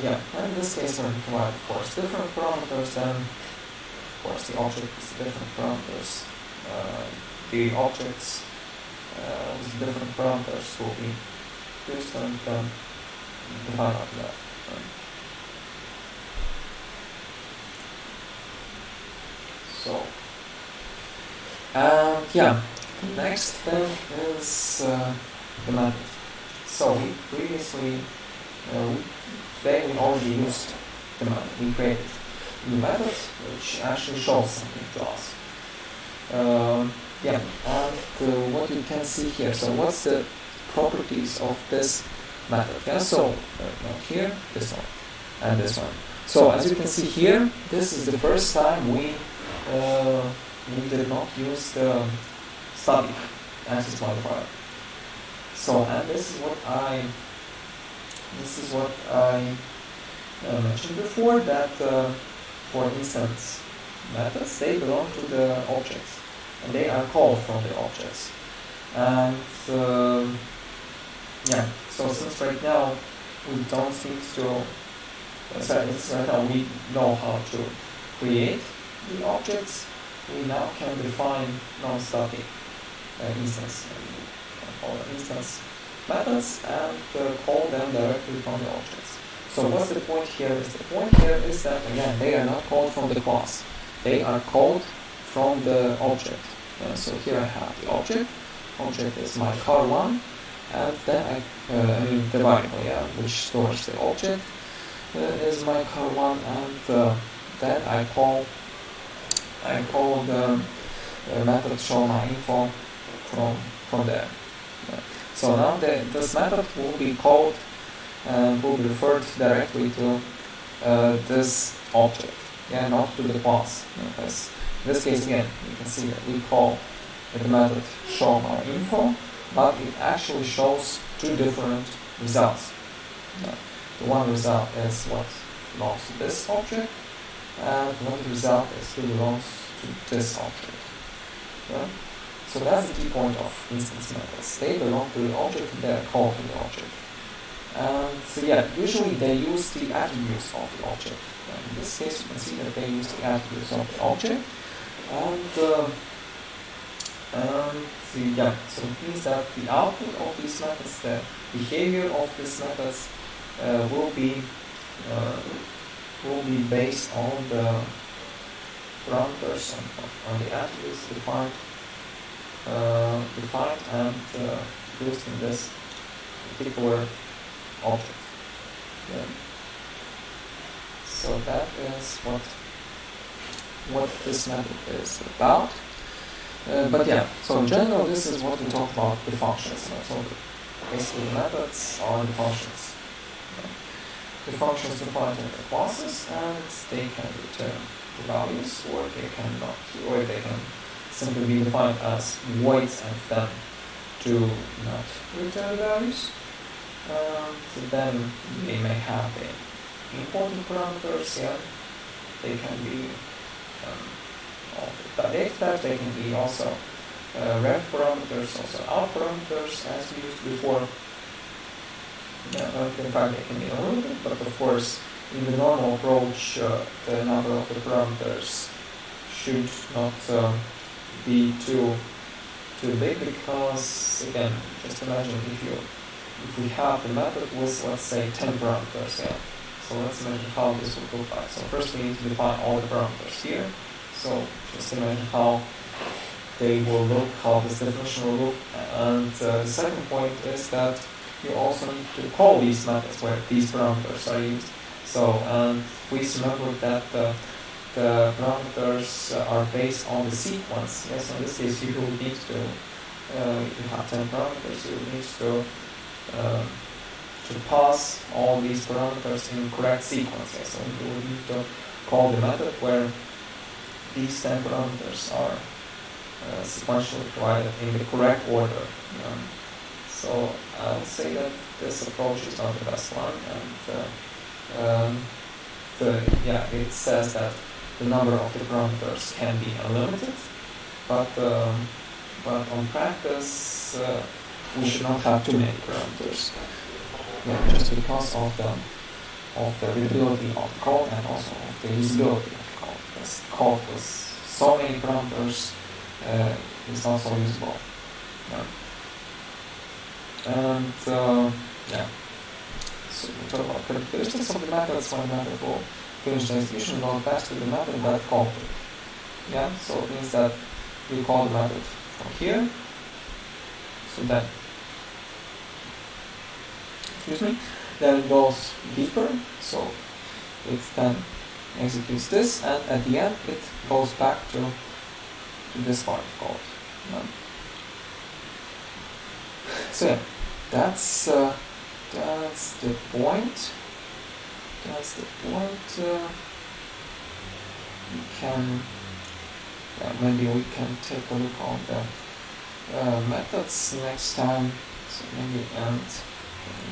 Yeah, and in this case when we provide, of course, different parameters, then of course the object is different parameters. The objects with different parameters will be used and defined after that. So, and yeah, the next thing is the method. So we previously, today we already used the method. We created the method which actually shows something to us. Yeah, and what you can see here. So what's the properties of this method? Yeah, so here, this one, and this one. So as you can see here, this is the first time we did not use the static access modifier. So, and this is what I mentioned before, that for instance methods, they belong to the objects and they are called from the objects. And yeah, so since right now we don't need to right now we know how to create the objects, we now can define non-static instance, instance methods, and call them directly from the objects. So what's the point here? The point here is that again they are not called from the class, they are called from the object. So here I have the object is my car1, and then I mean the variable, which stores the object is my car1, and then I call the method show my info from there. So now this method will be called and will be referred directly to this object, not to the class. Because in this case again, you can see that we call the method show my info, but it actually shows two different results. The one result is what belongs to this object, and one result is what belongs to this object. So that's the key point of instance methods. They belong to the object and they are called to the object. And so yeah, usually they use the attributes of the object. In this case, you can see that they use the attributes of the object. So it means that the output of these methods, the behavior of these methods, will be based on the parameters on the attributes defined and used in this particular object. So that is what this method is about. But yeah, so in general, this is what we talk about the functions. So basically, the methods are the functions. The functions defined in the classes, and they can return the values, or they cannot, or they can simply be defined as voids and then to not return values. So then they may have the important parameters. They can be the data type, they can be also ref parameters, also out parameters as used before. In fact, they can be unlimited, but of course, in the normal approach, the number of the parameters should not be too big, because again, just imagine if we have the method with, let's say, 10 parameters. So let's imagine how this would look like. So first we need to define all the parameters here. So just imagine how they will look, how this definition will look. And the second point is that you also need to call these methods where these parameters are used. So please remember that the parameters are based on the sequence. So in this case, you will need to, if you have 10 parameters, you will need to pass all these parameters in correct sequence. So you will need to call the method where these 10 parameters are sequentially provided in the correct order. So I would say that this approach is not the best one, and it says that the number of the parameters can be unlimited, but on practice we should not have too many parameters, just because of the readability of the code and also of the usability of the code. Because code with so many parameters is not so usable. And so we talk about characteristics of the methods. When the method will finish the execution, go back to the method that called it. Yeah, so it means that we call the method from here. So then, excuse me, then it goes deeper. So it then executes this, and at the end it goes back to this part of code. So yeah, that's the point. That's the point. We can maybe we can take a look on the methods next time. So maybe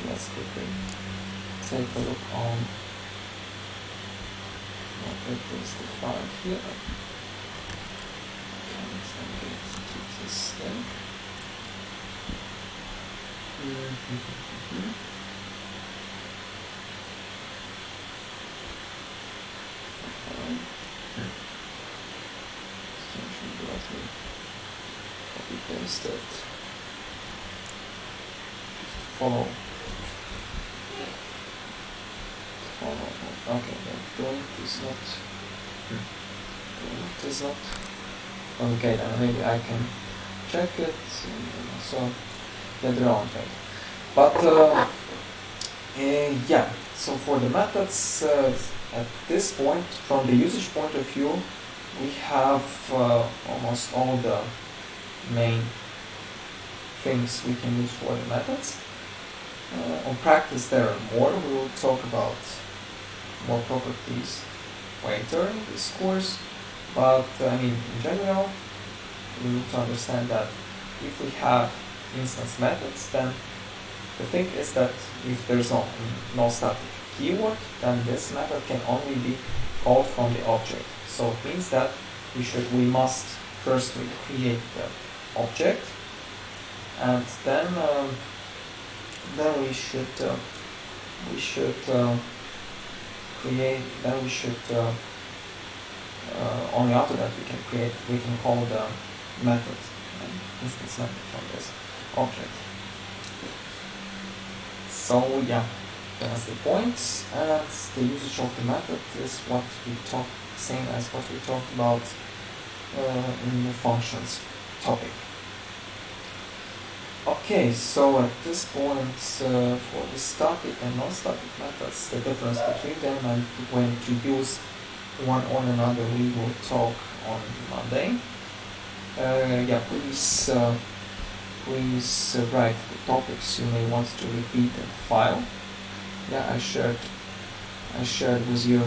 let's quickly take a look on what it is defined here. Can't get to this thing. Copy paste it. Just follow. Okay, the point is not. Point is not. Okay, then maybe I can check it and also get around it. But yeah. So for the methods, at this point, from the usage point of view, we have almost all the main things we can use for the methods. On practice there are more. We will talk about more properties later in this course, but I mean in general we need to understand that if we have instance methods, then the thing is that if there's no static keyword, then this method can only be called from the object. So it means that we must first create the object, and then we should create. Then we should only after that we can call the method, instance method from this object. So yeah, that's the point, and the usage of the method is what we talk. Same as what we talked about in the functions topic. Okay, so at this point, for the static and non-static methods, the difference between them and when to use one or another, we will talk on Monday. Yeah, please write the topics you may want to repeat in the file. Yeah, I shared with you.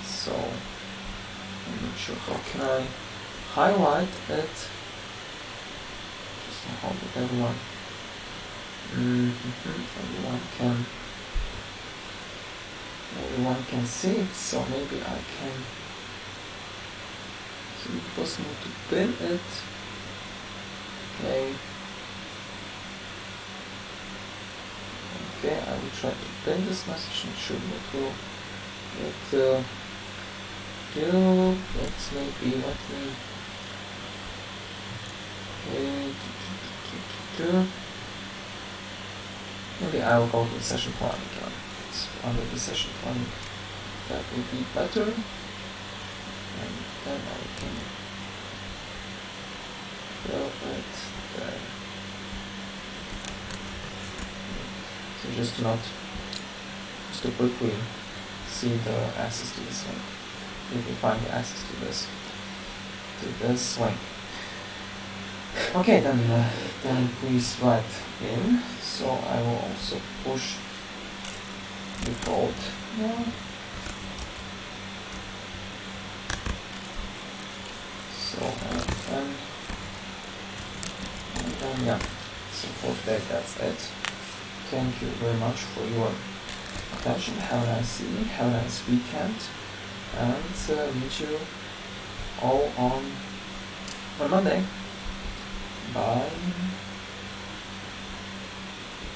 So I'm not sure how can I highlight it. Just I hope that everyone can see it. So maybe I can. Is it possible to pin it? Okay. Okay, I will try to pin this message. Not sure what will it do. Let's maybe let me. Okay. Maybe I will go to the session planning. So under the session planning, that will be better. And then I can fill it there. So just to quickly see the access to this link. You can find the access to this link. Okay, then please write in. So I will also push the code now. So and then yeah. So for today that's it. Thank you very much for your attention. Have a nice evening. Have a nice weekend. And meet you all on Monday. Bye.